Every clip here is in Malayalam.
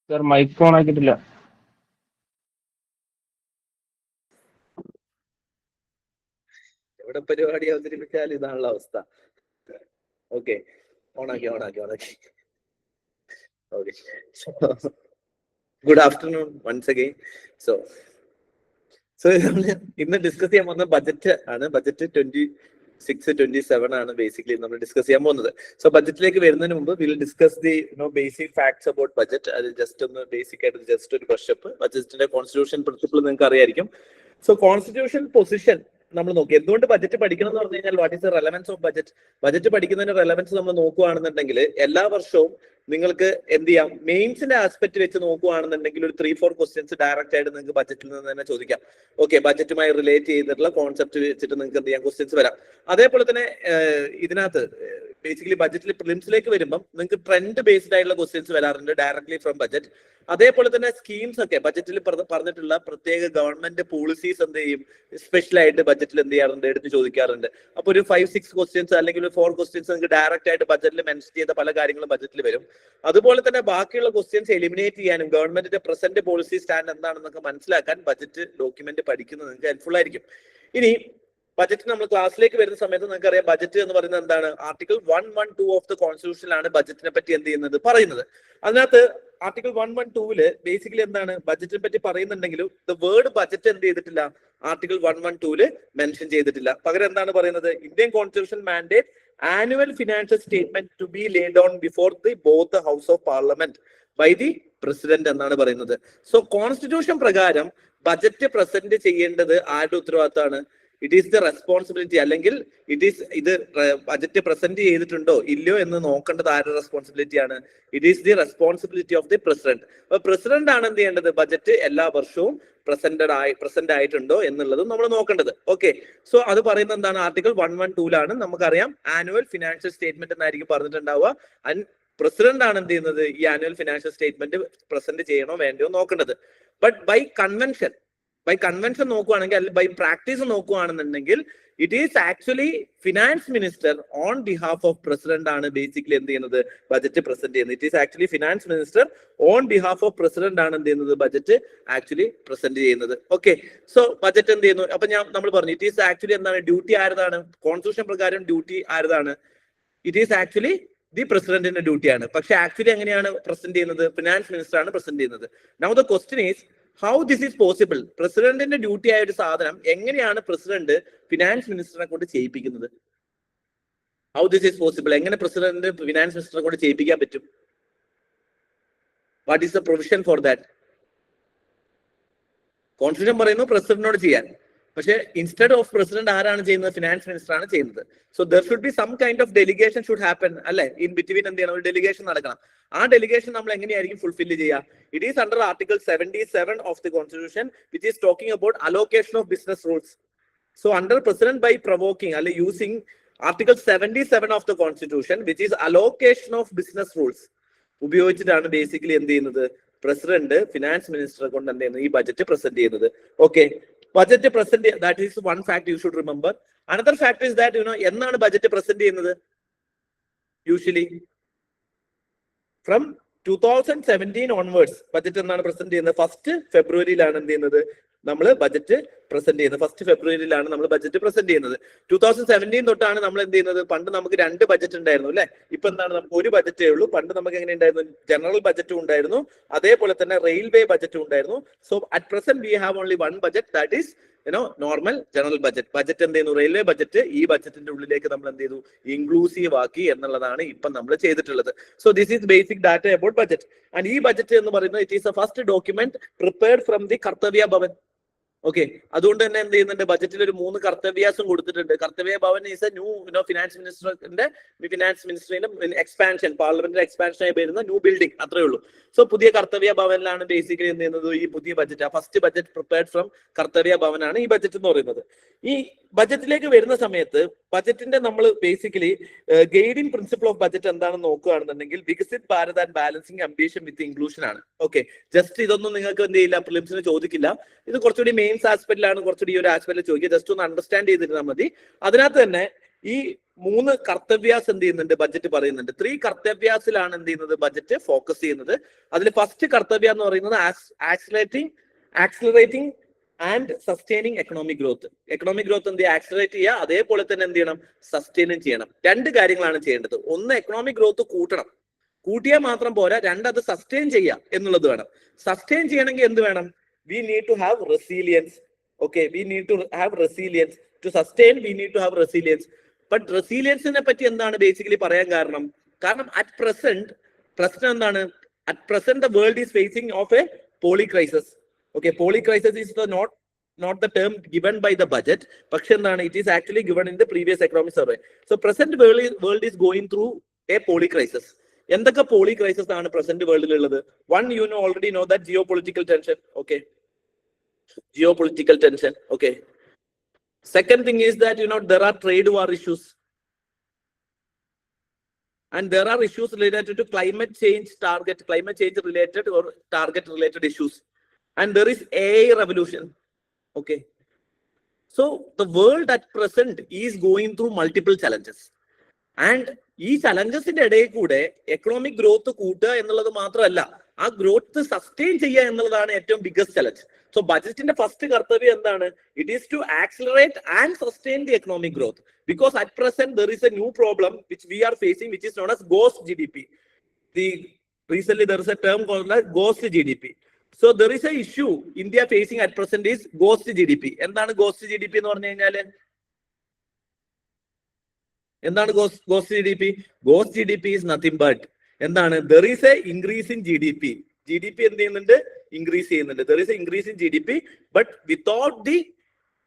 സർ മൈക്ക് ഓൺ ആക്കിയിട്ടില്ല. എവിടെ പരിപാടി അവതരിപ്പിച്ചാൽ ഇതാണുള്ള അവസ്ഥ. ഓക്കെ, ഓണാക്കി. Okay, good afternoon once again. So ഇന്ന് ഡിസ്കസ് ചെയ്യാൻ പോകുന്ന ബജറ്റ് ആണ്. ബജറ്റ് 26-27 ആണ് ബേസിക്കലി നമ്മൾ ഡിസ്കസ് ചെയ്യാൻ പോകുന്നത്. സോ ബജറ്റിലേക്ക് വരുന്നതിന് മുമ്പ് will discuss the basic facts about budget. അത് ജസ്റ്റ് ഒന്ന് ബേസിക് ആയിട്ട് ജസ്റ്റ് ഒരു ബ്രഷപ്പ്. ബജറ്റിന്റെ കോൺസ്റ്റിറ്റ്യൂഷൻ പ്രിൻസിപ്പിൾ നിങ്ങൾക്ക് അറിയായിരിക്കും. സോ കോൺസ്റ്റിറ്റ്യൂഷൻ പൊസിഷൻ നമ്മൾ നോക്കി. എന്തുകൊണ്ട് ബജറ്റ് പഠിക്കണം എന്ന് പറഞ്ഞു കഴിഞ്ഞാൽ what is the relevance of budget. Budget പഠിക്കുന്നതിന്റെ റെലവൻസ് നമ്മൾ നോക്കുകയാണെന്നുണ്ടെങ്കിൽ എല്ലാ വർഷവും നിങ്ങൾക്ക് എന്ത് ചെയ്യാം, മെയിൻസിന്റെ ആസ്പെക്ട് വെച്ച് നോക്കുകയാണെന്നുണ്ടെങ്കിൽ ഒരു 3-4 ക്വസ്റ്റ്യൻസ് ഡയറക്റ്റ് ആയിട്ട് നിങ്ങൾക്ക് ബജറ്റിൽ നിന്ന് തന്നെ ചോദിക്കാം. ഓക്കെ, ബജറ്റുമായി റിലേറ്റ് ചെയ്തിട്ടുള്ള കോൺസെപ്റ്റ് വെച്ചിട്ട് നിങ്ങൾക്ക് എന്ത് ചെയ്യാം, ക്വസ്റ്റ്യൻസ് വരാം. അതേപോലെ തന്നെ ഇതിനകത്ത് ബേസിക്കലി ബജറ്റിൽ പ്രിലിംസിലേക്ക് വരുമ്പം നിങ്ങൾക്ക് ട്രെൻഡ് ബേസ്ഡ് ആയിട്ടുള്ള ക്വസ്റ്റ്യൻസ് വരാറുണ്ട് ഡയറക്ട്ലി ഫ്രം ബജറ്റ്. അതേപോലെ തന്നെ സ്കീംസ് ഒക്കെ ബജറ്റിൽ പറഞ്ഞിട്ടുള്ള പ്രത്യേക ഗവൺമെന്റ് പോളിസീസ് എന്ത് ചെയ്യും, സ്പെഷ്യൽ ആയിട്ട് ബജറ്റിൽ എന്ത് ചെയ്യാറുണ്ട്, എടുത്ത് ചോദിക്കാറുണ്ട്. അപ്പൊ ഒരു 5-6 ക്വസ്റ്റ്യൻസ് അല്ലെങ്കിൽ 4 ക്വസ്റ്റ്യൻസ് നിങ്ങൾക്ക് ഡയറക്റ്റ് ആയിട്ട് ബജറ്റിൽ മെൻഷൻ ചെയ്ത പല കാര്യങ്ങളും ബജറ്റിൽ വരും. അതുപോലെ തന്നെ ബാക്കിയുള്ള ക്വസ്റ്റ്യൻസ് എലിമിനേറ്റ് ചെയ്യാനും ഗവൺമെന്റിന്റെ പ്രസന്റ് പോളിസി സ്റ്റാൻഡ് എന്താണെന്നൊക്കെ മനസ്സിലാക്കാൻ ബജറ്റ് ഡോക്യുമെന്റ് പഠിക്കുന്നത് നിങ്ങൾക്ക് ഹെൽപ്ഫുൾ ആയിരിക്കും. ഇനി ബജറ്റ് നമ്മൾ ക്ലാസ്സിലേക്ക് വരുന്ന സമയത്ത് നിങ്ങൾക്ക് അറിയാം, ബജറ്റ് എന്ന് പറയുന്നത് എന്താണ്, ആർട്ടിക്കിൾ 112 ഓഫ് ദ കോൺസ്റ്റിറ്റ്യൂഷനിലാണ് ബജറ്റിനെ പറ്റി എന്ത് ചെയ്യുന്നത്, പറയുന്നത്. അതിനകത്ത് ആർട്ടിക്കിൾ 112 ബേസിക്കലി എന്താണ് ബജറ്റിനെ പറ്റി പറയുന്നുണ്ടെങ്കിലും ദ വേർഡ് ബജറ്റ് എന്ത് ചെയ്തിട്ടില്ല, ആർട്ടിക്കിൾ 112 മെൻഷൻ ചെയ്തിട്ടില്ല. പകരം എന്താണ് പറയുന്നത്, Indian constitution mandate annual financial statement to be laid on before the both the house of parliament by the president എന്നാണ് പറയുന്നത്. സോ കോൺസ്റ്റിറ്റ്യൂഷൻ പ്രകാരം ബജറ്റ് പ്രസന്റ് ചെയ്യേണ്ടത് ആരുടെ ഉത്തരവാദിത്തമാണ്, ഇറ്റ് ഈസ് ദ റെസ്പോൺസിബിലിറ്റി, അല്ലെങ്കിൽ ഇത് ബജറ്റ് പ്രസന്റ് ചെയ്തിട്ടുണ്ടോ ഇല്ലയോ എന്ന് നോക്കേണ്ടത് ആരുടെ റെസ്പോൺസിബിലിറ്റിയാണ്, it is the responsibility of the president. അപ്പൊ പ്രസിഡന്റ് ആണ് എന്ത് ചെയ്യേണ്ടത്, ബജറ്റ് എല്ലാ വർഷവും പ്രസന്റ് ആയിട്ടുണ്ടോ എന്നുള്ളതും നമ്മൾ നോക്കേണ്ടത്. ഓക്കെ, സോ അത് പറയുന്നത് എന്താണ്, ആർട്ടിക്കിൾ 112 നമുക്കറിയാം ആനുവൽ ഫിനാൻഷ്യൽ സ്റ്റേറ്റ്മെന്റ് എന്നായിരിക്കും പറഞ്ഞിട്ടുണ്ടാവുക. ആൻഡ് പ്രസിഡന്റ് ആണ് എന്ത് ചെയ്യുന്നത്, ഈ ആനുവൽ ഫിനാൻഷ്യൽ സ്റ്റേറ്റ്മെന്റ് പ്രസന്റ് ചെയ്യണോ വേണ്ടയോ നോക്കേണ്ടത്. ബട്ട് ബൈ കൺവെൻഷൻ നോക്കുകയാണെങ്കിൽ, അല്ലെങ്കിൽ ബൈ പ്രാക്ടീസ് നോക്കുകയാണെന്നുണ്ടെങ്കിൽ it is actually finance minister on behalf of president ആണ് ബേസിക്കലി എന്ത് ചെയ്യുന്നത്, ബജറ്റ് പ്രസന്റ് ചെയ്യുന്നത്. It is actually finance minister on behalf of president ആണ് എന്ത് ചെയ്യുന്നത്, ബജറ്റ് ആക്ച്വലി പ്രസന്റ് ചെയ്യുന്നത്. ഓക്കെ, സോ ബജറ്റ് എന്ത് ചെയ്യുന്നു, അപ്പൊ നമ്മൾ പറഞ്ഞു ഇറ്റ് ഈസ് ആക്ച്വലി എന്താണ്, ഡ്യൂട്ടി ആരതാണ്, കോൺസ്റ്റിറ്റ്യൂഷൻ പ്രകാരം ഡ്യൂട്ടി ആരതാണ്, ഇറ്റ് ഈസ് ആക്ച്വലി ദി പ്രസിഡന്റിന്റെ ഡ്യൂട്ടിയാണ്. പക്ഷെ ആക്ച്വലി എങ്ങനെയാണ് പ്രസന്റ് ചെയ്യുന്നത്, ഫിനാൻസ് മിനിസ്റ്റർ ആണ് പ്രസന്റ് ചെയ്യുന്നത്. Now the question is how this is possible. പ്രസിഡന്റിന്റെ ഡ്യൂട്ടി ആയ ഒരു സാധനം എങ്ങനെയാണ് പ്രസിഡന്റ് ഫിനാൻസ് മിനിസ്റ്ററിനെ കൊണ്ട് ചെയ്യിപ്പിക്കുന്നത്, ഹൗ ദിസ് ഈസ് പോസിബിൾ, എങ്ങനെ പ്രസിഡന്റ് ഫിനാൻസ് മിനിസ്റ്ററിനെ കൊണ്ട് ചെയ്യിപ്പിക്കാൻ പറ്റും, what is the provision for that. Constitution പറയുന്നു പ്രസിഡന്റിനോട് ചെയ്യാൻ, പക്ഷെ ഇൻസ്റ്റെഡ് ഓഫ് പ്രസിഡന്റ് ആരാണ് ചെയ്യുന്നത്, ഫിനാൻസ് മിനിസ്റ്റർ ആണ് ചെയ്യുന്നത്. So there should be some kind of delegation should happen, അല്ലെ, ഇൻ ബിറ്റ്വീൻ എന്ത് ചെയ്യണം, ഒരു ഡെലിഗേഷൻ നടക്കണം. ആ ഡെലിഗേഷൻ നമ്മൾ എങ്ങനെയായിരിക്കും ഫുൾഫിൽ ചെയ്യുക, it is under article 77 of the constitution which is talking about allocation of business rules. So under president by provoking അല്ലെ using article 77 of the constitution which is allocation of business rules ഉപയോഗിച്ചിട്ടാണ് ബേസിക്കലി എന്ത് ചെയ്യുന്നത്, പ്രസിഡന്റ് ഫിനാൻസ് മിനിസ്റ്ററെ കൊണ്ട് എന്ത് ചെയ്യുന്നത്, ഈ ബജറ്റ് പ്രസന്റ് ചെയ്യുന്നത്. Okay, budget present, that is one fact you should remember. Another fact is that എന്നാണ് ബജറ്റ് പ്രസന്റ് ചെയ്യുന്നത്, യൂഷ്വലി ഫ്രം 2017 ഓൺവേർഡ്സ് ബജറ്റ് എന്നാണ് പ്രസന്റ് ചെയ്യുന്നത്. 1st ഫെബ്രുവരിയിലാണ് എന്ത് ചെയ്യുന്നത്, നമ്മൾ ബജറ്റ് പ്രസന്റ് ചെയ്യുന്നത്. 1st ഫെബ്രുവരിയിലാണ് നമ്മൾ ബജറ്റ് പ്രസന്റ് ചെയ്യുന്നത്. 2017 തൊട്ടാണ് നമ്മൾ എന്ത് ചെയ്യുന്നത്, പണ്ട് നമുക്ക് 2 ബജറ്റ് ഉണ്ടായിരുന്നു അല്ലെ, ഇപ്പൊ എന്താണ്, നമുക്ക് ഒരു ബജറ്റേ ഉള്ളൂ. പണ്ട് നമുക്ക് എങ്ങനെ ഉണ്ടായിരുന്നു, ജനറൽ ബജറ്റും ഉണ്ടായിരുന്നു, അതേപോലെ തന്നെ റെയിൽവേ ബജറ്റും ഉണ്ടായിരുന്നു. So at present we have only one budget, that is normal general budget എന്ത് ചെയ്യുന്നു, റെയിൽവേ ബജറ്റ് ഈ ബജറ്റിന്റെ ഉള്ളിലേക്ക് നമ്മൾ എന്ത് ചെയ്തു, ഇൻക്ലൂസീവ് ആക്കി എന്നുള്ളതാണ് ഇപ്പം നമ്മൾ ചെയ്തിട്ടുള്ളത്. So this is basic data about budget. And ഈ ബജറ്റ് എന്ന് പറയുന്നത് it is a first document prepared from the Kartavya Bhavan. Okay, അതുകൊണ്ട് തന്നെ എന്ത് ചെയ്യുന്നുണ്ട്, ബജറ്റിൽ ഒരു 3 കർത്തവ്യാസും കൊടുത്തിട്ടുണ്ട്. Kartavya Bhavan is a new finance മിനിസ്റ്ററിന്റെ എക്സ്പാൻഷൻ, പാർലമെന്റിന്റെ എക്സ്പാൻഷൻ ആയി വരുന്ന ന്യൂ ബിൽഡിംഗ്, അത്രേ ഉള്ളൂ. സോ പുതിയ കർത്തവ്യ ഭവനിലാണ് ബേസിക്കലി എന്ത് ചെയ്യുന്നത്, ഈ പുതിയ budget, first budget prepared from Kartavya ഭവനാണ് ഈ ബജറ്റ് എന്ന് പറയുന്നത്. ഈ ബജറ്റിലേക്ക് വരുന്ന സമയത്ത് ബജറ്റിന്റെ നമ്മൾ basically guiding principle of budget എന്താണെന്ന് നോക്കുകയാണെന്നുണ്ടെങ്കിൽ Viksit Bharat and balancing ambition with inclusion ആണ്. ഓക്കെ, ജസ്റ്റ് ഇതൊന്നും നിങ്ങൾക്ക് എന്ത് ചെയ്യില്ല, പ്രിലിംസിന് ചോദിക്കില്ല. ഇത് കുറച്ചുകൂടി മെയിൻസ് ആസ്പെക്റ്റിലാണ്, കുറച്ചുകൂടി ഈ ഒരു ആസ്പെക്റ്റിൽ ചോദിക്കുക. ജസ്റ്റ് ഒന്ന് അണ്ടർസ്റ്റാൻഡ് ചെയ്തിരുന്നാൽ മതി. അതിനകത്ത് തന്നെ ഈ മൂന്ന് കർത്തവ്യാസ് എന്ത് ചെയ്യുന്നുണ്ട് ബഡ്ജറ്റ് പറയുന്നുണ്ട്. 3 കർത്തവ്യാസിലാണ് എന്ത് ചെയ്യുന്നത് ബഡ്ജറ്റ് ഫോക്കസ് ചെയ്യുന്നത്. അതിൽ ഫസ്റ്റ് കർത്തവ്യ എന്ന് പറയുന്നത് accelerating and sustaining economic growth. Economic growth എന്ത് ചെയ്യുക, ആക്സിലറേറ്റ് ചെയ്യുക, അതേപോലെ തന്നെ എന്ത് ചെയ്യണം, സസ്റ്റൈനും ചെയ്യണം. 2 കാര്യങ്ങളാണ് ചെയ്യേണ്ടത്. ഒന്ന്, എക്കണോമിക് ഗ്രോത്ത് കൂട്ടണം, കൂട്ടിയാൽ മാത്രം പോരാ. 2, അത് സസ്റ്റൈൻ ചെയ്യുക എന്നുള്ളത് വേണം. സസ്റ്റൈൻ ചെയ്യണമെങ്കിൽ എന്ത് വേണം, we need to have resilience. Okay, we need to have resilience. To sustain we need to have resilience. But റെസീലിയൻസിനെ പറ്റി എന്താണ് ബേസിക്കലി പറയാൻ കാരണം അറ്റ് പ്രസന്റ് പ്രശ്നം എന്താണ്, at present the world is facing of a poly crisis. Okay, poly crisis is not the term given by the budget, പക്ഷെ എന്താണ്, it is actually given in the previous economic survey. So present world is going through a poly crisis. എന്തൊക്കെ പോളി ക്രൈസിസ് ആണ് പ്രസന്റ് വേൾഡിൽ ഉള്ളത്? One, you already know that geopolitical tension. Okay, geopolitical tension. Okay, second thing is that there are trade war issues, and there are issues related to climate change related or target related issues. And there is AI revolution. Okay, so the world at present is going through multiple challenges, and ഈ ചലഞ്ചസിന്റെ ഇടയിൽ കൂടെ എക്കണോമിക് ഗ്രോത്ത് കൂട്ടുക എന്നുള്ളത് മാത്രമല്ല, ആ ഗ്രോത്ത് സസ്റ്റെയിൻ ചെയ്യുക എന്നുള്ളതാണ് ഏറ്റവും ബിഗ്ഗസ്റ്റ് ചലഞ്ച്. സോ ബജറ്റിന്റെ ഫസ്റ്റ് കർത്തവ്യം എന്താണ്? It is to accelerate and sustain the economic growth, because at present there is a new problem which we are facing, which is known as ghost GDP. Recently there is a term called as ghost GDP. So there is a issue India facing at present is ghost GDP. എന്താണ് ghost GDP എന്ന് പറഞ്ഞു കഴിഞ്ഞാല്? എന്താണ് ghost GDP? Ghost GDP is nothing but എന്താണ്, there is a increase in GDP. GDP എന്ത് ചെയ്യുന്നുണ്ട്? ഇൻക്രീസ് ചെയ്യുന്നുണ്ട്. There is a increase in GDP, but without the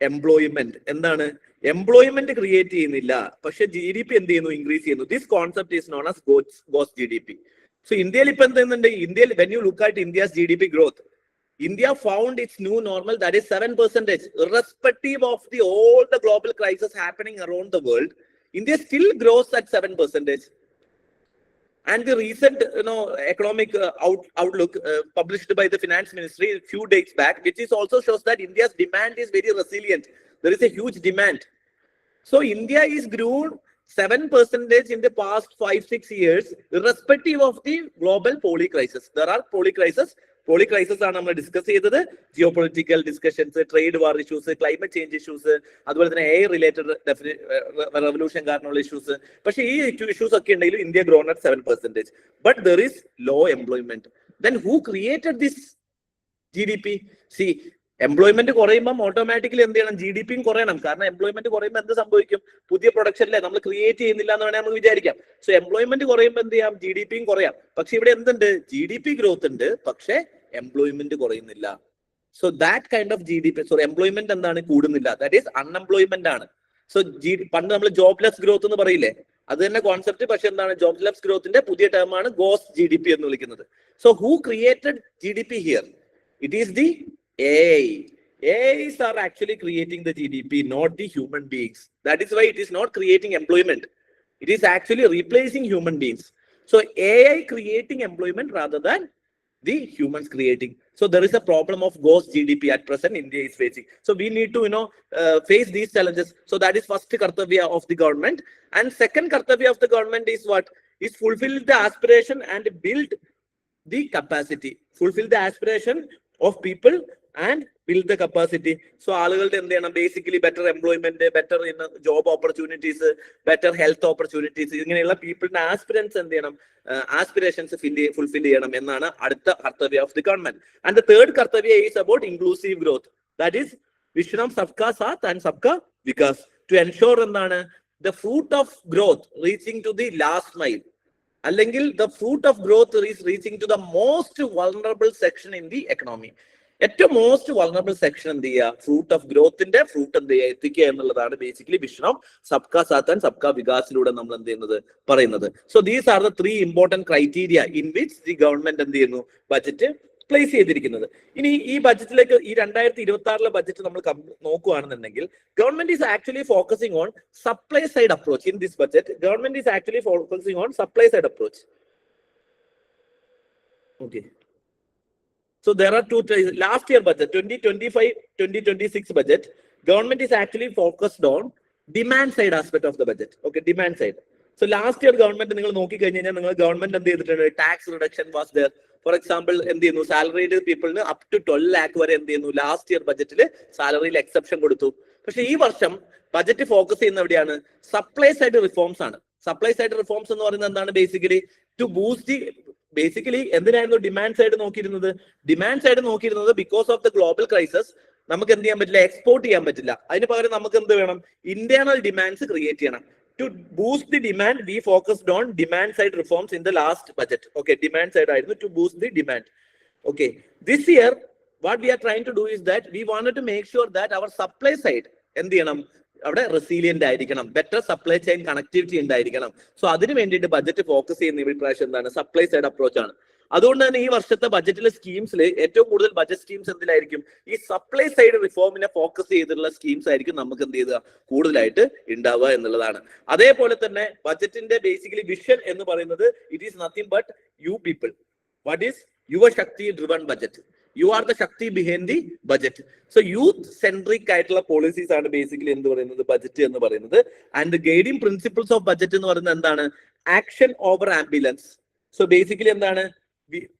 employment. എന്താണ്, എംപ്ലോയ്മെന്റ് ക്രിയേറ്റ് ചെയ്യുന്നില്ല, പക്ഷെ GDP എന്ത് ചെയ്യുന്നു? ഇൻക്രീസ് ചെയ്യുന്നു. This concept is known as ghost GDP. So ഇന്ത്യയിൽ ഇപ്പൊ എന്ത് ചെയ്യുന്നുണ്ട്? ഇന്ത്യയിൽ when you look at India's GDP growth, India found its new normal, that is 7%. Irrespective of all the global crisis happening around the world, India still grows at 7%. And the recent economic outlook published by the finance ministry a few days back, which is also shows that India's demand is very resilient. There is a huge demand. So India is grown 7% in the past 5-6 years, irrespective of the global poly crisis. There are poly crisis ആണ് നമ്മൾ ഡിസ്കസ് ചെയ്തത്. Geopolitical discussions, trade war issues, climate change issues, അതുപോലെ തന്നെ എ റിലേറ്റഡ് റെവല്യൂഷൻ കാരണമുള്ള ഇഷ്യൂസ്. പക്ഷേ ഈ ഇഷ്യൂസ് ഒക്കെ ഉണ്ടെങ്കിലും India grown at 7%. But there is low employment. Then who created this GDP? See, employment കുറയുമ്പോൾ ഓട്ടോമാറ്റിക്കലി എന്ത് ചെയ്യണം? GDP കുറയണം. കാരണം എംപ്ലോയ്മെന്റ് കുറയുമ്പോൾ എന്ത് സംഭവിക്കും? പുതിയ പ്രൊഡക്ഷനിലെ നമ്മൾ ക്രിയേറ്റ് ചെയ്യുന്നില്ല എന്ന് വേണമെങ്കിൽ നമുക്ക് വിചാരിക്കാം. സോ എംപ്ലോയ്മെന്റ് കുറയുമ്പോൾ എന്ത് ചെയ്യാം? GDP കുറയാം. പക്ഷെ ഇവിടെ എന്തുണ്ട്? GDP ഗ്രോത്ത് ഉണ്ട്, പക്ഷെ എംപ്ലോയ്മെന്റ് കുറയുന്നില്ല. So that kind of GDP, employment എന്താണ്? കൂടുന്നില്ല. ദാറ്റ് ഈസ് അൺഎംപ്ലോയ്മെന്റ് ആണ്. സോ പണ്ട് നമ്മൾ ജോബ്ലെസ് ഗ്രോത്ത് എന്ന് പറയില്ലേ, അത് തന്നെ കോൺസെപ്റ്റ്. പക്ഷെ എന്താണ്? ജോബ്ലെസ് ഗ്രോത്തിന്റെ പുതിയ ടേം ആണ് ഗോസ്റ്റ് GDP എന്ന് വിളിക്കുന്നത്. So who created GDP here? It is the AI. AIs are actually creating the GDP, not the human beings. That is why it is not creating employment. It is actually replacing human beings. So AI creating employment rather than the humans creating. So there is a problem of ghost GDP at present India is facing. So we need to face these challenges. So that is first kartavya of the government. And second kartavya of the government is what? Is fulfill the aspiration and build the capacity. Fulfill the aspiration of people and build the capacity. So ആളുകളുടെ എന്ത് ചെയ്യണം? Basically better employment, better job opportunities, better health opportunities, ഇങ്ങനെയുള്ള പീപ്പിളിന്റെ ആസ്പിരൻസ് എന്ത് ചെയ്യണം? ആസ്പിരേഷൻസ് ഫുൾഫിൽ ചെയ്യണം എന്നാണ് അടുത്ത kartavya of the government. And the third kartavya is about inclusive growth. That is vision of Sabka Saath and Sabka Vikas. To ensure എന്താണ്? The fruit of growth reaching to the last mile, അല്ലെങ്കിൽ the fruit of growth is reaching to the most vulnerable section in the economy. ഏറ്റവും മോസ്റ്റ് വൾണറബിൾ സെക്ഷൻ എന്ത് ചെയ്യുക? ഫ്രൂട്ട് ഓഫ് ഗ്രോത്തിന്റെ ഫ്രൂട്ട് എന്ത് ചെയ്യുക? എത്തിക്കുക എന്നുള്ളതാണ് basically vision of Sabka Saath and സബ്കാ വികാസിലൂടെ നമ്മൾ എന്ത് ചെയ്യുന്നത് പറയുന്നത്. So these are the 3 important criteria in which the government എന്ത് ചെയ്യുന്നു? ബജറ്റ് പ്ലേസ് ചെയ്തിരിക്കുന്നത്. ഇനി ഈ ബജറ്റിലേക്ക്, ഈ 2026 ബജറ്റ് നമ്മൾ നോക്കുകയാണെന്നുണ്ടെങ്കിൽ, government is actually focusing on supply side approach. In this budget government is actually focusing on supply side approach. Okay, so there are 2 last year budget 2025-2026 budget, government is actually focused on demand side aspect of the budget. Okay, demand side. So last year government നിങ്ങൾ നോക്കി കഴിഞ്ഞാൽ നിങ്ങൾ ഗവൺമെന്റ് എന്ത് ചെയ്തിട്ടുണ്ട്? Tax reduction was there. For example എന്ത് ചെയ്യുന്നു? സാലറീഡ് പീപ്പിളിന് അപ് ടു 12 lakh വരെ എന്ത് ചെയ്യുന്നു? ലാസ്റ്റ് ഇയർ ബജറ്റിൽ സാലറിയിൽ എക്സെപ്ഷൻ കൊടുത്തു. പക്ഷെ ഈ വർഷം ബജറ്റ് ഫോക്കസ് ചെയ്യുന്ന എവിടെയാണ്? സപ്ലൈ സൈഡ് റിഫോംസ് ആണ്. സപ്ലൈ സൈഡ് റിഫോംസ് എന്ന് പറയുന്നത് എന്താണ്? Basically to boost the, basically എന്തിനായിരുന്നു ഡിമാൻഡ് സൈഡ് നോക്കിയിരുന്നത്? ഡിമാൻഡ് സൈഡ് നോക്കിയിരുന്നത് because of the global crisis നമുക്ക് എന്ത് ചെയ്യാൻ പറ്റില്ല? എക്സ്പോർട്ട് ചെയ്യാൻ പറ്റില്ല. അതിന് പകരം നമുക്ക് എന്ത് വേണം? ഇന്റേണൽ ഡിമാൻഡ്സ് ക്രിയേറ്റ് ചെയ്യണം. To boost the demand, we focused on demand side reforms in the last budget. Okay, demand side ആയിരുന്നു to boost the demand. Okay, this year what we are trying to do is that we wanted to make sure that our supply side എന്ത് ചെയ്യണം? അവിടെ റെസീലിയന്റ് ആയിരിക്കണം, ബെറ്റർ സപ്ലൈ ചെയിൻ കണക്ടിവിറ്റി ഉണ്ടായിരിക്കണം. സോ അതിന് വേണ്ടിയിട്ട് ബജറ്റ് ഫോക്കസ് ചെയ്യുന്ന ഈ പ്രാവശ്യം എന്താണ്? സപ്ലൈ സൈഡ് അപ്രോച്ച് ആണ്. അതുകൊണ്ട് തന്നെ ഈ വർഷത്തെ ബജറ്റിലെ സ്കീംസിൽ ഏറ്റവും കൂടുതൽ ബജറ്റ് സ്കീംസ് എന്തിലായിരിക്കും? ഈ സപ്ലൈ സൈഡ് റിഫോമിനെ ഫോക്കസ് ചെയ്തിട്ടുള്ള സ്കീംസ് ആയിരിക്കും നമുക്ക് എന്ത് ചെയ്യുക? കൂടുതലായിട്ട് ഉണ്ടാവുക എന്നുള്ളതാണ്. അതേപോലെ തന്നെ ബജറ്റിന്റെ ബേസിക്കലി വിഷൻ എന്ന് പറയുന്നത് it is nothing but you people. What is your Shakti driven budget? You are the Shakti behind the budget. So youth centric ആയിട്ടുള്ള പോളിസീസ് ആണ് ബേസിക്കലി എന്ത് പറയുന്നത്? ബജറ്റ് എന്ന് പറയുന്നത്. And guiding principles of budget എന്ന് പറയുന്നത് എന്താണ്? Action over ambulance. So basically എന്താണ്?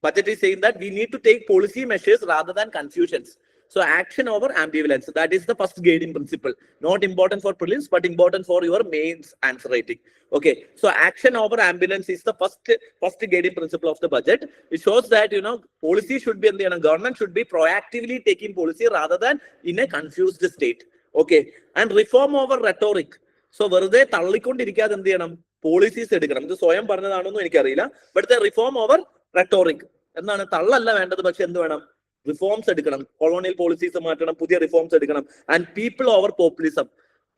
Budget is saying that we need to take policy measures rather than confusions. So action over ambivalence, that is the first guiding principle. Not important for prelims, but important for your mains answer writing. Okay, so action over ambulance is the first guiding principle of the budget. It shows that policy should be, government should be proactively taking policy rather than in a confused state. Okay, and reform over rhetoric. So വെറുതെ തള്ളിക്കൊണ്ടിരിക്കാതെ എന്ത് ചെയ്യണം? പോളിസീസ് എടുക്കണം. ഇത് സ്വയം പറഞ്ഞതാണെന്നും എനിക്കറിയില്ല. ബട്ട് ദ റിഫോം ഓവർ റെട്ടോറിക് എന്നാണ്. തള്ളല്ല വേണ്ടത്, പക്ഷെ എന്ത് വേണം? റിഫോംസ് എടുക്കണം. കൊളോണിയൽ പോളിസീസ് മാറ്റണം, പുതിയ റിഫോംസ് എടുക്കണം. And people over populism.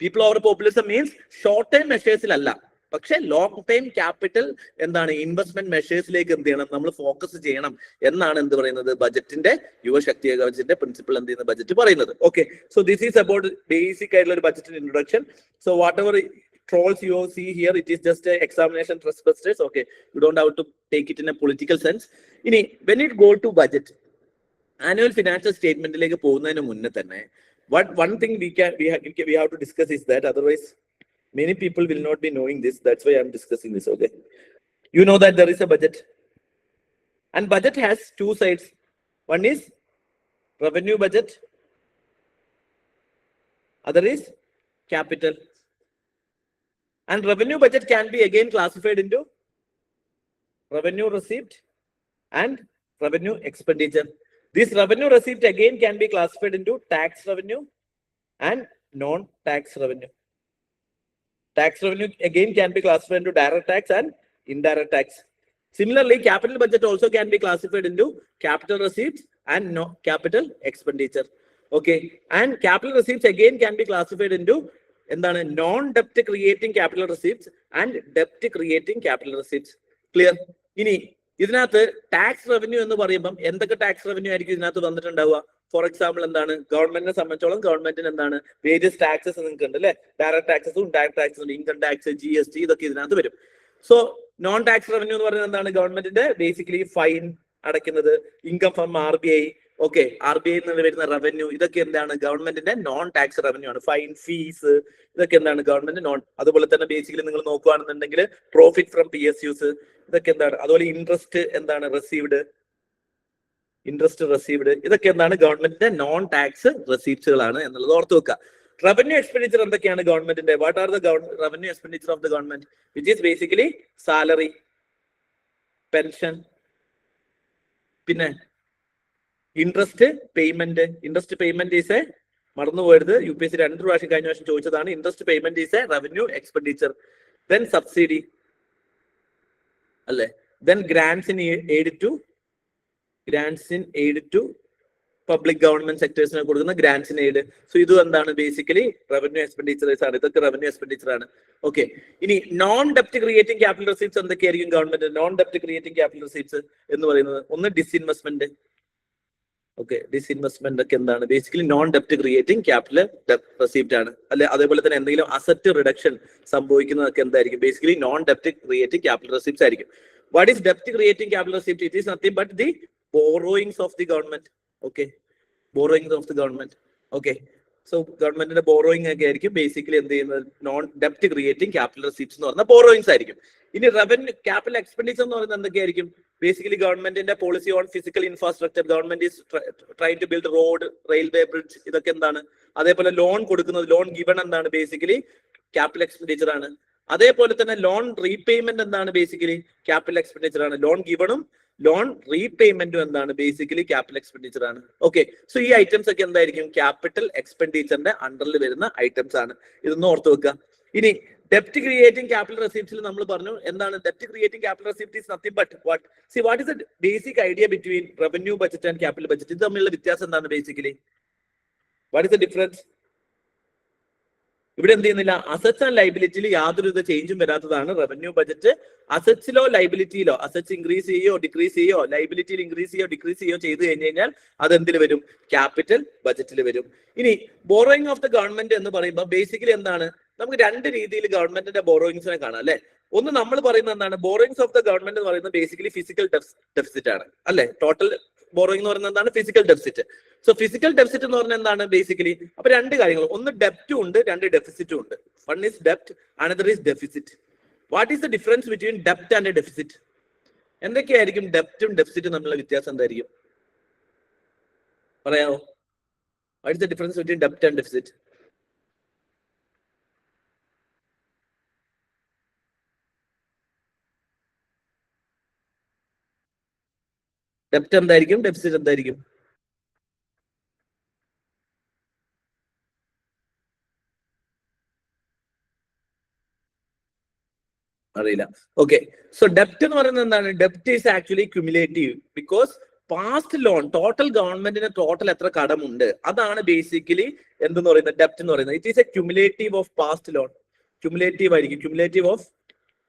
People over populism means short time മെഷേഴ്സിലല്ല, പക്ഷെ ലോങ് ടൈം ക്യാപിറ്റൽ എന്താണ്? ഇൻവെസ്റ്റ്മെന്റ് മെഷേഴ്സിലേക്ക് എന്ത് ചെയ്യണം? നമ്മൾ ഫോക്കസ് ചെയ്യണം എന്നാണ് എന്ത് പറയുന്നത്? ബജറ്റിന്റെ യുവശക്തി ബജറ്റിന്റെ പ്രിൻസിപ്പിൾ എന്ത് ചെയ്യുന്ന ബജറ്റ് പറയുന്നത്. Okay, so this is about basic ആയിട്ടുള്ള ഒരു ബജറ്റിന്റെ introduction. So what ever trolls you see here, it is just a examination trustbusters. Okay, you don't have to take it in a political sense. When it go to budget, annual financial statement like പോകുന്നതിന് മുന്നേ തന്നെ one thing we have to discuss is that otherwise many people will not be knowing this. That's why I'm discussing this. Okay, you know that there is a budget, and budget has two sides. One is revenue budget, other is capital. And revenue budget can be again classified into revenue receipt and revenue expenditure. This revenue receipt again can be classified into tax revenue and non-tax revenue. Tax revenue again can be classified into direct tax and indirect tax. Similarly, capital budget also can be classified into capital receipts and no capital expenditure. Okay, and capital receipts again can be classified into എന്താണ്? നോൺ ഡെപ്റ്റ് creating capital receipts and ഡെപ്റ്റ് creating capital receipts. Clear? ഇനി ഇതിനകത്ത് ടാക്സ് റവന്യൂ എന്ന് പറയുമ്പോൾ എന്തൊക്കെ ടാക്സ് റവന്യൂ ആയിരിക്കും ഇതിനകത്ത് വന്നിട്ടുണ്ടാവുക? ഫോർ എക്സാമ്പിൾ എന്താണ്? ഗവൺമെന്റിനെ സംബന്ധിച്ചോളം ഗവൺമെന്റിന് എന്താണ്? വേരിയസ് ടാക്സസ് നിങ്ങൾക്ക് ഉണ്ട് അല്ലെ? ഡയറക്ട് ടാക്സസും ഇൻഡയറക്ട് ടാക്സസും, ഇൻകം ടാക്സ്, GST, ഇതൊക്കെ ഇതിനകത്ത് വരും. സോ നോൺ ടാക്സ് റവന്യൂ എന്ന് പറയുന്നത് എന്താണ്? ഗവൺമെന്റിന്റെ ബേസിക്കലി ഫൈൻ അടയ്ക്കുന്നത്, income from RBI. Okay, RBI നിന്ന് വരുന്ന റവന്യൂ, ഇതൊക്കെ എന്താണ്? ഗവൺമെന്റിന്റെ നോൺ ടാക്സ് റവന്യൂ ആണ്. ഫൈൻ, ഫീസ്, ഇതൊക്കെ എന്താണ്? Government non. അതുപോലെ തന്നെ ബേസിക്കലി നിങ്ങൾ നോക്കുകയാണെന്നുണ്ടെങ്കിൽ പ്രോഫിറ്റ് ഫ്രം PSUs, ഇതൊക്കെ എന്താണ്? അതുപോലെ ഇൻട്രസ്റ്റ് എന്താണ്? ഇൻട്രസ്റ്റ് റെസീവ്ഡ്, ഇതൊക്കെ എന്താണ്? ഗവൺമെന്റിന്റെ നോൺ ടാക്സ് റെസീപ്റ്റ്സുകളാണ് എന്നുള്ളത് ഓർത്ത് വെക്കുക. റവന്യൂ എക്സ്പെൻഡിച്ചർ എന്തൊക്കെയാണ് ഗവൺമെന്റിന്റെ? What are the revenue expenditure of the government? Which is basically salary, pension, പിന്നെ interest payment. Interest payment is മറന്നുപോയത്, UPSC 2 പ്രാവശ്യം കഴിഞ്ഞ വർഷം ചോദിച്ചതാണ്. Interest payment is a revenue expenditure. Then subsidy അല്ലെ? Then grants in aid to public government സെക്ടേഴ്സിനെ കൊടുക്കുന്ന ഗ്രാൻസ് ഇൻ എയ്ഡ്. സോ ഇത് എന്താണ്? ബേസിക്കലി റവന്യൂ എക്സ്പെൻഡിച്ചേഴ്സ് ആണ്. ഇതൊക്കെ റവന്യൂ എക്സ്പെൻഡിച്ചർ ആണ്. ഓക്കെ, ഇനി നോൺ ഡെപ്റ്റ് ക്രിയേറ്റിംഗ് ക്യാപിറ്റൽ റെസിപ്റ്റ്സ് എന്തൊക്കെയായിരിക്കും ഗവൺമെന്റ്? നോൺ ഡെപ്റ്റ് ക്രിയേറ്റിംഗ് ക്യാപിറ്റൽ റെസിപ്റ്റ്സ് എന്ന് പറയുന്നത് ഒന്ന് ഡിസ്ഇൻവെസ്റ്റ്മെന്റ്. ഓക്കെ, ഡിസ്ഇൻവെസ്റ്റ്മെന്റ് ഒക്കെ എന്താണ്? ബേസിക്കലി നോൺ ഡെപ്റ്റ് ക്രിയേറ്റിംഗ് ക്യാപിറ്റൽ റെസിപ്റ്റ് ആണ് അല്ലെ? അതേപോലെ തന്നെ എന്തെങ്കിലും അസറ്റ് റിഡക്ഷൻ സംഭവിക്കുന്നതൊക്കെ എന്തായിരിക്കും? ബേസിക്കലി നോൺ ഡെപ്റ്റ് ക്രിയേറ്റിംഗ് ക്യാപിറ്റൽ റെസിപ്റ്റ്സ് ആയിരിക്കും. വാട്ട് ഈസ് ഡെപ്റ്റ് creating capital receipt? It is nothing but the borrowings of the government. Okay, borrowings of the government. Okay, so ഗവൺമെന്റിന്റെ ബോറോയിങ് ഒക്കെ ആയിരിക്കും ബേസിക്കലി എന്ത് ചെയ്യുന്നത്, നോൺ ഡെപ്റ്റ് ക്രിയേറ്റിംഗ് ക്യാപിറ്റൽ റെസിപ്റ്റ്സ് എന്ന് പറഞ്ഞാൽ ബോറോയിങ്സ് ആയിരിക്കും. ഇനി റവന്യൂ ക്യാപിറ്റൽ എക്സ്പെൻഡിച്ചർ എന്ന് പറയുന്നത് എന്തൊക്കെയായിരിക്കും? ബേസിക്കലി ഗവൺമെന്റിന്റെ policy on physical infrastructure, government is try to build road, railway, bridge, ഇതൊക്കെ എന്താണ്? അതേപോലെ ലോൺ കൊടുക്കുന്നത്, ലോൺ ഗിവൺ എന്താണ്? ബേസിക്കലി ക്യാപിറ്റൽ എക്സ്പെൻഡിച്ചർ ആണ്. അതേപോലെ തന്നെ ലോൺ റീപേയ്മെന്റ് എന്താണ്? ബേസിക്കലി ക്യാപിറ്റൽ എക്സ്പെൻഡിച്ചർ ആണ്. ലോൺ ഗിവണും ലോൺ റീപേയ്മെന്റും എന്താണ്? ബേസിക്കലി ക്യാപിറ്റൽ എക്സ്പെൻഡിച്ചർ ആണ്. ഓക്കെ, സോ ഈ ഐറ്റംസ് ഒക്കെ എന്തായിരിക്കും? ക്യാപിറ്റൽ എക്സ്പെൻഡിച്ചറിന്റെ അണ്ടറിൽ വരുന്ന ഐറ്റംസ് ആണ്. ഇതൊന്നും ഓർത്ത് വെക്കുക. ഇനി ഡെപ്റ്റ് ക്രിയേറ്റിംഗ് ക്യാപിറ്റൽ റെസിപ്റ്റ്സിൽ നമ്മൾ പറഞ്ഞു എന്താണ്? ഡെപ്റ്റ് creating capital receipt is nothing but what? See what is the basic idea between revenue budget and capital budget? ഇത് തമ്മിലുള്ള വ്യത്യാസം എന്താണ്? Basically what is the difference? ഇവിടെ എന്ത് ചെയ്യുന്നില്ല, അസറ്റ്സ് ആൻഡ് ലൈബിലിറ്റിയിൽ യാതൊരുവിധ ചേഞ്ചും വരാത്തതാണ് റവന്യൂ ബഡ്ജറ്റ്. അസറ്റ്സിലോ ലൈബിലിറ്റിയിലോ അസറ്റ്സ് ഇൻക്രീസ് ചെയ്യോ ഡിക്രീസ് ചെയ്യോ, ലൈബിലിറ്റിയിൽ ഇൻക്രീസ് ചെയ്യോ ഡിക്രീസ് ചെയ്യോ ചെയ്ത് കഴിഞ്ഞ് കഴിഞ്ഞാൽ അത് എന്തിൽ വരും? ക്യാപിറ്റൽ ബഡ്ജറ്റിൽ വരും. ഇനി ബോറോയിങ് ഓഫ് ദ ഗവൺമെന്റ് എന്ന് പറയുമ്പോൾ ബേസിക്കലി എന്താണ്? നമുക്ക് രണ്ട് രീതിയിൽ ഗവൺമെന്റിന്റെ ബോറോയിങ്സിനെ കാണാം അല്ലെ. ഒന്ന് നമ്മൾ പറയുന്നത് എന്താണ്? ബോറോയിങ്സ് ഓഫ് ദ ഗവൺമെന്റ് എന്ന് പറയുന്നത് ബേസിക്കലി ഫിസിക്കൽ ഡെഫിസിറ്റ് ആണ് അല്ലെ. ടോട്ടൽ ബോറോയിങ് എന്ന് പറയുന്നത് എന്താണ്? Physical deficit. So physical deficit എന്ന് പറഞ്ഞാൽ എന്താണ്? ബേസിക്കലി അപ്പൊ രണ്ട് കാര്യങ്ങൾ, ഒന്ന് ഡെപ്റ്റും ഉണ്ട്, രണ്ട് ഡെഫിസിറ്റും ഉണ്ട്. One is ഡെപ്റ്റ്, another is deficit. What is the difference between ഡെപ്റ്റ് and deficit? എന്തൊക്കെയായിരിക്കും ഡെപ്റ്റും ഡെഫിസിറ്റും തമ്മിലുള്ള വ്യത്യാസം എന്തായിരിക്കും? പറയാമോ? What is the difference between ഡെപ്റ്റ് and deficit? ഡെപ്റ്റ് എന്തായിരിക്കും? ഡെഫിസിറ്റ് എന്തായിരിക്കും? അറിയില്ല. ഓക്കെ, സോ ഡെപ്റ്റ് എന്ന് പറയുന്നത് എന്താണ്? ഡെപ്റ്റ് is actually cumulative because past loan, total ഗവൺമെന്റിന് ടോട്ടൽ എത്ര കടമുണ്ട് അതാണ് ബേസിക്കലി എന്തെന്ന് പറയുന്നത്? ഡെപ്റ്റ് എന്ന് പറയുന്നത്. It is a cumulative of past loan. Cumulative ആയിരിക്കും, ക്യുമുലേറ്റീവ് ഓഫ്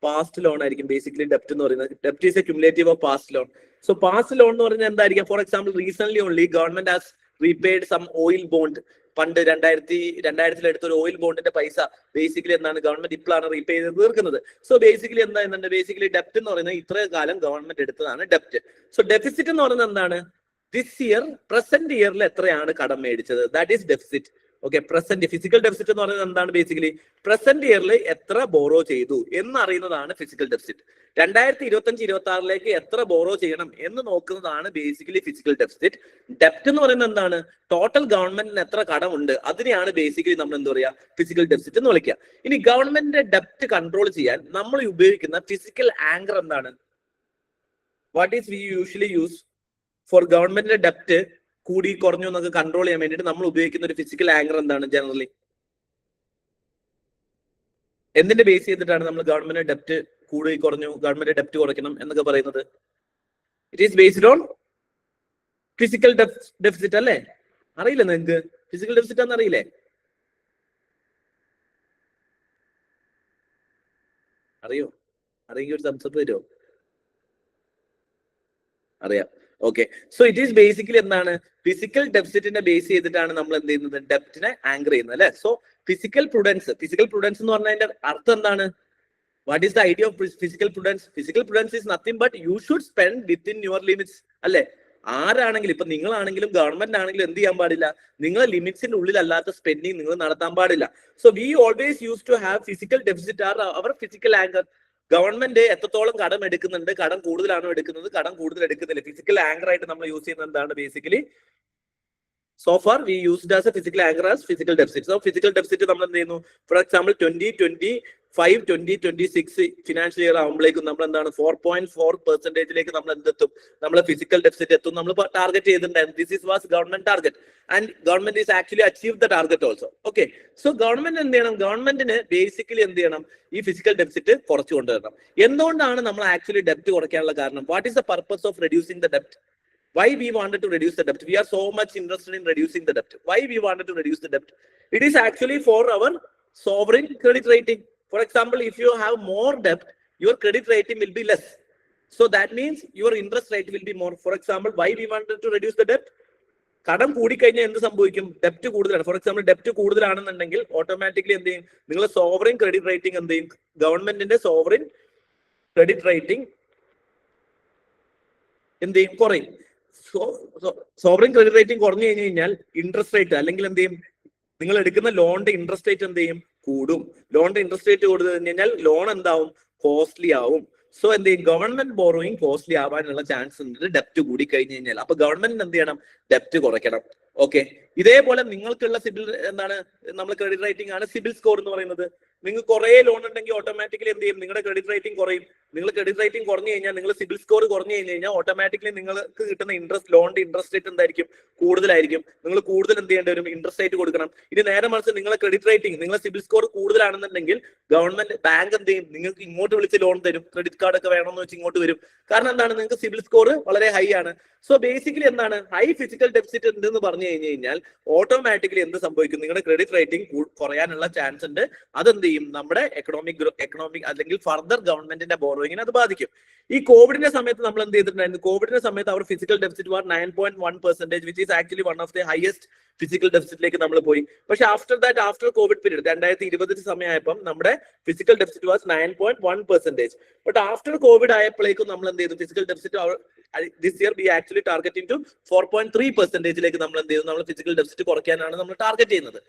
പാസ്റ്റ് ലോൺ ആയിരിക്കും ബേസിക്കലി ഡെപ്റ്റ് എന്ന് പറയുന്നത്. ഡെപ്റ്റ് is a cumulative of past loan. So past loan എന്ന് പറഞ്ഞാൽ എന്തായിരിക്കും? For example recent only government has repaid some oil bond. പണ്ട് 2000 എടുത്ത ഒരു ഓയിൽ ബോണ്ടിന്റെ പൈസ ബേസിക്കലി എന്താണ്? ഗവൺമെന്റ് ഇപ്പോഴാണ് റീപേ ചെയ്ത് തീർക്കുന്നത്. സോ ബേസിക്കലി എന്താ? ബേസിക്കലി ഡെപ്റ്റ് എന്ന് പറയുന്നത് ഇത്രയും കാലം ഗവൺമെന്റ് എടുത്തതാണ് ഡെപ്റ്റ്. സോ ഡെഫിസിറ്റ് എന്ന് പറയുന്നത് എന്താണ്? ദിസ് ഇയർ, പ്രസന്റ് ഇയറിൽ എത്രയാണ് കടം മേടിച്ചത്, that is deficit. Okay, present physical deficit എന്ന് പറയുന്നത് എന്താണ്? ബേസിക്കലി പ്രസന്റ് ഇയറിൽ എത്ര ബോറോ ചെയ്തു എന്നറിയുന്നതാണ് ഫിസിക്കൽ ഡെഫിസിറ്റ്. 2025-26 എത്ര ബോറോ ചെയ്യണം എന്ന് നോക്കുന്നതാണ് ബേസിക്കലി ഫിസിക്കൽ ഡെഫിസിറ്റ്. ഡെപ്റ്റ് എന്ന് പറയുന്നത് എന്താണ്? ടോട്ടൽ ഗവൺമെന്റിന് എത്ര കടമുണ്ട് അതിനെയാണ് ബേസിക്കലി നമ്മൾ എന്താ പറയുക? ഫിസിക്കൽ ഡെഫിസിറ്റ് എന്ന് വിളിക്കുക. ഇനി ഗവൺമെന്റിന്റെ ഡെപ്റ്റ് കൺട്രോൾ ചെയ്യാൻ നമ്മൾ ഉപയോഗിക്കുന്ന ഫിസിക്കൽ ആങ്കർ എന്താണ്? What is V usually use for ഗവൺമെന്റിന്റെ ഡെപ്റ്റ് കൂടി കുറഞ്ഞു എന്നൊക്കെ കൺട്രോൾ ചെയ്യാൻ വേണ്ടിയിട്ട് നമ്മൾ ഉപയോഗിക്കുന്ന ഒരു ഫിസിക്കൽ ആങ്കർ എന്താണ്? ജനറലി എന്തിന്റെ ബേസ് ചെയ്തിട്ടാണ് നമ്മൾ ഗവൺമെന്റ് ഡെപ്റ്റ് കൂടി കുറഞ്ഞു, ഗവൺമെന്റ് ഡെപ്റ്റ് കുറയ്ക്കണം എന്നൊക്കെ പറയുന്നത്? It is based on physical deficit അല്ലേ? അറിയില്ലേ നിങ്ങൾക്ക് ഫിസിക്കൽ ഡെഫിസിറ്റ് എന്ന്? അറിയില്ലേ? അറിയോ? അറിയെങ്കിൽ ഒരു സംശയം വരുമോ? അറിയാം. Okay, so it is basically എന്താണ്? ഫിസിക്കൽ ഡെഫിസിറ്റിനെ ബേസ് ചെയ്തിട്ടാണ് നമ്മൾ എന്ത് ചെയ്യുന്നത്? ഡെപ്റ്റിനെ ആങ്കർ ചെയ്യുന്നത് അല്ലെ. സോ ഫിസിക്കൽ പ്രുഡൻസ് എന്ന് പറഞ്ഞതിന്റെ അർത്ഥം എന്താണ്? What is the idea of physical prudence? Physical prudence is nothing but you should spend within your limits അല്ലെ. ആരാണെങ്കിലും, ഇപ്പൊ നിങ്ങളാണെങ്കിലും ഗവൺമെന്റ് ആണെങ്കിലും എന്ത് ചെയ്യാൻ പാടില്ല? നിങ്ങളെ ലിമിറ്റ്സിന്റെ ഉള്ളിലല്ലാത്ത സ്പെൻഡിങ് നിങ്ങൾ നടത്താൻ പാടില്ല. So we always use to have physical deficit are our physical anchor. Government എത്രത്തോളം കടം എടുക്കുന്നുണ്ട്, കടം കൂടുതലാണോ എടുക്കുന്നത്, കടം കൂടുതൽ എടുക്കുന്നില്ല, ഫിസിക്കൽ ആങ്കർ ആയിട്ട് നമ്മൾ യൂസ് ചെയ്യുന്നത് എന്താണ്? Basically so far we used as a physical anchor as physical deficit. So physical deficit നമ്മൾ എന്ത് ചെയ്യുന്നു? ഫോർ എക്സാമ്പിൾ 2025-2026 ഫിനാൻഷ്യൽ ഇയർ ആകുമ്പോഴേക്കും നമ്മൾ എന്താണ്? 4.4% നമ്മൾ എന്തെത്തും? നമ്മൾ ഫിസിക്കൽ ഡെഫിസിറ്റ് എത്തും നമ്മൾ ടാർഗറ്റ് ചെയ്തിട്ടുണ്ടായിരുന്നു. This is was government target and government is actually achieve the target also. Okay, so government എന്ത് ചെയ്യണം? ഗവൺമെന്റിന് ബേസിക്കലി എന്ത് ചെയ്യണം? ഈ ഫിസിക്കൽ ഡെഫിസിറ്റ് കുറച്ചു കൊണ്ടുവരണം. എന്തുകൊണ്ടാണ് നമ്മൾ ആക്ച്വലി ഡെപ്റ്റ് കുറയ്ക്കാനുള്ള കാരണം? What is the purpose of reducing the ഡെപ്റ്റ്? Why we wanted to reduce the debt? We are so much interested in reducing the debt. Why we wanted to reduce the debt? It is actually for our sovereign credit rating. For example, if you have more debt, your credit rating will be less. So that means your interest rate will be more. For example, why we wanted to reduce the debt? കടം കൂടിക്കഴിഞ്ഞാൽ എന്ത് സംഭവിക്കും? ഡെപ്റ്റ് കൂടുതലാണ്. ഫോർ എക്സാമ്പിൾ ഡെപ്റ്റ് കൂടുതലാണെന്നുണ്ടെങ്കിൽ ഓട്ടോമാറ്റിക്കലി എന്ത് ചെയ്യും? നിങ്ങളുടെ സോവറിൻ ക്രെഡിറ്റ് റേറ്റിംഗ് എന്ത് ചെയ്യും? ഗവൺമെന്റിന്റെ സോവറിൻ ക്രെഡിറ്റ് റേറ്റിംഗ് എന്ത് ചെയ്യും? കുറയും. സോവറിൻ ക്രെഡിറ്റ് റേറ്റിംഗ് കുറഞ്ഞു കഴിഞ്ഞു കഴിഞ്ഞാൽ ഇൻട്രസ്റ്റ് റേറ്റ് അല്ലെങ്കിൽ എന്ത് ചെയ്യും? നിങ്ങൾ എടുക്കുന്ന ലോണിന്റെ ഇൻട്രസ്റ്റ് റേറ്റ് എന്ത് ചെയ്യും? കൂടും. ലോണിന്റെ ഇൻട്രസ്റ്റ് റേറ്റ് കൂടുതൽ കഴിഞ്ഞാൽ ലോൺ എന്താവും? കോസ്റ്റ്ലി ആവും. സോ എന്ത് ചെയ്യും? ഗവൺമെന്റ് ബോറോയിങ് കോസ്റ്റ്ലി ആവാനുള്ള ചാൻസ് ഉണ്ട് ഡെപ്റ്റ് കൂടി കഴിഞ്ഞു കഴിഞ്ഞാൽ. അപ്പൊ ഗവൺമെന്റിന് എന്ത് ചെയ്യണം? ഡെപ്റ്റ് കുറയ്ക്കണം. ഓക്കെ, ഇതേപോലെ നിങ്ങൾക്കുള്ള സിബിൽ എന്താണ്? നമ്മൾ ക്രെഡിറ്റ് റേറ്റിംഗ് ആണ് സിബിൽ സ്കോർ എന്ന് പറയുന്നത്. നിങ്ങൾക്ക് കുറെ ലോൺ ഉണ്ടെങ്കിൽ ഓട്ടോമാറ്റിക്കലി എന്ത് ചെയ്യും? നിങ്ങളുടെ ക്രെഡിറ്റ് റേറ്റിംഗ് കുറയും. നിങ്ങൾ ക്രെഡിറ്റ് റേറ്റിംഗ് കുറഞ്ഞു കഴിഞ്ഞാൽ, നിങ്ങൾ സിബിൽ സ്കോർ കുറഞ്ഞു കഴിഞ്ഞാൽ ഓട്ടോമാറ്റിക്കലി നിങ്ങൾക്ക് കിട്ടുന്ന ലോണിന്റെ ഇൻട്രസ്റ്റ് റേറ്റ് എന്തായിരിക്കും? കൂടുതലായിരിക്കും. നിങ്ങൾ കൂടുതൽ എന്ത് ചെയ്യേണ്ടി വരും? ഇൻട്രസ്റ്റ് റേറ്റ് കൊടുക്കണം. ഇനി നേരെ മറിച്ച് നിങ്ങളെ ക്രെഡിറ്റ് റേറ്റിംഗ്, നിങ്ങളെ സിബിൽ സ്കോർ കൂടുതലാണെന്നുണ്ടെങ്കിൽ ഗവൺമെന്റ് ബാങ്ക് എന്ത് ചെയ്യും? നിങ്ങൾക്ക് ഇങ്ങോട്ട് വിളിച്ച് ലോൺ തരും. ക്രെഡിറ്റ് കാർഡ് ഒക്കെ വേണമെന്ന് വെച്ച് ഇങ്ങോട്ട് വരും. കാരണം എന്താണ്? നിങ്ങൾക്ക് സിബിൽ സ്കോർ വളരെ ഹൈ ആണ്. സോ ബേസിക്കലി എന്താണ്? ഹൈ ഫിസിക്കൽ ഡെഫിസിറ്റ് ഉണ്ട് എന്ന് പറഞ്ഞു കഴിഞ്ഞു കഴിഞ്ഞാൽ ഓട്ടോമാറ്റിക്കലി എന്ത് സംഭവിക്കും? നിങ്ങളുടെ ക്രെഡിറ്റ് റേറ്റിംഗ് കുറയാനുള്ള ചാൻസ് ഉണ്ട്. അതെന്ത് ചെയ്യും? നമ്മുടെ എക്കണോമിക് അല്ലെങ്കിൽ ഫർദർ ഗവൺമെന്റിന്റെ ബോറോയിങ്ങിനെ അത് ബാധിക്കും. ഈ കോവിഡിന്റെ സമയത്ത് നമ്മൾ എന്ത് ചെയ്തിട്ടുണ്ടായിരുന്നു? കോവിഡിന്റെ സമയത്ത് അവർ physical deficit was 9.1%, which is actually one of the highest physical ഡെഫിസിറ്റിലേക്ക് നമ്മൾ പോയി. പക്ഷെ ആഫ്റ്റർ കോവിഡ് പീരീഡ് 2020 സമയമായപ്പം നമ്മുടെ physical deficit was 9.1%. But after covid ആയപ്പോഴേക്കും നമ്മൾ എന്ത് ചെയ്തു? Physical deficit this year we actually targeting to 4.3%ലേക്ക് നമ്മൾ എന്ത് ചെയ്തു? നമ്മൾ ഫിസിക്കൽ ഡെഫിസിറ്റ് കുറയ്ക്കാനാണ് നമ്മൾ ടാർഗറ്റ് ചെയ്യുന്നത്.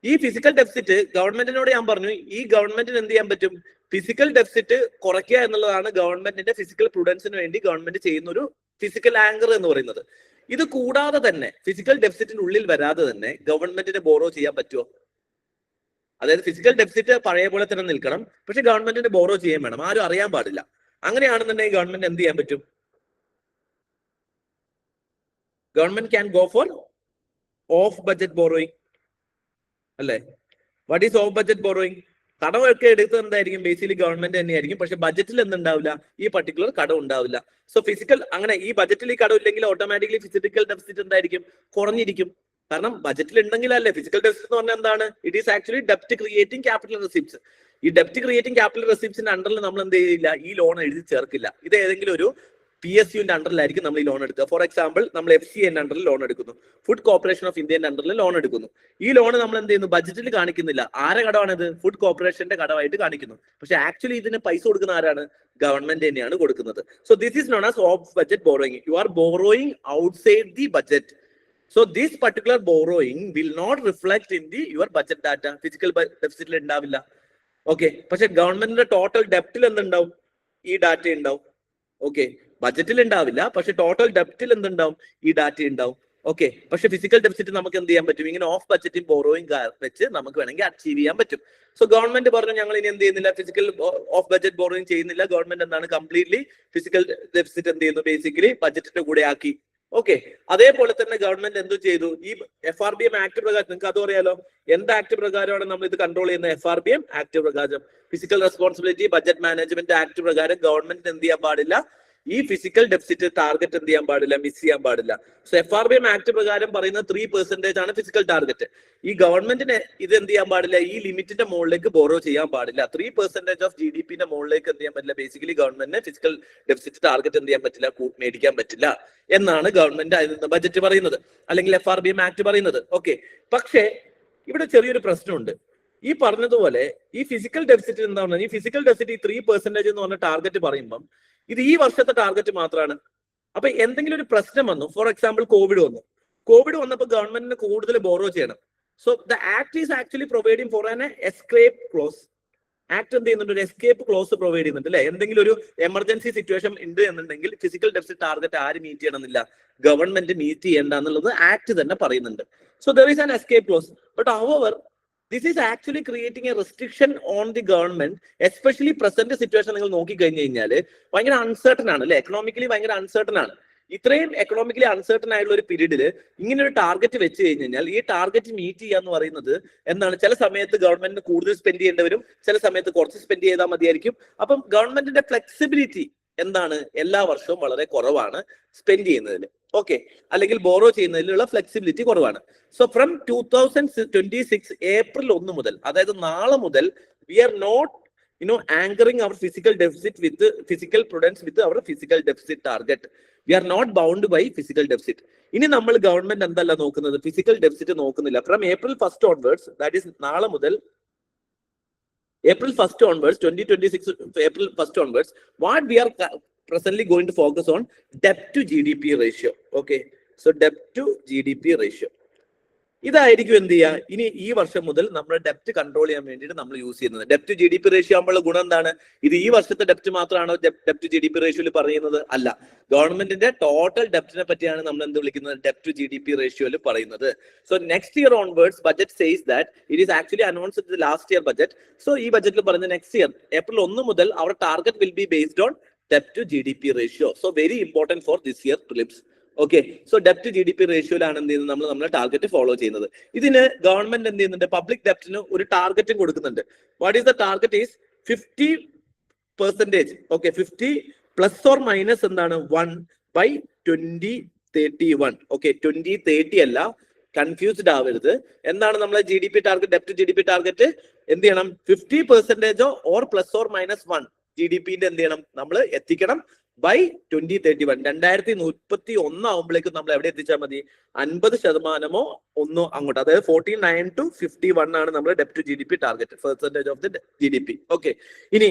ഈ ഫിസിക്കൽ ഡെഫിസിറ്റ് ഗവൺമെന്റിനോട് ഞാൻ പറഞ്ഞു, ഈ ഗവൺമെന്റിന് എന്ത് ചെയ്യാൻ പറ്റും? ഫിസിക്കൽ ഡെഫിസിറ്റ് കുറയ്ക്കുക എന്നുള്ളതാണ് ഗവൺമെന്റിന്റെ ഫിസിക്കൽ പ്രൂഡൻസിന് വേണ്ടി ഗവൺമെന്റ് ചെയ്യുന്ന ഒരു ഫിസിക്കൽ ആങ്കർ എന്ന് പറയുന്നത്. ഇത് കൂടാതെ തന്നെ ഫിസിക്കൽ ഡെഫിസിറ്റിന് ഉള്ളിൽ വരാതെ തന്നെ ഗവൺമെന്റിന് ബോറോ ചെയ്യാൻ പറ്റുമോ? അതായത് ഫിസിക്കൽ ഡെഫിസിറ്റ് പഴയ പോലെ തന്നെ നിൽക്കണം, പക്ഷെ ഗവൺമെന്റിന് ബോറോ ചെയ്യാൻ വേണം, ആരും അറിയാൻ പാടില്ല. അങ്ങനെയാണെന്നുണ്ടെങ്കിൽ ഗവൺമെന്റ് എന്ത് ചെയ്യാൻ പറ്റും? Government can go for off budget borrowing അല്ലേ? What is off budget borrowing? കടമൊക്കെ എടുത്തത് എന്തായിരിക്കും? ബേസിക്കലി ഗവൺമെന്റ് തന്നെയായിരിക്കും. പക്ഷെ ബഡ്ജറ്റിൽ എന്തുണ്ടാവില്ല? ഈ പർട്ടിക്കുലർ കടം ഉണ്ടാവില്ല. സോ ഫിസിക്കൽ അങ്ങനെ ഈ ബഡ്ജറ്റിൽ ഈ കടം ഇല്ലെങ്കിൽ ഓട്ടോമാറ്റിക്കലി ഫിസിക്കൽ ഡെഫിസിറ്റ് എന്തായിരിക്കും? കുറഞ്ഞിരിക്കും. കാരണം ബഡ്ജറ്റിൽ ഉണ്ടെങ്കിലല്ലേ. ഫിസിക്കൽ ഡെഫിസിറ്റ് എന്ന് പറഞ്ഞാൽ എന്താണ്? ഇറ്റ് ഈസ് ആക്ച്വലി ഡെപ്റ്റ് ക്രിയേറ്റിംഗ് ക്യാപിറ്റൽ റെസിപ്റ്റ്സ്. ഈ ഡെപ്റ്റ് ക്രിയേറ്റിംഗ് ക്യാപിറ്റൽ റെസിപ്റ്റ്സിന്റെ അണ്ടറിൽ നമ്മൾ എന്ത് ചെയ്യില്ല? ഈ ലോൺ എഴുതി ചേർക്കില്ല. ഇത് ഏതെങ്കിലും ഒരു PSUന്റെ അണ്ടറിലായിരിക്കും നമ്മൾ ഈ ലോൺ എടുക്കുക. ഫോർ എക്സാമ്പിൾ, നമ്മൾ FCN അണ്ടറിൽ ലോൺ എടുക്കുന്നു, ഫുഡ് കോർപ്പറേഷൻ ഓഫ് ഇന്ത്യന്റെ അണ്ടറിൽ ലോൺ എടുക്കുന്നു. ഈ ലോൺ നമ്മൾ എന്ത് ചെയ്യുന്നു? ബഡ്ജറ്റിൽ കാണിക്കുന്നില്ല. ആരെ കടമാണിത്? ഫുഡ് കോർപ്പറേഷന്റെ കടമായിട്ട് കാണിക്കുന്നു. പക്ഷെ ആക്ച്വലി ഇതിന് പൈസ കൊടുക്കുന്ന ആരാണ്? ഗവൺമെന്റ് തന്നെയാണ് കൊടുക്കുന്നത്. So this is known as of budget borrowing. You are borrowing outside the budget. So this particular borrowing will not reflect in your budget data. Physical deficit ഉണ്ടാവില്ല. ഓക്കെ, പക്ഷെ ഗവൺമെന്റിന്റെ ടോട്ടൽ ഡെപ്റ്റിൽ എന്തുണ്ടാവും? ഈ ഡാറ്റ ഉണ്ടാവും. ഓക്കെ, ബഡ്ജറ്റിൽ ഉണ്ടാവില്ല, പക്ഷെ ടോട്ടൽ ഡെപ്റ്റിൽ എന്തുണ്ടാവും? ഈ ഡാറ്റ ഉണ്ടാവും. ഓക്കെ, പക്ഷെ ഫിസിക്കൽ ഡെഫിസിറ്റ് നമുക്ക് എന്ത് ചെയ്യാൻ പറ്റും? ഇങ്ങനെ ഓഫ് ബഡ്ജറ്റും ബോറോയിങ് വെച്ച് നമുക്ക് വേണമെങ്കിൽ അച്ചീവ് ചെയ്യാൻ പറ്റും. സോ ഗവൺമെന്റ് പറഞ്ഞു, ഞങ്ങൾ ഇനി എന്ത് ചെയ്യുന്നില്ല? ഫിസിക്കൽ ഓഫ് ബഡ്ജറ്റ് ബോറോയിങ് ചെയ്യുന്നില്ല. ഗവൺമെന്റ് എന്താണ്? കംപ്ലീറ്റ്ലി ഫിസിക്കൽ ഡെഫിസിറ്റ് എന്ത് ചെയ്യുന്നു? ബേസിക്കലി ബഡ്ജറ്റിന്റെ കൂടെ ആക്കി. ഓക്കെ, അതേപോലെ തന്നെ ഗവൺമെന്റ് എന്ത് ചെയ്തു? ഈ FRBM ആക്ട് പ്രകാരം, നിങ്ങൾക്ക് അത് അറിയാലോ, എന്ത് ആക്ട് പ്രകാരമാണ് നമ്മൾ ഇത് കൺട്രോൾ ചെയ്യുന്നത്? FRBM ആക്ട് പ്രകാരം, physical responsibility budget management act പ്രകാരം ഗവൺമെന്റ് എന്ത് ചെയ്യാൻ പാടില്ല? ഈ ഫിസിക്കൽ ഡെഫിസിറ്റ് ടാർഗറ്റ് എന്ത് ചെയ്യാൻ പാടില്ല? മിസ് ചെയ്യാൻ പാടില്ല. സോ FRBM ആക്ട് പ്രകാരം പറയുന്നത് 3% ആണ് ഫിസിക്കൽ ടാർഗറ്റ്. ഈ ഗവൺമെന്റിന് ഇത് എന്ത് ചെയ്യാൻ പാടില്ല? ഈ ലിമിറ്റിന്റെ മുകളിലേക്ക് ബോറോ ചെയ്യാൻ പാടില്ല. 3% ഓഫ് GDPന്റെ മുകളിലേക്ക് എന്ത് ചെയ്യാൻ പറ്റില്ല? ബേസിക്കലി ഗവൺമെന്റിന് ഫിസിക്കൽ ഡെഫിസിറ്റ് ടാർഗറ്റ് എന്ത് ചെയ്യാൻ പറ്റില്ല? മേടിക്കാൻ പറ്റില്ല എന്നാണ് ഗവൺമെന്റ് അതിൽ നിന്ന് ബഡ്ജറ്റ് പറയുന്നത്, അല്ലെങ്കിൽ FRBM ആക്ട് പറയുന്നത്. ഓക്കെ, പക്ഷേ ഇവിടെ ചെറിയൊരു പ്രശ്നമുണ്ട്. ഈ പറഞ്ഞതുപോലെ ഈ ഫിസിക്കൽ ഡെഫിസിറ്റ് എന്താണ്? ഈ ഫിസിക്കൽ ഡെഫിസിറ്റ് ഈ 3% എന്ന് പറഞ്ഞ ടാർഗറ്റ് പറയുമ്പം ഇത് ഈ വർഷത്തെ ടാർഗറ്റ് മാത്രമാണ്. അപ്പൊ എന്തെങ്കിലും ഒരു പ്രശ്നം വന്നു, ഫോർ എക്സാമ്പിൾ കോവിഡ് വന്നപ്പോൾ ഗവൺമെന്റിന് കൂടുതൽ ബോറോ ചെയ്യണം. So the act is actually providing for an escape close. Act എന്ത് ചെയ്യുന്നുണ്ട്? ഒരു എസ്കേപ്പ് ക്ലോസ് പ്രൊവൈഡ് ചെയ്യുന്നുണ്ട് അല്ലെ? എന്തെങ്കിലും ഒരു എമർജൻസി സിറ്റുവേഷൻ ഉണ്ട് എന്നുണ്ടെങ്കിൽ ഫിസിക്കൽ ഡെഫിസിറ്റ് ടാർഗറ്റ് ആര് മീറ്റ് ചെയ്യണമെന്നില്ല? ഗവൺമെന്റ് മീറ്റ് ചെയ്യേണ്ട എന്നുള്ളത് ആക്ട് തന്നെ പറയുന്നുണ്ട്. So there is an escape close. But however this is actually creating a restriction on the government, especially present situation. നിങ്ങൾ നോക്കി കഴിഞ്ഞു കഴിഞ്ഞാൽ ഭയങ്കര അൺസർട്ടൺ ആണ് അല്ലെ? എക്കണോമിക്കലി ഭയങ്കര അൺസർട്ടൺ ആണ്. ഇത്രയും എക്കണോമിക്കലി അൺസർട്ടൺ ആയിട്ടുള്ള ഒരു പീരീഡിൽ ഇങ്ങനെ ഒരു ടാർഗറ്റ് വെച്ച് കഴിഞ്ഞു കഴിഞ്ഞാൽ ഈ ടാർഗറ്റ് മീറ്റ് ചെയ്യാന്ന് പറയുന്നത് എന്താണ്? ചില സമയത്ത് ഗവൺമെന്റിന് കൂടുതൽ സ്പെൻഡ് ചെയ്യേണ്ടി വരും, ചില സമയത്ത് കുറച്ച് സ്പെൻഡ് ചെയ്താൽ മതിയായിരിക്കും. അപ്പം ഗവൺമെന്റിന്റെ ഫ്ലെക്സിബിലിറ്റി എന്താണ്? എല്ലാ വർഷവും വളരെ കുറവാണ് സ്പെൻഡ് ചെയ്യുന്നതിൽ. ഓക്കെ, അല്ലെങ്കിൽ ബോറോ ചെയ്യുന്നതിലുള്ള ഫ്ലെക്സിബിലിറ്റി കുറവാണ്. സോ ഫ്രം 2026 ഏപ്രിൽ 1 മുതൽ, അതായത് നാളെ മുതൽ, we are not anchoring our physical deficit with physical prudence with our physical deficit target. We are not bound by physical deficit. ഇനി നമ്മൾ ഗവൺമെന്റ് എന്തല്ല നോക്കുന്നത്? ഫിസിക്കൽ ഡെഫിസിറ്റ് നോക്കുന്നില്ല. From April 1st onwards, that is നാളെ മുതൽ April 1st onwards, 2026 April 1st onwards, what we are presently going to focus on debt to GDP ratio. Okay, so debt to GDP ratio. ഇതായിരിക്കും എന്ത് ചെയ്യുക, ഇനി ഈ വർഷം മുതൽ നമ്മുടെ ഡെപ്റ്റ് കൺട്രോൾ ചെയ്യാൻ വേണ്ടിയിട്ട് നമ്മൾ യൂസ് ചെയ്യുന്നത്. ഡെപ്റ്റ് ജി ഡി പി റേഷ്യോ ആകുമ്പോൾ ഗുണം എന്താണ്? ഇത് ഈ വർഷത്തെ ഡെപ്റ്റ് മാത്രമാണോ ഡെപ്റ്റ് ജി ഡി പി റേഷ്യോയിൽ പറയുന്നത്? അല്ല, ഗവൺമെന്റിന്റെ ടോട്ടൽ ഡെപ്റ്റിനെ പറ്റിയാണ് നമ്മൾ എന്ത് വിളിക്കുന്നത്? ഡെപ്റ്റ് ജി ഡി പി റേഷ്യോയിൽ പറയുന്നത്. So next year onwards budget says that it is actually announced the last year budget. സോ ഈ ബഡ്ജറ്റിൽ പറഞ്ഞ നെക്സ്റ്റ് ഇയർ ഏപ്രിൽ 1 മുതൽ അവർ target will be based on ഡെപ്റ്റ് to G D P ratio. So very important for this year prelims. Okay, so ഡെപ്റ്റ് ജി ഡി പി റേഷ്യോയിലാണ് എന്ത് ചെയ്യുന്നത്, നമ്മൾ നമ്മുടെ ടാർഗറ്റ് ഫോളോ ചെയ്യുന്നത്. ഇതിന് ഗവൺമെന്റ് എന്ത് ചെയ്യുന്നുണ്ട്, പബ്ലിക് ഡെപ്റ്റിന് ഒരു ടാർഗറ്റും കൊടുക്കുന്നുണ്ട്. What is the target? Is 50%. Okay, 50 plus or minus എന്താണ് 1 by 2031. ഓക്കെ, 2030 അല്ല, കൺഫ്യൂസ്ഡ് ആവരുത്. എന്താണ് നമ്മളെ ജി ഡി പി ടാർഗറ്റ്, ഡെപ്റ്റ് ജി ഡി പി ടാർഗറ്റ്? എന്ത് ചെയ്യണം? 50% or plus or minus 1 G D പിന്റെ എന്ത് ചെയ്യണം, നമ്മൾ എത്തിക്കണം ബൈ 2031. 2031 ആവുമ്പോഴേക്കും നമ്മൾ എവിടെ എത്തിച്ചാൽ മതി? 50% ഒന്നോ അങ്ങോട്ട്, അതായത് 49 to 51 ആണ് നമ്മുടെ ഡെപ്റ്റ് G D P target, percentage of the G D P. Okay, ഇനി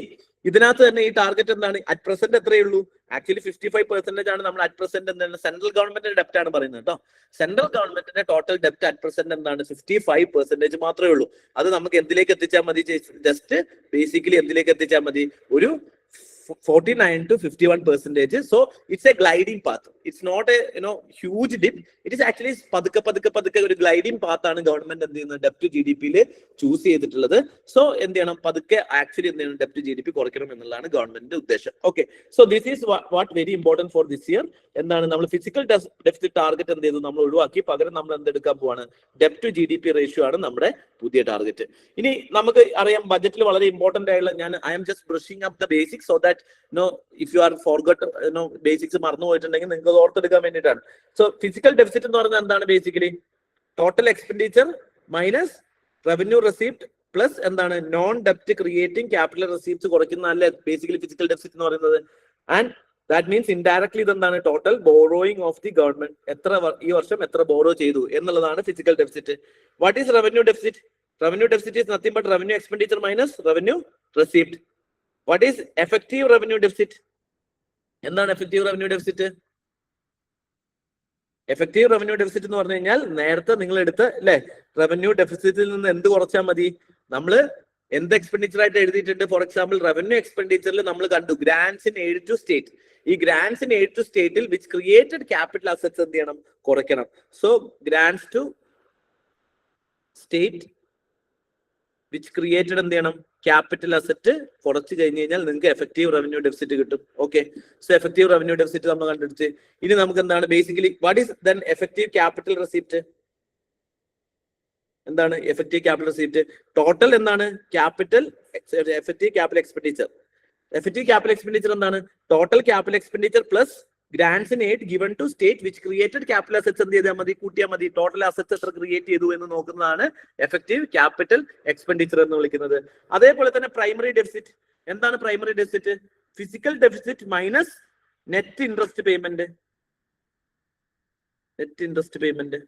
ഇതിനകത്ത് തന്നെ ഈ ടാർഗറ്റ് എന്താണ്? അറ്റ് പ്രസന്റ് എത്രയേ ഉള്ളൂ? ആക്ച്വലി 55% ആണ് നമ്മൾ അറ്റ് പ്രസന്റ് എന്താണ്, സെൻട്രൽ ഗവൺമെന്റിന്റെ ഡെപ്റ്റ് ആണ് പറയുന്നത് കേട്ടോ. സെൻട്രൽ ഗവൺമെന്റിന്റെ ടോട്ടൽ ഡെപ്റ്റ് അറ്റ് പ്രസന്റ് എന്താണ്? 55% മാത്രമേ ഉള്ളൂ. അത് നമുക്ക് എന്തിലേക്ക് എത്തിച്ചാൽ മതി? ജസ്റ്റ് ബേസിക്കലി എന്തിലേക്ക് എത്തിച്ചാൽ മതി? ഒരു 49 to 51%. So it's a gliding path. It's not a huge dip. It is actually പതുക്കെ ഒരു ഗ്ലൈഡിംഗ് പാത്ത് ആണ് ഗവൺമെന്റ് എന്ത് ചെയ്യുന്നത്, ഡെപ്റ്റ് ജി ഡി പിയിൽ ചൂസ് ചെയ്തിട്ടുള്ളത്. സോ എന്ത് ചെയ്യണം, പതുക്കെ ആക്ച്വലി എന്ത് ചെയ്യണം, ഡെപ്റ്റ് ജി ഡി പി കുറയ്ക്കണം എന്നുള്ളതാണ് ഗവൺമെന്റിന്റെ ഉദ്ദേശം. Okay, so this is what very important for this year. എന്താണ്, നമ്മൾ ഫിസിക്കൽ ഡെഫിസിറ്റ് ടാർഗറ്റ് എന്ത് ചെയ്തു, നമ്മൾ ഒഴിവാക്കി. പകരം നമ്മൾ എന്തെടുക്കാൻ പോവാണ്? ഡെപ്റ്റ് ജി ഡി പി റേഷ്യോ ആണ് നമ്മുടെ പുതിയ ടാർഗറ്റ്. ഇനി നമുക്ക് അറിയാം ബജറ്റിൽ വളരെ ഇമ്പോർട്ടന്റ് ആയുള്ള, ഞാൻ I am just brushing up the basics so that if you are forgot basics മറന്നു പോയിട്ടുണ്ടെങ്കിൽ നിങ്ങൾക്ക് ഓർത്തെടുക്കാൻ വേണ്ടിയിട്ടാണ്. സോ ഫിസിക്കൽ ഡെഫിസിറ്റ് എന്ന് പറയുന്നത് എന്താണ്? Basically total expenditure minus revenue receipt plus എന്താണ്, നോൺ ഡെപ്റ്റ് ക്രിയേറ്റിംഗ് ക്യാപിറ്റൽ റെസിപ്റ്റ്സ് കുറയ്ക്കുന്നതല്ലേ ബേസിക്കലി ഫിസിക്കൽ ഡെഫിസിറ്റ് എന്ന് പറയുന്നത്. ആൻഡ് ദാറ്റ് മീൻസ് ഇൻഡയറക്ട്ലി ഇതെന്താണ്, total borrowing of the government, ഈ വർഷം എത്ര ബോറോ ചെയ്തു എന്നുള്ളതാണ് physical deficit. What is revenue deficit? Revenue deficit is nothing but revenue expenditure minus revenue receipt. What is effective revenue deficit? എന്താണ് effective revenue deficit? Effective revenue deficit എന്ന് പറഞ്ഞു കഴിഞ്ഞാൽ നേരത്തെ നിങ്ങൾ എടുത്ത് അല്ലെ റവന്യൂ ഡെഫിസിറ്റിൽ നിന്ന് എന്ത് കുറച്ചാൽ മതി? നമ്മൾ എന്ത് എക്സ്പെൻഡിച്ചർ ആയിട്ട് എഴുതിയിട്ടുണ്ട്? ഫോർ എക്സാമ്പിൾ റവന്യൂ എക്സ്പെൻഡിച്ചറിൽ നമ്മൾ കണ്ടു grants in aid to state. ഈ ഗ്രാൻസ് ഇൻ എയ്ഡ് ടു സ്റ്റേറ്റിൽ വിച്ച് ക്രിയേറ്റഡ് ക്യാപിറ്റൽ അസറ്റ്സ് എന്ത് ചെയ്യണം? കുറയ്ക്കണം. So grants to state which created എന്ത് ചെയ്യണം? ക്യാപിറ്റൽ അസറ്റ് കുറച്ച് കഴിഞ്ഞ് കഴിഞ്ഞാൽ നിങ്ങൾക്ക് എഫക്റ്റീവ് റവന്യൂ ഡെഫിസിറ്റ് കിട്ടും. Okay, so effective revenue deficit നമ്മൾ കണ്ടെടുത്ത് ഇനി നമുക്ക് എന്താണ് basically what is then effective capital receipt? എന്താണ് എഫക്റ്റീവ് ക്യാപിറ്റൽ റെസിപ്റ്റ്? ടോട്ടൽ എന്താണ്? Capital effective capital expenditure. Effective capital expenditure എന്താണ്? Total capital expenditure plus grants in aid given to state which created capital assets എന്ത് ചെയ്താൽ മതി? കൂട്ടിയാൽ മതി. ടോട്ടൽ അസറ്റ്സ് എത്ര ക്രിയേറ്റ് ചെയ്തു എന്ന് നോക്കുന്നതാണ് എഫക്റ്റീവ് ക്യാപിറ്റൽ എക്സ്പെൻഡിച്ചർ എന്ന് വിളിക്കുന്നത്. അതേപോലെ തന്നെ പ്രൈമറി ഡെഫിസിറ്റ്. എന്താണ് primary deficit? Physical deficit minus net interest payment. Net interest payment.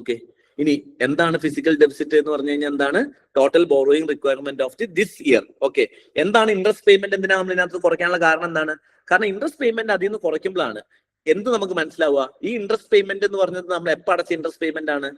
Okay, ഇനി എന്താണ് ഫിസിക്കൽ ഡെഫിസിറ്റ് എന്ന് പറഞ്ഞു കഴിഞ്ഞാൽ എന്താണ്? Total borrowing requirement of this year. Okay, എന്താണ് ഇൻട്രസ്റ്റ് പേയ്മെന്റ്? എന്തിനാണ് നമ്മൾ ഇതിനകത്ത് കുറയ്ക്കാനുള്ള കാരണം എന്താണ്? കാരണം ഇൻട്രസ്റ്റ് പേയ്മെന്റ് അതിൽ നിന്ന് കുറയ്ക്കുമ്പോഴാണ് എന്ത് നമുക്ക് മനസ്സിലാവുക? ഈ ഇൻട്രസ്റ്റ് പേയ്മെന്റ് എന്ന് പറഞ്ഞത് നമ്മൾ എപ്പോൾ അടച്ച ഇൻട്രസ്റ്റ് പേയ്മെന്റ് ആണ്?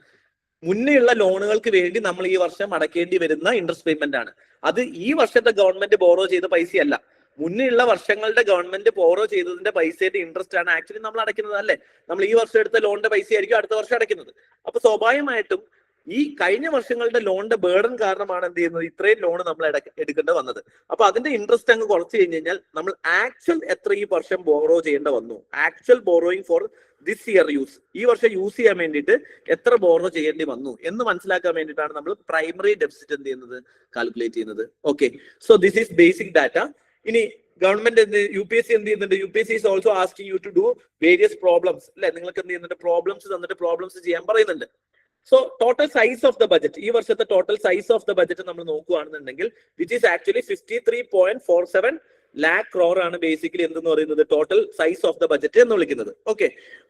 മുന്നേയുള്ള ലോണുകൾക്ക് വേണ്ടി നമ്മൾ ഈ വർഷം അടക്കേണ്ടി വരുന്ന ഇൻട്രസ്റ്റ് പേയ്മെന്റ് ആണ്. അത് ഈ വർഷത്തെ ഗവൺമെന്റ് ബോറോ ചെയ്ത പൈസയല്ല, മുന്നേയുള്ള വർഷങ്ങളുടെ ഗവൺമെന്റ് ബോറോ ചെയ്തതിന്റെ പൈസയുടെ ഇൻട്രസ്റ്റ് ആണ് ആക്ച്വലി നമ്മൾ അടയ്ക്കുന്നത് അല്ലേ? നമ്മൾ ഈ വർഷം എടുത്ത ലോണിന്റെ പൈസ ആയിരിക്കും അടുത്ത വർഷം അടയ്ക്കുന്നത്. അപ്പൊ സ്വാഭാവികമായിട്ടും ഈ കഴിഞ്ഞ വർഷങ്ങളുടെ ലോണിന്റെ ബേർഡൻ കാരണമാണ് എന്ത് ചെയ്യുന്നത്, ഇത്രയും ലോൺ നമ്മൾ എടുക്കേണ്ടി വന്നത്. അപ്പൊ അതിന്റെ ഇൻട്രസ്റ്റ് അങ്ങ് കുറച്ച് കഴിഞ്ഞ് കഴിഞ്ഞാൽ നമ്മൾ ആക്ച്വൽ എത്ര ഈ വർഷം ബോറോ ചെയ്യേണ്ട വന്നു, actual borrowing four this year use, ഈ വർഷം യൂസ് ചെയ്യാൻ വേണ്ടിയിട്ട് എത്ര ബോറോ ചെയ്യേണ്ടി വന്നു എന്ന് മനസ്സിലാക്കാൻ വേണ്ടിയിട്ടാണ് നമ്മൾ പ്രൈമറി ഡെഫിസിറ്റ് എന്ത് ചെയ്യുന്നത്, കാൽക്കുലേറ്റ് ചെയ്യുന്നത്. Okay, so this is basic data. ഇനി government U P S C എന്ത് ചെയ്യുന്നുണ്ട്, U P S C is also asking you to do various problems അല്ലെ, നിങ്ങൾക്ക് എന്ത് ചെയ്യുന്നുണ്ട്, പ്രോബ്ലംസ് തന്നിട്ട് പ്രോബ്ലംസ് ചെയ്യാൻ പറയുന്നുണ്ട്. So total size of the budget, ഈ വർഷത്തെ total size of the budget നമ്മൾ നോക്കുകയാണെന്നുണ്ടെങ്കിൽ which is actually 53.47 lakh crore ആണ് ബേസിക്കലി എന്തെന്ന് പറയുന്നത് total size of the budget എന്ന് വിളിക്കുന്നത്. ഓക്കെ,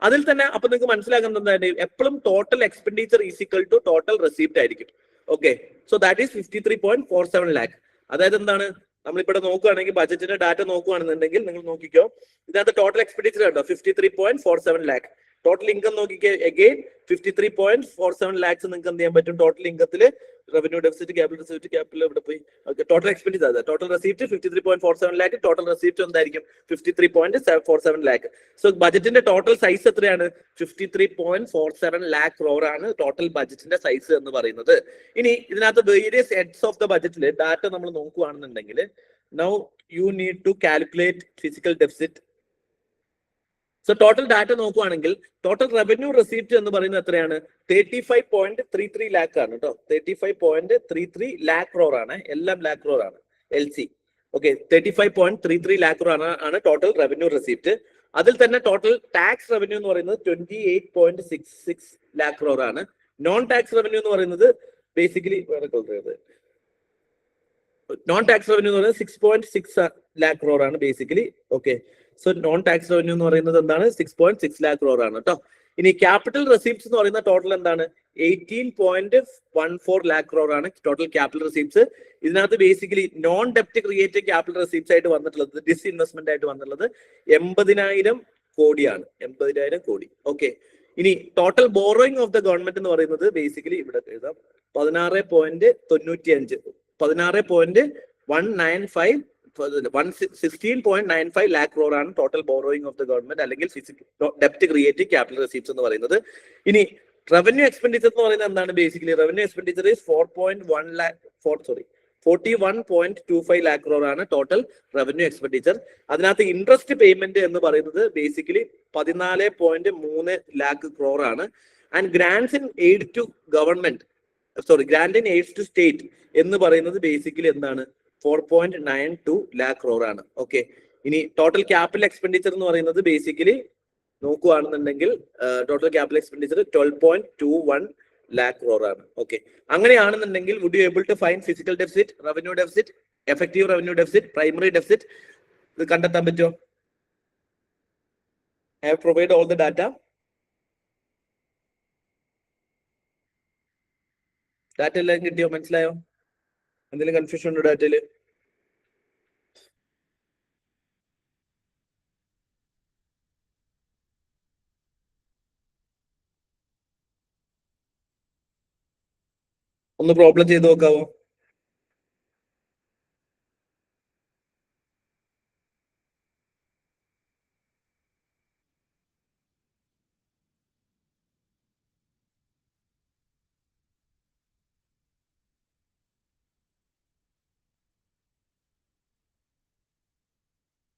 അതിൽ തന്നെ അപ്പൊ നിങ്ങൾക്ക് മനസ്സിലാക്കുന്നത് എന്താണ്, എപ്പോഴും total expenditure is equal to total receipt ആയിരിക്കും. Okay, so that is 53.47 lakh. അതായത് എന്താണ്, നമ്മളിവിടെ നോക്കുകയാണെങ്കിൽ ബജറ്റിന്റെ ഡാറ്റ നോക്കുകയാണെന്നുണ്ടെങ്കിൽ നിങ്ങൾ നോക്കിക്കോ, ഇതിനകത്ത് ടോട്ടൽ എക്സ്പെൻഡിച്ചർ ഉണ്ടോ 53.47 lakh. ടോട്ടൽ ഇൻകം നോക്കിക്കേ, അഗെയിൻ 53.47 lakhs നിങ്ങൾക്ക് എന്ത് ചെയ്യാൻ പറ്റും? ടോട്ടൽ ഇൻകത്തിൽ revenue deficit, capital receipt, capital എവിടെ പോയി? ഓക്കെ, ടോട്ടൽ എക്സ്പെൻഡിച്ചർ അതെ, total receipt 53.47 lakh, total receipt എന്തായിരിക്കും? 53.47 lakh. സോ ബജറ്റിന്റെ ടോട്ടൽ സൈസ് എത്രയാണ്? 53.47 lakh crore ആണ് ടോട്ടൽ ബജറ്റിന്റെ സൈസ് എന്ന് പറയുന്നത്. ഇനി ഇതിനകത്ത് വേരിയസ് ഹെഡ്സ് ഓഫ് ദ ബജറ്റിൽ ഡാറ്റ നമ്മൾ നോക്കുകയാണെന്നുണ്ടെങ്കിൽ, now you need to calculate physical deficit. So total data നോക്കുവാണെങ്കിൽ ടോട്ടൽ റവന്യൂ റെസിപ്റ്റ് എന്ന് പറയുന്നത് എത്രയാണ്? 35.33 lakh ആണ് കേട്ടോ. 35.33 lakh crore ആണ്, എല്ലാം lakh crore ആണ്, LC. ഓക്കെ, 35.33 lakh crore ആണ് ടോട്ടൽ റവന്യൂ റെസിപ്റ്റ്. അതിൽ തന്നെ ടോട്ടൽ ടാക്സ് റവന്യൂ എന്ന് പറയുന്നത് 28.66 lakh crore ആണ്. നോൺ ടാക്സ് റവന്യൂ എന്ന് പറയുന്നത് ബേസിക്കലി നോൺ ടാക്സ് റവന്യൂ എന്ന് പറയുന്നത് 6.6 lakh crore ആണ് basically. Okay, so non tax revenue എന്ന് പറയുന്നത് എന്താണ്? 6.6 lakh crore ആണ് കേട്ടോ. ഇനി ക്യാപിറ്റൽ റെസിപ്റ്റ്സ് എന്ന് പറയുന്ന ടോട്ടൽ എന്താണ്? 18.14 lakh crore ആണ് ടോട്ടൽ ക്യാപിറ്റൽ റെസിപ്റ്റ്സ്. ഇതിനകത്ത് ബേസിക്കലി നോൺ ഡെപ്റ്റ് ക്രിയേറ്റഡ് ക്യാപിറ്റൽ റെസിപ്റ്റ്സ് ആയിട്ട് വന്നിട്ടുള്ളത്, ഡിസ്ഇൻവെസ്റ്റ്മെന്റ് ആയിട്ട് വന്നിട്ടുള്ളത് 80,000 കോടിയാണ്. 80,000 കോടി. ഓക്കെ, ഇനി total borrowing of the government എന്ന് പറയുന്നത് ബേസിക്കലി ഇവിടെ എഴുതാം 16.95 lakh crore ആണ് total borrowing of the government അല്ലെങ്കിൽ ഡെപ്റ്റ് ക്രിയേറ്റഡ് ക്യാപിറ്റൽ റെസിപ്റ്റ്സ് എന്ന് പറയുന്നത്. ഇനി റവന്യൂ എക്സ്പെൻഡിച്ചർ എന്ന് പറയുന്നത് എന്താണ്? Basically revenue expenditure is 41.25 lakh crore ആണ് ടോട്ടൽ റവന്യൂ എക്സ്പെൻഡിച്ചർ. അതിനകത്ത് ഇൻട്രസ്റ്റ് പേയ്മെന്റ് എന്ന് പറയുന്നത് ബേസിക്കലി 14.3 lakh crore ആണ്. And grants in aid to government, grand in aids to state എന്ന് പറയുന്നത് ബേസിക്കലി എന്താണ്? 4.92 lakh crore ആണ്. ഓക്കെ, ഇനി ടോട്ടൽ ക്യാപിറ്റൽ എക്സ്പെൻഡിച്ചർ എന്ന് പറയുന്നത് ബേസിക്കലി നോക്കുകയാണെന്നുണ്ടെങ്കിൽ total capital expenditure 12.21 lakh crore ആണ്. ഓക്കെ, അങ്ങനെയാണെന്നുണ്ടെങ്കിൽ would you able to find physical deficit, revenue deficit, effective revenue deficit, primary deficit? ഇത് കണ്ടെത്താൻ പറ്റുമോ? I have provided all the data. Data എല്ലാം കിട്ടിയോ? മനസ്സിലായോ? എന്തെങ്കിലും കൺഫ്യൂഷൻ ഉണ്ടോ ഡാറ്റയില്? ഒന്ന് പ്രോബ്ലം ചെയ്ത് നോക്കാവോ?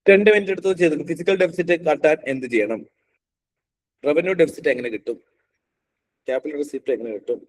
രണ്ട് മിനിറ്റ് എടുത്ത് ചെയ്തു. ഫിസിക്കൽ ഡെഫിസിറ്റ് കാട്ടാൻ എന്ത് ചെയ്യണം? റവന്യൂ ഡെഫിസിറ്റ് എങ്ങനെ കിട്ടും? ക്യാപിറ്റൽ റെസിപ്റ്റ് എങ്ങനെ കിട്ടും?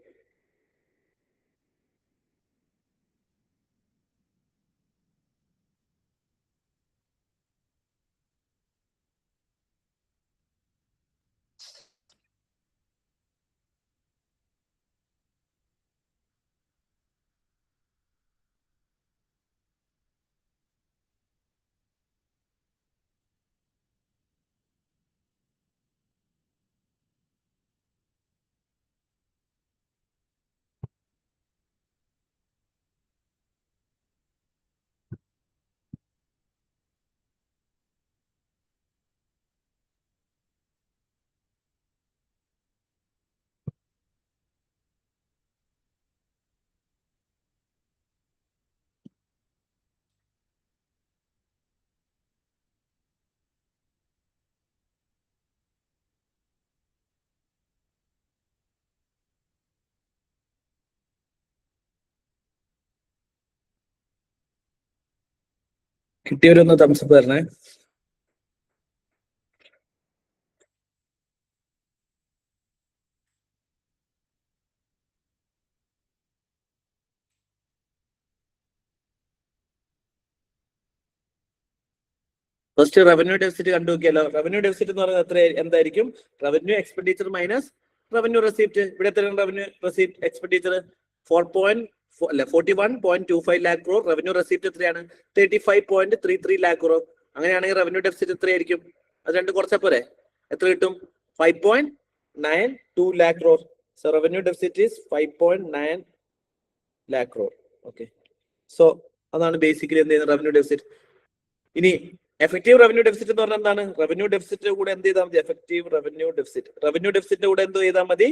കിട്ടിയവരൊന്ന് തംസപ്പ് തരണേ. ഫസ്റ്റ് റവന്യൂ ഡെഫിസിറ്റ് കണ്ടു നോക്കിയല്ലോ. റവന്യൂ ഡെഫിസിറ്റ് എന്ന് പറയുന്നത് എത്ര എന്തായിരിക്കും? Revenue expenditure minus revenue receipt. ഇവിടെ എത്രയാണ് revenue receipt expenditure? 41.25 lakh crore. Revenue receipt എത്രയാണ്? 35.33 lakh crore. അങ്ങനെയാണെങ്കിൽ റവന്യൂ ഡെഫിസിറ്റ് എത്രയായിരിക്കും? അത് രണ്ട് കുറച്ചാ പോരെ? എത്ര കിട്ടും? 5.92 lakh crore. So revenue deficit is 5.9 lakh crore. Okay, so അതാണ് ബേസിക്കലി എന്ത് ചെയ്യുന്നത്? Revenue deficit. ഇനി എഫക്റ്റീവ് റവന്യൂ ഡെഫിസിറ്റ് എന്ന് പറഞ്ഞാൽ എന്താണ്? റവന്യൂ ഡെഫിസിറ്റ് കൂടെ എന്ത് ചെയ്താൽ മതി? എഫക്റ്റീവ് റവന്യൂ ഡെഫിസിറ്റ് കൂടെ എന്ത് ചെയ്താൽ മതി?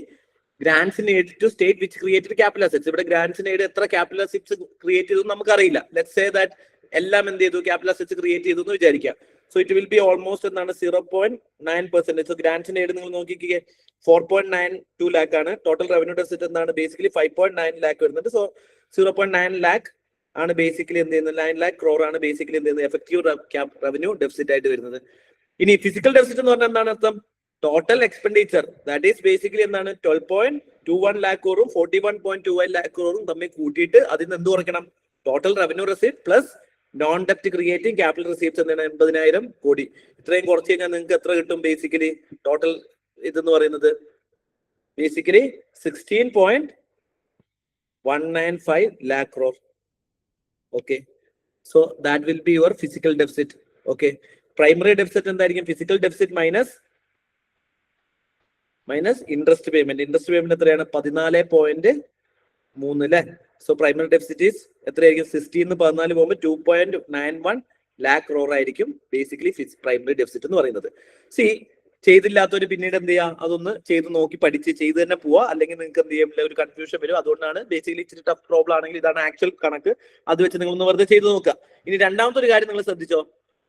Grants in aid to state which created capital assets. ഇവിടെ ഗ്രാൻസ് ഇൻ എയ്ഡ് എത്ര ക്യാപിറ്റൽ അസറ്റ്സ് ക്രിയേറ്റ് ചെയ്തു നമുക്കറിയില്ല. ലെറ്റ്സ് സേ ദാറ്റ് എല്ലാം എന്ത് ചെയ്തു? ക്യാപിറ്റൽ അസറ്റ്സ് ക്രിയേറ്റ് ചെയ്തു എന്ന് വിചാരിക്കാം. So it will B almost എന്താണ്? 0.9%. സോ ഗ്രാൻസ് ഇൻ എയ്ഡ് നിങ്ങൾ നോക്കിക്കേ, 4.92 lakh ആണ്. ടോട്ടൽ റവന്യൂ ഡെഫിസിറ്റ് എന്താണ്? ബേസിക്കലി 5.9 lakh വരുന്നുണ്ട്. സോ 0.9 lakh ആണ് ബേസിക്കലി എന്ത് ചെയ്യുന്നത്? 9 lakh crore ആണ് ബേസിക്കലി എന്ത് ചെയ്യുന്നത്? എഫക്റ്റീവ് റവന്യൂ ഡെഫിസിറ്റ് ആയിട്ട് വരുന്നത്. ഇനി ഫിസിക്കൽ ഡെഫിസിറ്റ് എന്ന് പറഞ്ഞാൽ എന്താണ് അർത്ഥം? Total expenditure, that is basically എന്താണ്? 12.21 lakh crore 41.21 lakh crore തമ്മിൽ കൂട്ടിയിട്ട് അതിന് എന്ത് കുറയ്ക്കണം? Total revenue receipt plus non ഡെപ്റ്റ് ക്രിയേറ്റിംഗ് ക്യാപിറ്റൽ റെസിപ്റ്റ്സ് എന്താണ്? 80,000 കോടി. ഇത്രയും കുറച്ച് കഴിഞ്ഞാൽ നിങ്ങൾക്ക് എത്ര കിട്ടും? ബേസിക്കലി ടോട്ടൽ ഇതെന്ന് പറയുന്നത് basically 16.195 lakh crore. Okay, so that will be your physical deficit. Okay, primary deficit എന്തായിരിക്കും? physical deficit minus interest payment. interest payment എത്രയാണ്? 14.3 അല്ലേ? so primary deficit is എത്രയായിരിക്കും? 16 ന്ന് 14 പോകുമ്പോൾ 2.91 lakh crore ആയിരിക്കും ബേസിക്കലി primary deficit എന്ന് പറയുന്നത്. See, ചെയ്തില്ലാത്തവര് പിന്നീട് എന്ത് ചെയ്യാം? അതൊന്ന് ചെയ്ത് നോക്കി പഠിച്ച് ചെയ്ത് തന്നെ പോവാ. അല്ലെങ്കിൽ നിങ്ങൾക്ക് എന്ത് ചെയ്യാം? ഒരു കൺഫ്യൂഷൻ വരും. അതുകൊണ്ടാണ് ബേസിക്കലി ഇച്ചിരി ടഫ് പ്രോബ്ലം ആണെങ്കിൽ ഇതാണ് ആക്ച്വൽ കണക്ക്. അത് വെച്ച് നിങ്ങൾ ഒന്ന് വെറുതെ ചെയ്ത് നോക്കുക. ഇനി രണ്ടാമത്തെ ഒരു കാര്യം നിങ്ങൾ ശ്രദ്ധിച്ചോ,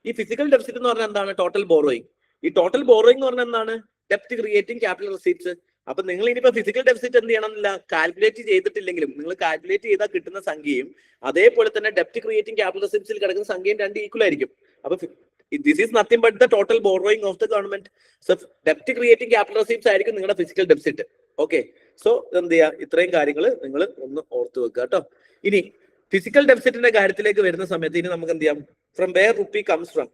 ഈ ഫിസിക്കൽ ഡെഫിസിറ്റ് എന്ന് പറഞ്ഞാൽ എന്താണ്? Total borrowing. ഈ ടോട്ടൽ ബോറോയിങ് എന്ന് പറഞ്ഞാൽ എന്താണ്? ഡെപ്റ്റ് ക്രിയേറ്റിംഗ് ക്യാപിറ്റൽ റെസിപ്റ്റ്സ്. അപ്പൊ നിങ്ങൾ ഇനിയിപ്പോ ഫിസിക്കൽ ഡെഫിസിറ്റ് എന്ത് ചെയ്യണമെന്നില്ല, കാൽക്കുലേറ്റ് ചെയ്തിട്ടില്ലെങ്കിലും നിങ്ങൾ കാൽക്കുലേറ്റ് ചെയ്താൽ കിട്ടുന്ന സംഖ്യയും അതേപോലെ തന്നെ ഡെപ്റ്റ് ക്രിയേറ്റിംഗ് ക്യാപിറ്റൽ റെസിപ്റ്റ്സിൽ കിടക്കുന്ന സംഖ്യയും രണ്ട് ഈക്വൽ ആയിരിക്കും. അപ്പൊ this is nothing but the total borrowing of the government. So debt creating capital receipts ആയിരിക്കും നിങ്ങളുടെ ഫിസിക്കൽ ഡെഫിസിറ്റ്. ഓക്കെ, സോ എന്ത് ചെയ്യുക? ഇത്രയും കാര്യങ്ങൾ നിങ്ങൾ ഒന്ന് ഓർത്ത് വെക്കുക കേട്ടോ. ഇനി ഫിസിക്കൽ ഡെഫിസിറ്റിന്റെ കാര്യത്തിലേക്ക് വരുന്ന സമയത്ത് ഇനി നമുക്ക് എന്ത് ചെയ്യാം? From where rupee comes from.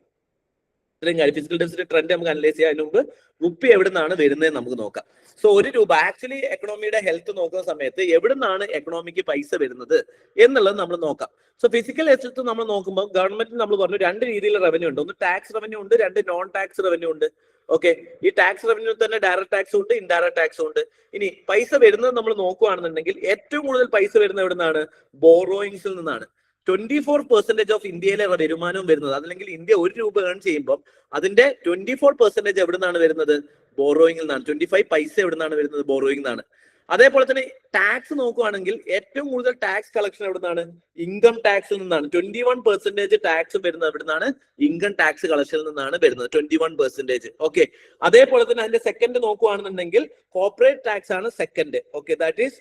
ഇത്രയും കാര്യം ഫിസിക്കൽ ഡെഫിസിറ്റ് ട്രെൻഡ് നമുക്ക് അനലൈസ് ചെയ്യാൻ. അതിന് മുമ്പ് റുപ്പി എവിടെ നിന്നാണ് വരുന്നത് നമുക്ക് നോക്കാം. സോ ₹1 ആക്ച്വലി എക്കണോമിയുടെ ഹെൽത്ത് നോക്കുന്ന സമയത്ത് എവിടെ നിന്നാണ് എക്കണോമിക്ക് പൈസ വരുന്നത് എന്നുള്ളത് നമ്മൾ നോക്കാം. സോ ഫിസിക്കൽ അസറ്റ് നമ്മൾ നോക്കുമ്പോൾ ഗവൺമെന്റിന് നമ്മൾ പറഞ്ഞു രണ്ട് രീതിയിലുള്ള റവന്യൂ ഉണ്ട്. ഒന്ന് ടാക്സ് റവന്യൂ ഉണ്ട്, രണ്ട് നോൺ ടാക്സ് റവന്യൂ ഉണ്ട്. ഓക്കെ, ഈ ടാക്സ് റവന്യൂ തന്നെ ഡയറക്ട് ടാക്സും ഉണ്ട്, ഇൻഡയറക്ട് ടാക്സും ഉണ്ട്. ഇനി പൈസ വരുന്നത് നമ്മൾ നോക്കുകയാണെന്നുണ്ടെങ്കിൽ ഏറ്റവും കൂടുതൽ പൈസ വരുന്നത് എവിടെ നിന്നാണ്? ബോറോയിങ്സിൽ നിന്നാണ്. 24% ഓഫ് ഇന്ത്യയിലെ വരുമാനവും വരുന്നത്, അതല്ലെങ്കിൽ ഇന്ത്യ ₹1 ഏൺ ചെയ്യുമ്പോൾ അതിന്റെ 24% എവിടെ നിന്നാണ് വരുന്നത്? ബോറോയിങ്ങിൽ നിന്നാണ്. 25 പൈസ എവിടെ നിന്നാണ് വരുന്നത്? ബോറോയിങ് നിന്നാണ്. അതേപോലെ തന്നെ ടാക്സ് നോക്കുകയാണെങ്കിൽ ഏറ്റവും കൂടുതൽ ടാക്സ് കളക്ഷൻ എവിടെ നിന്നാണ്? ഇൻകം ടാക്സിൽ നിന്നാണ്. 21% ടാക്സ് വരുന്നത് എവിടെ നിന്നാണ്? ഇൻകം ടാക്സ് കളക്ഷനിൽ നിന്നാണ് വരുന്നത് 21%. ഓക്കെ, അതേപോലെ തന്നെ അതിന്റെ സെക്കൻഡ് നോക്കുകയാണെന്നുണ്ടെങ്കിൽ കോർപ്പറേറ്റ് ടാക്സ് ആണ് സെക്കൻഡ്. ഓക്കെ, ദാറ്റ് ഈസ്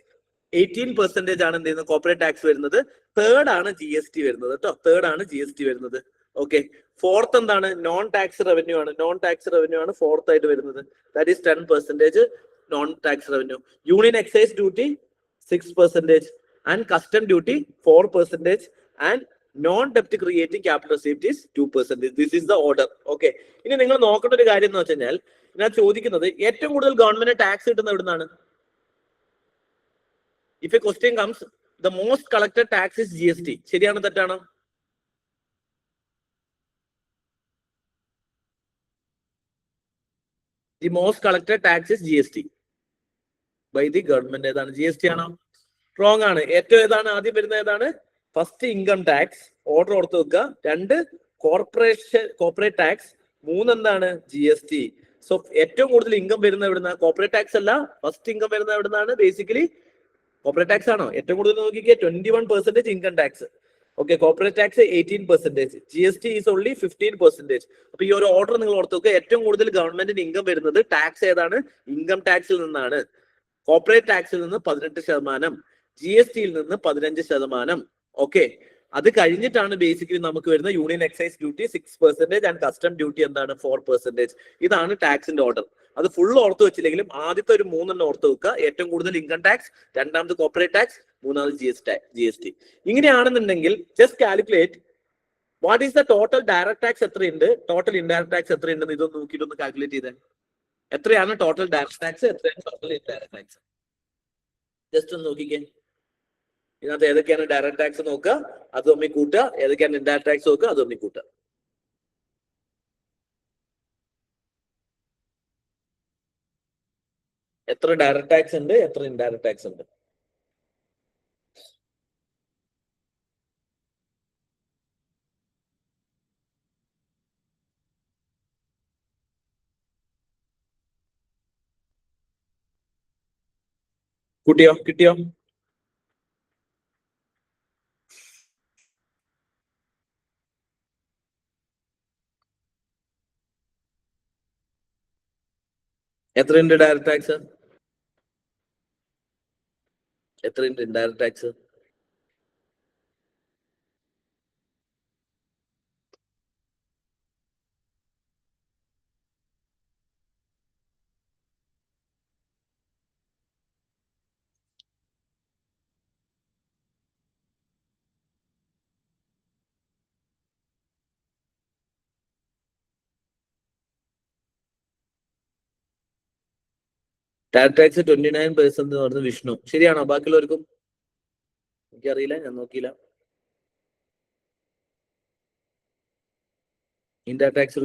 18% ആണ് എന്ത് ചെയ്യുന്നത്? കോർപ്പറേറ്റ് ടാക്സ് വരുന്നത്. തേർഡ് ആണ് GST വരുന്നത് കേട്ടോ. തേർഡ് ആണ് GST വരുന്നത്. ഓക്കെ, ഫോർത്ത് എന്താണ്? നോൺ ടാക്സ് റവന്യൂ ആണ്. നോൺ ടാക്സ് റവന്യൂ ആണ് ഫോർത്ത് ആയിട്ട് വരുന്നത്. That is 10% non tax revenue. Union excise duty 6% and custom duty 4% and non ഡെപ്റ്റ് creating capital receipt is 2%. This is the order. Okay, ഇനി നിങ്ങൾ നോക്കേണ്ട ഒരു കാര്യം എന്ന് വെച്ച് കഴിഞ്ഞാൽ ഞാൻ ചോദിക്കുന്നത് ഏറ്റവും കൂടുതൽ ഗവൺമെന്റ് ടാക്സ് കിട്ടുന്നത് എവിടെ നിന്നാണ്? If a question comes, the most collected tax is GST. ശരിയാണോ തെറ്റാണോ? The most collected tax is GST by the government. ഏതാണ്? GST ആണോ? റോങ് ആണ്. ഏറ്റവും ഏതാണ് ആദ്യം വരുന്നത്? ഏതാണ്? First income tax. ഓർഡർ ഓർത്ത് വെക്കുക. 2 കോർപ്പറേറ്റ് ടാക്സ്. 3 എന്താണ്? GST. സോ ഏറ്റവും കൂടുതൽ ഇൻകം വരുന്നത് എവിടുന്ന? കോർപ്പറേറ്റ് ടാക്സ് അല്ല, ഫസ്റ്റ് ഇൻകം വരുന്നത് എവിടുന്നാണ്? ബേസിക്കലി കോർപ്പറേറ്റ് ടാക്സ് ആണോ? ഏറ്റവും കൂടുതൽ നോക്കിക്കേ, 21% income tax. Okay, corporate tax 18%, GST is only 15%. അപ്പൊ ഈ ഒരു ഓർഡർ നിങ്ങൾ ഓർത്ത് വെക്കുക. ഏറ്റവും കൂടുതൽ ഗവൺമെന്റിന് ഇൻകം വരുന്നത് ടാക്സ് ഏതാണ്? ഇൻകം ടാക്സിൽ നിന്നാണ്. കോർപ്പറേറ്റ് ടാക്സിൽ നിന്ന് 18%, GSTയിൽ നിന്ന് 15%. ഓക്കെ, അത് കഴിഞ്ഞിട്ടാണ് ബേസിക്കലി നമുക്ക് വരുന്ന union excise duty 6% and custom duty എന്താണ്? 4%. ഇതാണ് ടാക്സിന്റെ ഓർഡർ. അത് ഫുൾ ഓർത്ത് വെച്ചില്ലെങ്കിലും ആദ്യത്തെ ഒരു 3 ഓർത്ത് വെക്കുക. ഏറ്റവും കൂടുതൽ ഇൻകം ടാക്സ്, രണ്ടാമത് കോർപ്പറേറ്റ് ടാക്സ്, മൂന്നാമത് GST. ഇങ്ങനെയാണെന്നുണ്ടെങ്കിൽ just calculate what is the total direct tax എത്രയുണ്ട്, ടോട്ടൽ ഇൻഡയറക്ട് ടാക്സ് എത്രയുണ്ടെന്ന് ഇതൊന്ന് നോക്കിയിട്ടൊന്ന് കാൽക്കുലേറ്റ് ചെയ്തേ. എത്രയാണ് ടോട്ടൽ ഡയറക്ട് ടാക്സ്, എത്രയാണ് ടോട്ടൽ ഇൻഡയറക്ട് ടാക്സ്? ജസ്റ്റ് ഒന്ന് നോക്കിക്കേ. ഇതിനകത്ത് ഏതൊക്കെയാണ് ഡയറക്ട് ടാക്സ് നോക്കുക, അത് തമ്മിൽ കൂട്ടുക. ഏതൊക്കെയാണ് ഇൻഡയറക്ട് ടാക്സ് നോക്കുക, അത് തമ്മിൽ കൂട്ടുക. എത്ര ഡയറക്ട് ടാക്സ് ഉണ്ട്, എത്ര ഇൻഡയറക്ട് ടാക്സ് ഉണ്ട്? കിട്ടിയോ? എത്രയുണ്ട് ഡയറക്ട് ടാക്സ്? എത്രയുണ്ട് ഇൻഡയറക്ട് ടാക്സ്? ഡയറക്ട് ടാക്സ് 29% എന്ന് പറഞ്ഞത് വിഷ്ണു. ശരിയാണോ? ബാക്കിയുള്ളവർക്കും? എനിക്കറിയില്ല, ഞാൻ നോക്കിയില്ല. Indirect tax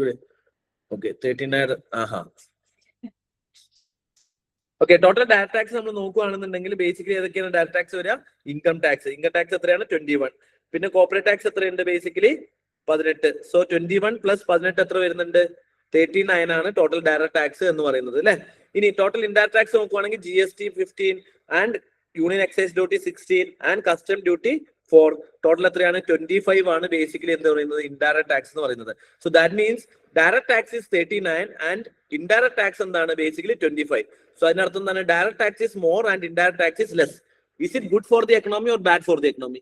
okay 39. ആഹാ. ഓക്കെ, ടോട്ടൽ ഡയറക്ട് ടാക്സ് നമ്മൾ നോക്കുകയാണെന്നുണ്ടെങ്കിൽ ബേസിക്കലി ഏതൊക്കെയാണ് ഡയറക്ട് ടാക്സ് വരിക? ഇൻകം ടാക്സ് എത്രയാണ്? 21. പിന്നെ കോർപ്പറേറ്റ് ടാക്സ് എത്രയുണ്ട്? ബേസിക്കലി 18. സോ 21 + 18 എത്ര വരുന്നുണ്ട്? 39 ആണ് ടോട്ടൽ ഡയറക്ട് ടാക്സ് എന്ന് പറയുന്നത് അല്ലെ. ഇനി ടോട്ടൽ ഇൻഡയറക്ട് ടാക്സ് നോക്കുവാണെങ്കിൽ GST 15 and union excise duty 16 and custom duty 4. Total എത്രയാണ്? 25 ആണ് ബേസിക്കലി എന്ത് പറയുന്നത്? ഇൻഡയറക്ട് ടാക്സ് എന്ന് പറയുന്നത്. So that means direct tax is 39 and indirect tax എന്താണ്? ബേസിക്കലി 25. സോ അതിനർത്ഥം എന്താണ്? Direct tax is more and indirect tax is less. Is it good for the economy or bad for the economy?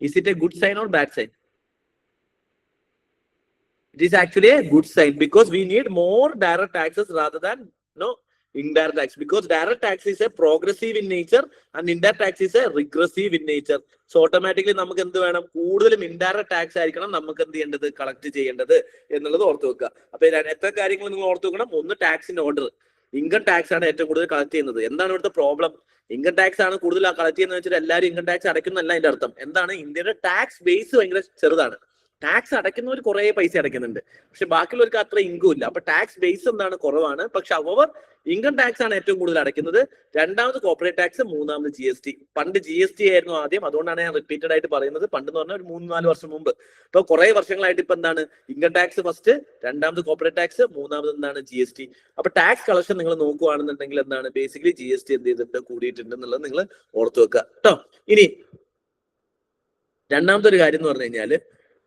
Is it a good sign or bad sign? It is actually a good sign because we need more direct taxes rather than indirect tax, because direct tax is a progressive in nature and indirect tax is a regressive in nature. So automatically നമുക്ക് എന്ത് വേണം? കൂടുതലും ഇൻഡയറക്ട് ടാക്സ് ആയിരിക്കണം നമുക്ക് എന്ത് ചെയ്യേണ്ടത്? കളക്ട് ചെയ്യേണ്ടത് എന്നുള്ളത് ഓർത്ത് വെക്കുക. അപ്പൊ എത്ര കാര്യങ്ങൾ നിങ്ങൾ ഓർത്ത് വെക്കണം? ഒന്ന്, ടാക്സിന്റെ ഓർഡർ. ഇൻകം ടാക്സ് ആണ് ഏറ്റവും കൂടുതൽ കളക്ട് ചെയ്യുന്നത്. എന്താണ് ഇവിടുത്തെ പ്രോബ്ലം? ഇൻകം ടാക്സ് ആണ് കൂടുതൽ കളക്ട് ചെയ്യുന്നത് വെച്ചാൽ എല്ലാവരും ഇൻകം ടാക്സ് അടയ്ക്കുന്നല്ല. അതിന്റെ അർത്ഥം എന്താണ്? ഇന്ത്യയുടെ ടാക്സ് ബേസ് ഭയങ്കര ചെറുതാണ്. ടാക്സ് അടയ്ക്കുന്നവർ കുറെ പൈസ അടയ്ക്കുന്നുണ്ട്, പക്ഷെ ബാക്കിയുള്ളവർക്ക് അത്ര ഇൻകം ഇല്ല. അപ്പൊ ടാക്സ് ബേസ് എന്താണ്? കുറവാണ്. പക്ഷെ അവർ ഇൻകം ടാക്സ് ആണ് ഏറ്റവും കൂടുതൽ അടയ്ക്കുന്നത്. രണ്ടാമത് കോർപ്പറേറ്റ് ടാക്സ്, മൂന്നാമത് GST. പണ്ട് GST ആയിരുന്നു ആദ്യം, അതുകൊണ്ടാണ് ഞാൻ റിപ്പീറ്റഡ് ആയിട്ട് പറയുന്നത്. പണ്ട് എന്ന് പറഞ്ഞാൽ ഒരു 3-4 വർഷം മുമ്പ്. ഇപ്പൊ കുറെ വർഷങ്ങളായിട്ട് ഇപ്പൊ എന്താണ്? ഇൻകം ടാക്സ് ഫസ്റ്റ്, രണ്ടാമത് കോർപ്പറേറ്റ് ടാക്സ്, മൂന്നാമത് എന്താണ്? GST. അപ്പൊ ടാക്സ് കളക്ഷൻ നിങ്ങൾ നോക്കുകയാണെന്നുണ്ടെങ്കിൽ എന്താണ്? ബേസിക്കലി GST എന്ത് ചെയ്തിട്ട് കൂടിയിട്ടുണ്ട് എന്നുള്ളത് നിങ്ങൾ ഓർത്ത് വെക്കുക കേട്ടോ. ഇനി രണ്ടാമത്തെ ഒരു കാര്യം എന്ന് പറഞ്ഞു കഴിഞ്ഞാല്,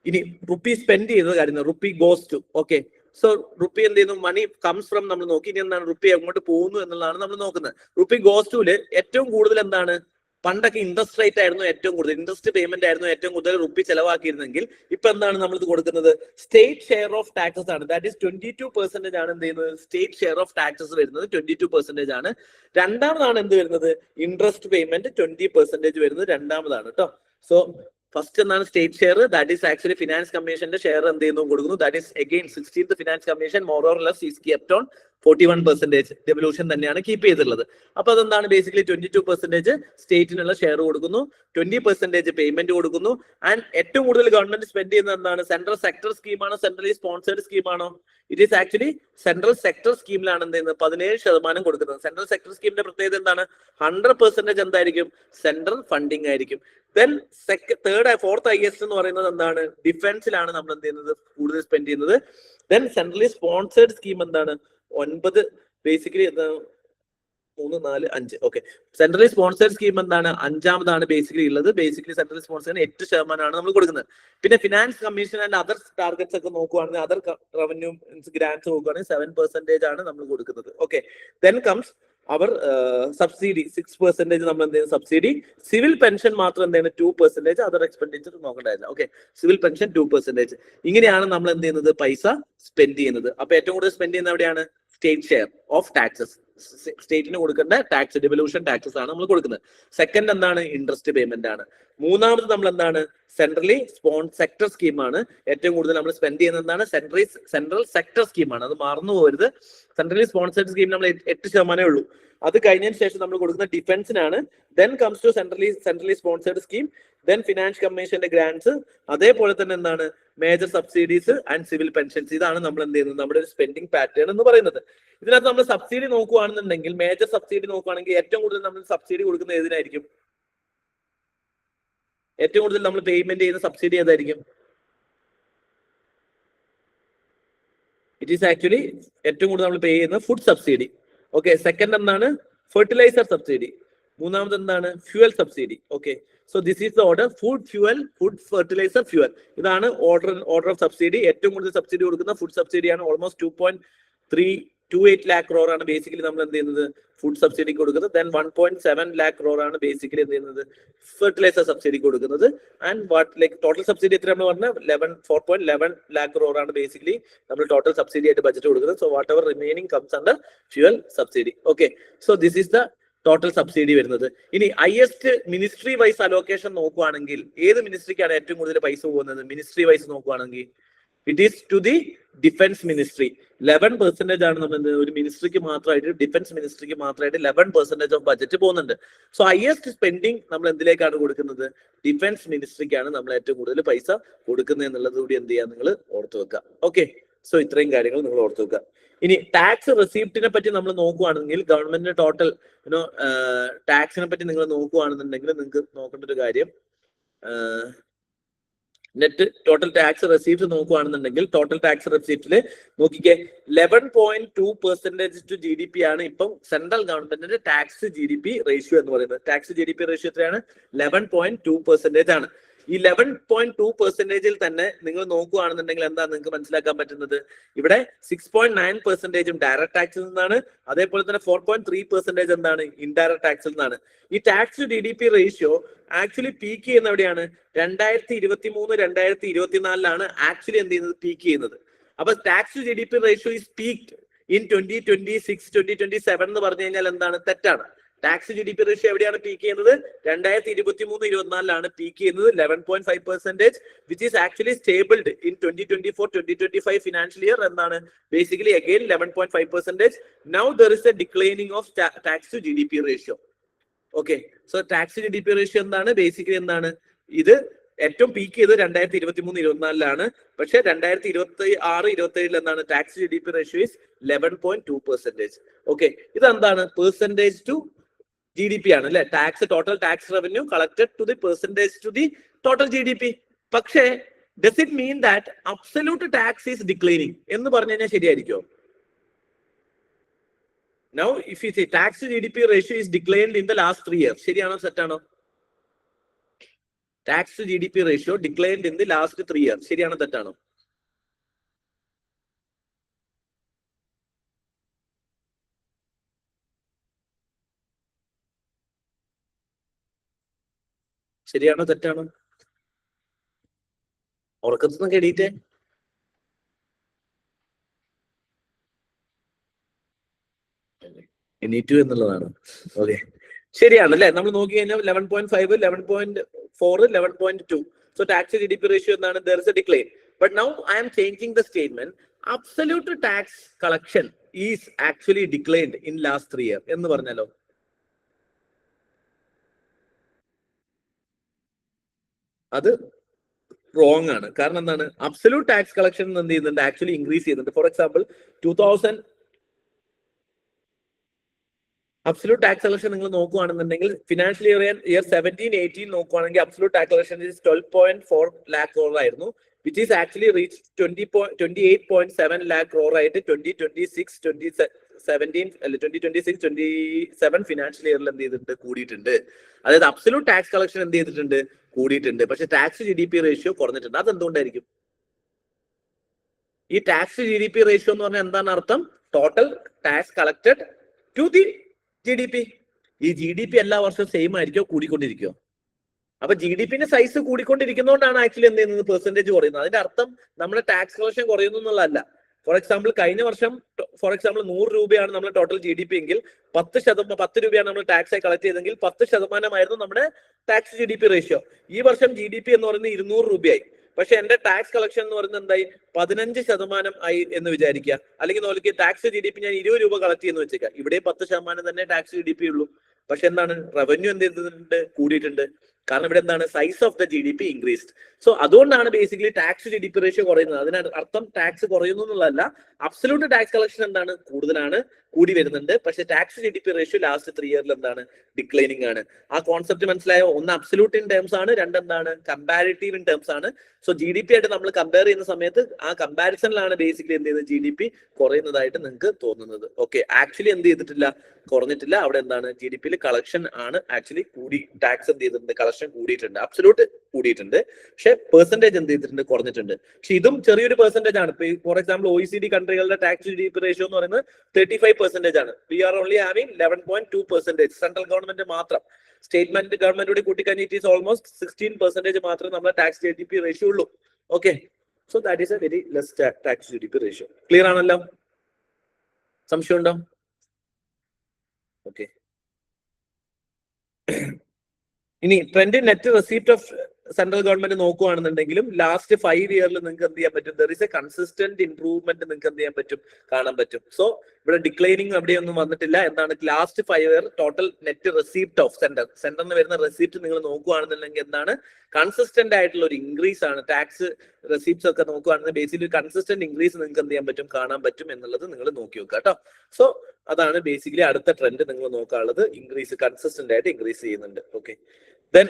ഇനി റുപ്പി സ്പെൻഡ് ചെയ്യുന്ന കാര്യം, rupee goes to. Okay, so rupee എന്ത് ചെയ്യുന്നു? മണി കംസ് ഫ്രം നമ്മൾ നോക്കി. ഇനി എന്താണ്? റുപ്പി എങ്ങോട്ട് പോകുന്നു എന്നുള്ളതാണ് നമ്മൾ നോക്കുന്നത്. റുപ്പി ഗോസ് ടുല് ഏറ്റവും കൂടുതൽ എന്താണ്? പണ്ടൊക്കെ ഇൻട്രസ്റ്റ് റേറ്റ് ആയിരുന്നു ഏറ്റവും കൂടുതൽ, ഇൻട്രസ്റ്റ് പേയ്മെന്റ് ആയിരുന്നു ഏറ്റവും കൂടുതൽ റുപ്പി ചെലവാക്കിയിരുന്നെങ്കിൽ ഇപ്പൊ എന്താണ് നമ്മൾ ഇത് കൊടുക്കുന്നത്? സ്റ്റേറ്റ് ഷെയർ ഓഫ് ടാക്സസ് ആണ്. ദാറ്റ് ഈസ് 22% ആണ് എന്ത് ചെയ്യുന്നത്? സ്റ്റേറ്റ് ഷെയർ ഓഫ് ടാക്സസ് വരുന്നത് 22% ആണ്. രണ്ടാമതാണ് എന്ത് വരുന്നത്? ഇൻട്രസ്റ്റ് പേയ്മെന്റ് 20% വരുന്നത് രണ്ടാമതാണ് കേട്ടോ. സോ ഫസ്റ്റ് എന്താണ്? State share. That is actually finance കമ്മീഷന്റെ ഷെയർ എന്ത് ചെയ്യുന്നു? കൊടുക്കുന്നു. That is again 16th finance commission more or less is kept on 41%. Devolution തന്നെയാണ് കീപ്പ് ചെയ്തിട്ടുള്ളത്. അപ്പൊ അതെന്താണ്? ബേസിക്കലി 22% സ്റ്റേറ്റിനുള്ള ഷെയർ കൊടുക്കുന്നു, 20% പേയ്മെന്റ് കൊടുക്കുന്നു. ആൻഡ് ഏറ്റവും കൂടുതൽ ഗവൺമെന്റ് സ്പെൻഡ് ചെയ്യുന്നത് എന്താണ്? സെൻട്രൽ സെക്ടർ സ്കീമാണോ സെൻട്രലി സ്പോൺസേർഡ് സ്കീമാണോ? It is actually central sector സ്കീമിലാണ് എന്ത് ചെയ്യുന്നത്? 17% കൊടുക്കുന്നത്. സെൻട്രൽ സെക്ടർ സ്കീമിന്റെ പ്രത്യേകത എന്താണ്? 100% എന്തായിരിക്കും? സെൻട്രൽ ഫണ്ടിങ് ആയിരിക്കും. ദെൻ ഫോർത്ത് ഹൈയസ്റ്റ് എന്ന് പറയുന്നത് എന്താണ്? ഡിഫൻസിലാണ് നമ്മൾ എന്ത് ചെയ്യുന്നത്? കൂടുതൽ സ്പെൻഡ് ചെയ്യുന്നത്. ദെൻ സെൻട്രലി സ്പോൺസേർഡ് സ്കീം എന്താണ്? 9, basically 3, 4, 5. Okay, centrally sponsored scheme എന്താണ്? 5ാമതാണ് ബേസിക്കലി ഉള്ളത്. ബേസിക്കലി സെൻട്രൽ സ്പോൺസേർഡിന് 8% നമ്മൾ കൊടുക്കുന്നത്. പിന്നെ finance commission and other targets ഒക്കെ നോക്കുവാണെങ്കിൽ, അതർ റവന്യൂ ഗ്രാന്റ്സ് നോക്കുകയാണെങ്കിൽ 7% ആണ് നമ്മൾ കൊടുക്കുന്നത്. Okay, then comes our subsidy 6% നമ്മൾ എന്ത് ചെയ്യുന്നത്? സബ്സിഡി. സിവിൽ പെൻഷൻ മാത്രം എന്താണ്? 2%. അതർ എക്സ്പെൻഡിച്ചർ നോക്കേണ്ടതില്ല. Okay, civil pension 2%. ഇങ്ങനെയാണ് നമ്മൾ എന്ത് ചെയ്യുന്നത്? പൈസ സ്പെൻഡ് ചെയ്യുന്നത്. അപ്പൊ ഏറ്റവും കൂടുതൽ സ്പെൻഡ് ചെയ്യുന്നത് എവിടെയാണ്? State share of taxes. സ്റ്റേറ്റിന് കൊടുക്കേണ്ട ടാക്സ്, ഡെവല്യൂഷൻ ടാക്സസ് ആണ് നമ്മൾ കൊടുക്കുന്നത്. സെക്കൻഡ് എന്താണ്? ഇൻട്രസ്റ്റ് പേയ്മെന്റ് ആണ്. മൂന്നാമത് നമ്മൾ എന്താണ്? സെൻട്രലി സെക്ടർ സ്കീമാണ്. ഏറ്റവും കൂടുതൽ നമ്മൾ സ്പെൻഡ് ചെയ്യുന്നത് എന്താണ്? സെൻട്രൽ സെക്ടർ സ്കീമാണ്. അത് മറന്നു പോകരുത്. സെൻട്രലി സ്പോൺസേർഡ് സ്കീം നമ്മൾ 8% ഉള്ളൂ. അത് കഴിഞ്ഞതിന് ശേഷം നമ്മൾ കൊടുക്കുന്ന ഡിഫൻസിനാണ്. Then comes to centrally sponsored scheme, then finance കമ്മീഷന്റെ ഗ്രാന്റ്സ്, അതേപോലെ തന്നെ എന്താണ്? Major subsidies and civil pensions. ഇതാണ് നമ്മൾ എന്ത് ചെയ്യുന്നത്? നമ്മുടെ ഒരു സ്പെൻഡിങ് പാറ്റേൺ എന്ന് പറയുന്നത്. ഇതിനകത്ത് നമ്മൾ സബ്സിഡി നോക്കുകയാണെന്നുണ്ടെങ്കിൽ, മേജർ സബ്സിഡി നോക്കുകയാണെങ്കിൽ ഏറ്റവും കൂടുതൽ നമ്മൾ സബ്സിഡി കൊടുക്കുന്നത് ഏതിനായിരിക്കും? ഏറ്റവും കൂടുതൽ നമ്മൾ പേയ്മെന്റ് ചെയ്യുന്ന സബ്സിഡി ഏതായിരിക്കും? ഇറ്റ് ഈസ് ആക്ച്വലി ഏറ്റവും കൂടുതൽ നമ്മൾ പേ ചെയ്യുന്ന ഫുഡ് സബ്സിഡി. ഓക്കെ, സെക്കൻഡ് എന്താണ്? Fertiliser subsidy. മൂന്നാമത് എന്താണ്? Fuel subsidy. Okay, so this is the order: food, fuel, food, fertiliser, fuel. ഇതാണ് ഓർഡർ ഓഫ് സബ്സിഡി. ഏറ്റവും കൂടുതൽ സബ്സിഡി കൊടുക്കുന്ന ഫുഡ് സബ്സിഡിയാണ്. ഓൾമോസ്റ്റ് 2.328 lakh crore ആണ് ബേസിക്കലി നമ്മൾ എന്ത് ചെയ്യുന്നത്? ഫുഡ് സബ്സിഡി കൊടുക്കുന്നത്. ദെൻ 1.7 lakh crore ആണ് ബേസിക്കലി എന്ത് ചെയ്യുന്നത്? ഫെർട്ടിലൈസർ സബ്സിഡി കൊടുക്കുന്നത്. And what like total subsidy എത്ര നമ്മൾ പറഞ്ഞാൽ 4.11 lakh crore ആണ് ബേസിക്കലി നമ്മൾ ടോട്ടൽ സബ്സിഡി ആയിട്ട് ബഡ്ജറ്റ് കൊടുക്കുന്നത്. So what ever remaining comes under fuel subsidy. Okay, so this is the total subsidy വരുന്നത്. ഇനി ഹയസ്റ്റ് മിനിസ്ട്രി വൈസ് അലോക്കേഷൻ നോക്കുവാണെങ്കിൽ ഏത് മിനിസ്ട്രിക്കാണ് ഏറ്റവും കൂടുതൽ പൈസ പോകുന്നത്? മിനിസ്ട്രി വൈസ് നോക്കുവാണെങ്കിൽ it is to the defence ministry. 11% ആണ് നമ്മൾ ഒരു മിനിസ്ട്രിക്ക് മാത്രമായിട്ട്, ഡിഫൻസ് മിനിസ്ട്രിക്ക് മാത്രമായിട്ട് 11% ഓഫ് ബഡ്ജറ്റ് പോകുന്നുണ്ട്. സോ ഹയസ്റ്റ് സ്പെൻഡിങ് നമ്മൾ എന്തിലേക്കാണ് കൊടുക്കുന്നത്? ഡിഫൻസ് മിനിസ്ട്രിക്കാണ് നമ്മൾ ഏറ്റവും കൂടുതൽ പൈസ കൊടുക്കുന്നത് എന്നുള്ളത് കൂടി എന്ത് ചെയ്യാൻ നിങ്ങൾ ഓർത്തു വെക്കുക. ഓക്കെ, സോ ഇത്രയും കാര്യങ്ങൾ നിങ്ങൾ ഓർത്തു വെക്കുക. ഇനി ടാക്സ് റെസിപ്റ്റിനെ പറ്റി നമ്മൾ നോക്കുവാണെങ്കിൽ ഗവൺമെന്റിന്റെ ടോട്ടൽ ടാക്സിനെ പറ്റി നിങ്ങൾ നോക്കുവാണെന്നുണ്ടെങ്കിൽ നിങ്ങൾക്ക് നോക്കേണ്ട ഒരു കാര്യം, നെറ്റ് ടോട്ടൽ ടാക്സ് റെസീപ്റ്റ് നോക്കുകയാണെന്നുണ്ടെങ്കിൽ ടോട്ടൽ ടാക്സ് റെസീപ്റ്റില് നോക്കിക്കേ 11.2% ടു GDP ആണ് ഇപ്പം സെൻട്രൽ ഗവൺമെന്റിന്റെ ടാക്സ് GDP റേഷ്യോ എന്ന് പറയുന്നത്. ടാക്സ് GDP റേഷ്യോ എത്രയാണ്? 11.2% ആണ്. ഈ 11.2% തന്നെ നിങ്ങൾ നോക്കുകയാണെന്നുണ്ടെങ്കിൽ എന്താ നിങ്ങൾക്ക് മനസ്സിലാക്കാൻ പറ്റുന്നത്? ഇവിടെ 6.9% ഡയറക്ട് ടാക്സിൽ നിന്നാണ്. അതേപോലെ തന്നെ 4.3% എന്താണ്? ഇൻഡയറക്ട് ടാക്സിൽ നിന്നാണ്. ഈ tax to GDP ratio actually peak ചെയ്യുന്ന എവിടെയാണ്? 2023-2024 ആക്ച്വലി എന്ത് ചെയ്യുന്നത്? പീക്ക് ചെയ്യുന്നത്. അപ്പൊ tax to GDP ratio is peaked in 2026-2027 എന്ന് പറഞ്ഞു കഴിഞ്ഞാൽ എന്താണ്? തെറ്റാണ്. ടാക്സ് GDP റേഷ്യോ എവിടെയാണ് പീക്ക് ചെയ്യുന്നത്? 2023-2024 പീക്ക് ചെയ്യുന്നത് 11.5%, which is actually stabled in 2024-2025 financial year. എന്താണ്? Basically again 11.5%. Now there is a declining of tax to GDP ratio. Okay, so tax GDP ratio എന്താണ്? ബേസിക്കലി എന്താണ്? ഇത് ഏറ്റവും പീക്ക് ചെയ്ത് 2023-2024 പക്ഷെ 2026-2027 എന്താണ്? Tax GDP ratio is 11.2%. Okay, ഇതെന്താണ്? പെർസെന്റേജ് ടു GDP ആണ് അല്ലെ? Tax, total tax revenue collected to the percentage to the total GDP. പക്ഷേ does it mean that absolute tax is declining എന്ന് പറഞ്ഞു കഴിഞ്ഞാൽ ശരിയായിരിക്കോ? Now, if you say tax to GDP ratio is declined in the last 3 years, ശരിയാണോ തെറ്റാണോ? Tax to GDP ratio declined in the last 3 years, ശരിയാണോ തെറ്റാണോ? ശരിയാണോ തെറ്റാണോ? ഉറക്കത്തുനിന്ന് കേടീറ്റേ എണീറ്റു എന്നുള്ളതാണ്. ഓക്കെ, ശരിയാണ് അല്ലെ? നമ്മൾ നോക്കി കഴിഞ്ഞാൽ 11.5, 11.4, 11.2. സോ ടാക്സ് GDP റേഷ്യോ എന്താണ്? there is a decline. But now I am changing the statement. Absolute tax collection is actually declined in last 3 years എന്ന് പറഞ്ഞാലോ? അത് റോങ് ആണ്. കാരണം എന്താണ്? അബ്സല്യൂട്ട് ടാക്സ് കളക്ഷൻ എന്ത് ചെയ്യുന്നുണ്ട്? ആക്ച്വലി ഇൻക്രീസ് ചെയ്യുന്നുണ്ട്. For example absolute tax collection നിങ്ങൾ നോക്കുകയാണെന്നുണ്ടെങ്കിൽ ഫിനാൻഷ്യൽ ഇയർ 17-18 നോക്കുകയാണെങ്കിൽ absolute tax collection 12.4 lakh crore ആയിരുന്നു, which is actually reach 28.7 lakh crore ആയിട്ട് 2026-27 ഫിനാൻഷ്യൽ ഇയറിൽ എന്ത് ചെയ്തിട്ടുണ്ട്? കൂടിയിട്ടുണ്ട്. അതായത് അബ്സല്യൂട്ട് ടാക്സ് കളക്ഷൻ എന്ത് ചെയ്തിട്ടുണ്ട്? കൂടിയിട്ടുണ്ട്. പക്ഷെ ടാക്സ് GDP റേഷ്യോ കുറഞ്ഞിട്ടുണ്ട്. അതെന്തുകൊണ്ടായിരിക്കും? ഈ ടാക്സ് GDP റേഷ്യോ എന്ന് പറഞ്ഞാൽ എന്താണ് അർത്ഥം? Total tax collected to the GDP. ഈ GDP എല്ലാ വർഷവും സെയിം ആയിരിക്കോ? കൂടിക്കൊണ്ടിരിക്കോ? അപ്പൊ GDPന്റെ സൈസ് കൂടിക്കൊണ്ടിരിക്കുന്നതുകൊണ്ടാണ് ആക്ച്വലി എന്ത് ചെയ്യുന്നത്? പെർസെന്റേജ് കുറയുന്നത്. അതിന്റെ അർത്ഥം നമ്മുടെ ടാക്സ് കളക്ഷൻ കുറയുന്നു എന്നുള്ളതല്ല. ഫോർ എക്സാമ്പിൾ കഴിഞ്ഞ വർഷം ഫോർ എക്സാമ്പിൾ 100 രൂപയാണ് നമ്മുടെ ടോട്ടൽ GDP എങ്കിൽ 10 രൂപയാണ് നമ്മൾ ടാക്സ് ആയി കളക്ട് ചെയ്തെങ്കിൽ 10% നമ്മുടെ ടാക്സ് GDP റേഷ്യോ. ഈ വർഷം GDP എന്ന് പറയുന്നത് 200 രൂപയായി. പക്ഷെ എന്റെ ടാക്സ് കളക്ഷൻ എന്ന് പറയുന്നത് എന്തായി? 15% ആയി എന്ന് വിചാരിക്കുക. അല്ലെങ്കിൽ നോക്കി ടാക്സ് GDP ഞാൻ 20 രൂപ കളക്ട് ചെയ്യുന്ന വെച്ചേക്കാം. ഇവിടെ 10% തന്നെ ടാക്സ് GDP ഉള്ളൂ. പക്ഷെ എന്താണ്? റവന്യൂ എന്ത് ചെയ്തിട്ടുണ്ട്? കൂടിയിട്ടുണ്ട്. കാരണം ഇവിടെ എന്താണ്? Size of the GDP increased. So അതുകൊണ്ടാണ് ബേസിക്കലി ടാക്സ് GDP റേഷ്യോ കുറയുന്നത്. അതിന് അർത്ഥം ടാക്സ് കുറയുന്നു എന്നുള്ളതല്ല. അബ്സല്യൂട്ട് ടാക്സ് കളക്ഷൻ എന്താണ്? കൂടുതലാണ്. കൂടി വരുന്നുണ്ട്. പക്ഷെ tax G D P ratio last 3 ഇയറിൽ എന്താണ് ഡിക്ലൈനിങ് ആണ്. ആ കോൺസെപ്റ്റ് മനസ്സിലായോ? ഒന്ന് അബ്സല്യൂട്ട് ഇൻ ടേംസ് ആണ്, രണ്ടെന്താണ് കമ്പാരിറ്റീവ് ഇൻ ടേംസ് ആണ്. സോ ജി ഡി പി ആയിട്ട് നമ്മൾ കമ്പയർ ചെയ്യുന്ന സമയത്ത് ആ കമ്പാരിസണിലാണ് ബേസിക്കലി എന്ത് ചെയ്യുന്നത്, ജി ഡി പി കുറയുന്നതായിട്ട് നിങ്ങൾക്ക് തോന്നുന്നത്. ഓക്കെ, ആക്ച്വലി എന്ത് ചെയ്തിട്ടില്ല, കുറഞ്ഞിട്ടില്ല. അവിടെ എന്താണ് ജി ഡി പിയിൽ കളക്ഷൻ ആണ് ആക്ച്വലി കൂടി, ടാക്സ് എന്ത് ചെയ്തിട്ടുണ്ട്, കളക്ഷൻ കൂടിയിട്ടുണ്ട്, അബ്സല്യൂട്ട് കൂടിയിട്ടുണ്ട്. പക്ഷെ പെർസെന്റേജ് എന്ത് ചെയ്തിട്ടുണ്ട്, കുറഞ്ഞിട്ടുണ്ട്. പക്ഷെ ഇതും ചെറിയൊരു പെർസെന്റേജ് ആണ്. ഇപ്പൊ ഫോർ എക്സാമ്പിൾ OECD കൺട്രികളുടെ tax G D P ratio എന്ന് പറയുന്നത് 35% ആണ്. We are only having 11.2%. Central government മാത്രം, സ്റ്റേറ്റ്മെന്റ് ഗവൺമെന്റ് കൂടി കൂട്ടിക്കഴിഞ്ഞാൽ ഇറ്റ് ഈസ് ഓൾമോസ്റ്റ് 16% മാത്രമേ നമ്മുടെ tax G D P ratio ഉള്ളൂ. Okay, so that is a very less tax G D P ratio. Clear ആണല്ലോ? സംശയം ഉണ്ടോ? ഓക്കെ, ഇനി trend net receipt of central government നോക്കുകയാണെന്നുണ്ടെങ്കിലും ലാസ്റ്റ് 5 ഇയറിൽ നിങ്ങൾക്ക് എന്ത് ചെയ്യാൻ പറ്റും, there is A consistent improvement നിങ്ങൾക്ക് എന്ത് ചെയ്യാൻ പറ്റും, കാണാൻ പറ്റും. സോ ഇവിടെ ഡിക്ലൈനിങ് എവിടെയൊന്നും വന്നിട്ടില്ല. എന്താണ് last 5 year total net receipt of സെന്ററിന് വരുന്ന റെസീപ്റ്റ് നിങ്ങൾ നോക്കുകയാണെന്നുണ്ടെങ്കിൽ എന്താണ് കൺസിസ്റ്റന്റ് ആയിട്ടുള്ള ഒരു ഇൻക്രീസ് ആണ്. ടാക്സ് റെസീപ്റ്റ്സ് ഒക്കെ നോക്കുകയാണെങ്കിൽ ബേസിക്കലി കൺസിസ്റ്റന്റ് ഇൻക്രീസ് നിങ്ങൾക്ക് എന്ത് ചെയ്യാൻ പറ്റും, കാണാൻ പറ്റും എന്നുള്ളത് നിങ്ങൾ നോക്കി വെക്കുക കേട്ടോ. സോ അതാണ് ബേസിക്കലി അടുത്ത ട്രെൻഡ് നിങ്ങൾ നോക്കാനുള്ളത്. ഇൻക്രീസ് കൺസിസ്റ്റന്റ് ആയിട്ട് ഇൻക്രീസ് ചെയ്യുന്നുണ്ട്. ഓക്കെ, ദെൻ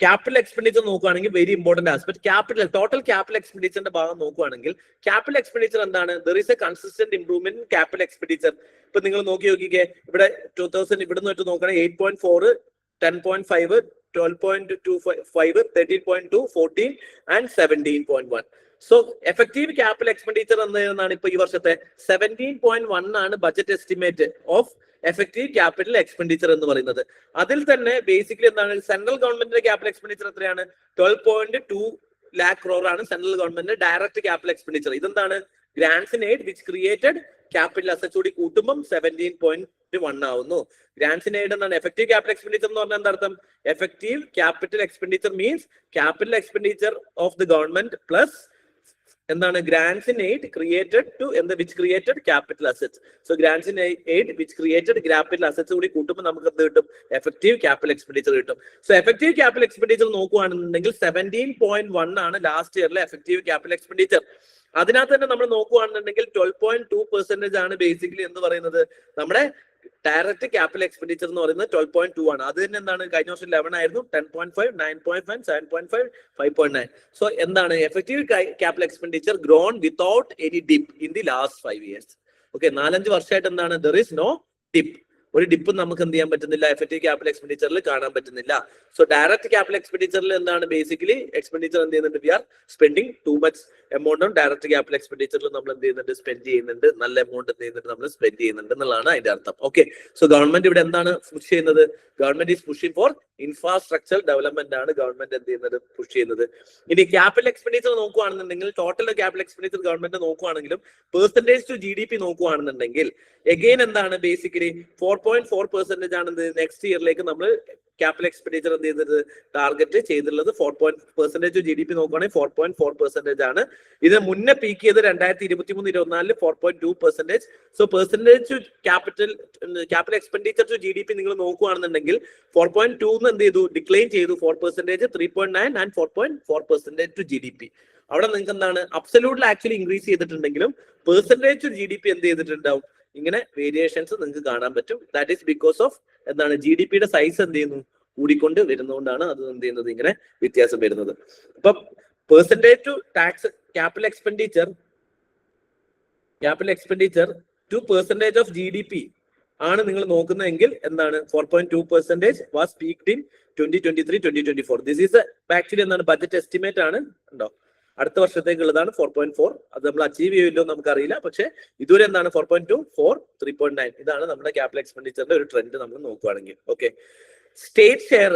ക്യാപിറ്റൽ എക്സ്പെൻഡിച്ചർ നോക്കുകയാണെങ്കിൽ very important aspect total capital എക്സ്പെൻഡിച്ചറിന്റെ ഭാഗം നോക്കുകയാണെങ്കിൽ ക്യാപിറ്റൽ എക്സ്പെൻഡിച്ചർ എന്താണ്, there is a consistent improvement in capital expenditure. ഇപ്പൊ നിങ്ങൾ നോക്കിക്കേ, ഇവിടെ 2000 ഇവിടുന്ന് വെച്ച് നോക്കുകയാണെങ്കിൽ 8.4, 10.5, 12.25, 13.2, 14 and 17.1. So effective capital expenditure എന്നാണ് ഇപ്പൊ ഈ വർഷത്തെ 17.1 ആണ് budget estimate of effective capital expenditure എന്ന് പറയുന്നത്. അതിൽ തന്നെ ബേസിക്കലി എന്താണ് സെൻട്രൽ ഗവൺമെന്റിന്റെ ക്യാപിറ്റൽ എക്സ്പെൻഡിച്ചർ എത്രയാണ്, 12.2 lakh crore ആണ് സെൻട്രൽ ഗവൺമെന്റിന്റെ ഡയറക്റ്റ് ക്യാപിറ്റൽ എക്സ്പെൻഡിച്ചർ. ഇതെന്താണ് grants in aid which created capital assets കൂടി കൂട്ടുമ്പോൾ 17.1 ആവുന്നു. ഗ്രാന്റ്സ് ഇൻ എയ്ഡ് എന്നാണ് എഫക്റ്റീവ് ക്യാപിറ്റൽ എക്സ്പെൻഡിച്ചർ എന്ന് പറഞ്ഞാൽ എന്താ അർത്ഥം, effective capital expenditure means capital expenditure of the government plus എന്താണ് grants in aid created to which created capital assets. So grants in aid which created capital assets കൂടി കൂട്ടുമ്പോൾ നമുക്ക് എന്ത് കിട്ടും, എഫക്റ്റീവ് ക്യാപിറ്റൽ എക്സ്പെൻഡിച്ചർ കിട്ടും. സോ എഫക്റ്റീവ് ക്യാപിറ്റൽ എക്സ്പെൻഡിച്ചർ നോക്കുകയാണെന്നുണ്ടെങ്കിൽ 17.1 ആണ് ലാസ്റ്റ് ഇയറിലെ എഫക്റ്റീവ് ക്യാപിറ്റൽ എക്സ്പെൻഡിച്ചർ. അതിനകത്ത് തന്നെ നമ്മൾ നോക്കുകയാണെന്നുണ്ടെങ്കിൽ 12.2% ആണ് ബേസിക്കലി എന്ന് പറയുന്നത് നമ്മുടെ ഡയറക്റ്റ് ക്യാപിറ്റൽ എക്സ്പെൻഡിച്ചർ എന്ന് പറയുന്നത് 12.2 ആണ്. അത് തന്നെ എന്താണ് കഴിഞ്ഞ വർഷം 11 ആയിരുന്നു, 10.5, 9.5, 7.5, 5.9. സോ എന്താണ് effective capital expenditure grown without any dip in the last 5 years. Okay, 4-5 വർഷമായിട്ട് എന്താണ് ദർ ഇസ് നോ ഡിപ്പ്. ഒരു ഡിപ്പ് നമുക്ക് എന്ത് ചെയ്യാൻ പറ്റുന്നില്ല, എഫക്റ്റീവ് ക്യാപിറ്റൽ എക്സ്പെൻഡിച്ചറിൽ കാണാൻ പറ്റുന്നില്ല. സോ ഡയറക്റ്റ് ക്യാപിറ്റൽ എക്സ്പെൻഡിച്ചറിൽ എന്താണ് ബേസിക്കലി എക്സ്പെൻഡിച്ചർ എന്ത് ചെയ്യുന്നുണ്ട്, we are spending too much amount on direct capital എക്സ്പെൻഡിച്ചറിൽ നമ്മൾ എന്ത് ചെയ്യുന്നുണ്ട്, സ്പെൻഡ് ചെയ്യുന്നുണ്ട്, നല്ല എമൗണ്ട് എന്ത് ചെയ്യുന്നുണ്ട്, നമ്മൾ സ്പെൻഡ് ചെയ്യുന്നുണ്ട് എന്നുള്ളതാണ് അതിന്റെ അർത്ഥം. ഓക്കെ, സോ ഗവൺമെന്റ് ഇവിടെ എന്താണ് പുഷ് ചെയ്യുന്നത്, government is pushing for infrastructure development ആണ് ഗവൺമെന്റ് എന്ത് ചെയ്യുന്നത്, പുഷ് ചെയ്യുന്നത്. ഇനി ക്യാപിറ്റൽ എക്സ്പെൻഡിച്ചർ നോക്കുകയാണെന്നുണ്ടെങ്കിൽ ടോട്ടൽ ക്യാപിറ്റൽ എക്സ്പെൻഡിച്ചർ ഗവൺമെന്റ് നോക്കുകയാണെങ്കിലും percentage to G D P നോക്കുകയാണെന്നുണ്ടെങ്കിൽ എഗെയിൻ എന്താണ് ബേസിക്കലി 4.4% ആണ് നെക്സ്റ്റ് ഇയറിലേക്ക് നമ്മൾ ക്യാപിറ്റൽ എക്സ്പെൻഡിച്ചർ എന്ത് ചെയ്തത്, ടാർഗറ്റ് ചെയ്തിട്ടുള്ളത്. 4% ജി ഡി പി നോക്കുകയാണെങ്കിൽ 4.4% ആണ്. ഇത് മുന്നേ പീക്ക് ചെയ്ത് 2023-24 4.2%. So percentage to capital expenditure to G D P നിങ്ങൾ നോക്കുകയാണെന്നുണ്ടെങ്കിൽ 4.2 എന്ത് ചെയ്തു, ഡിക്ലൈൻ ചെയ്തു 4%, 3.9 and 4.4% to G D P. അവിടെ നിങ്ങൾക്ക് എന്താണ് അബ്സല്യൂട്ടിൽ ആക്ച്വലി ഇൻക്രീസ് ചെയ്തിട്ടുണ്ടെങ്കിലും percentage to G D P എന്ത് ചെയ്തിട്ടുണ്ടാവും, ഇങ്ങനെ വേരിയേഷൻസ് നിങ്ങൾക്ക് കാണാൻ പറ്റും. ദാറ്റ് ഈസ് ബിക്കോസ് ഓഫ് എന്താണ് ജി ഡി പിയുടെ സൈസ് എന്ത് ചെയ്യുന്നു, കൂടിക്കൊണ്ട് വരുന്നതുകൊണ്ടാണ് അത് എന്ത് ചെയ്യുന്നത്, ഇങ്ങനെ വ്യത്യാസം വരുന്നത്. അപ്പൊ percentage to tax capital expenditure to percentage of G D P ആണ് നിങ്ങൾ നോക്കുന്നതെങ്കിൽ എന്താണ് 4.2% was peaked in 2023-2024. This is actually എന്താണ് ബഡ്ജറ്റ് എസ്റ്റിമേറ്റ് ആണ്, ഉണ്ടോ അടുത്ത വർഷത്തേക്കുള്ളതാണ് 4.4. അത് നമ്മൾ അച്ചീവ് ചെയ്യില്ലോ നമുക്കറിയില്ല. പക്ഷെ ഇതുവരെ എന്താണ് 4.2, 4, 3.9 ഇതാണ് നമ്മുടെ ക്യാപിറ്റൽ എക്സ്പെൻഡിച്ചറിന്റെ ഒരു ട്രെൻഡ് നമ്മൾ നോക്കുകയാണെങ്കിൽ. Okay, state share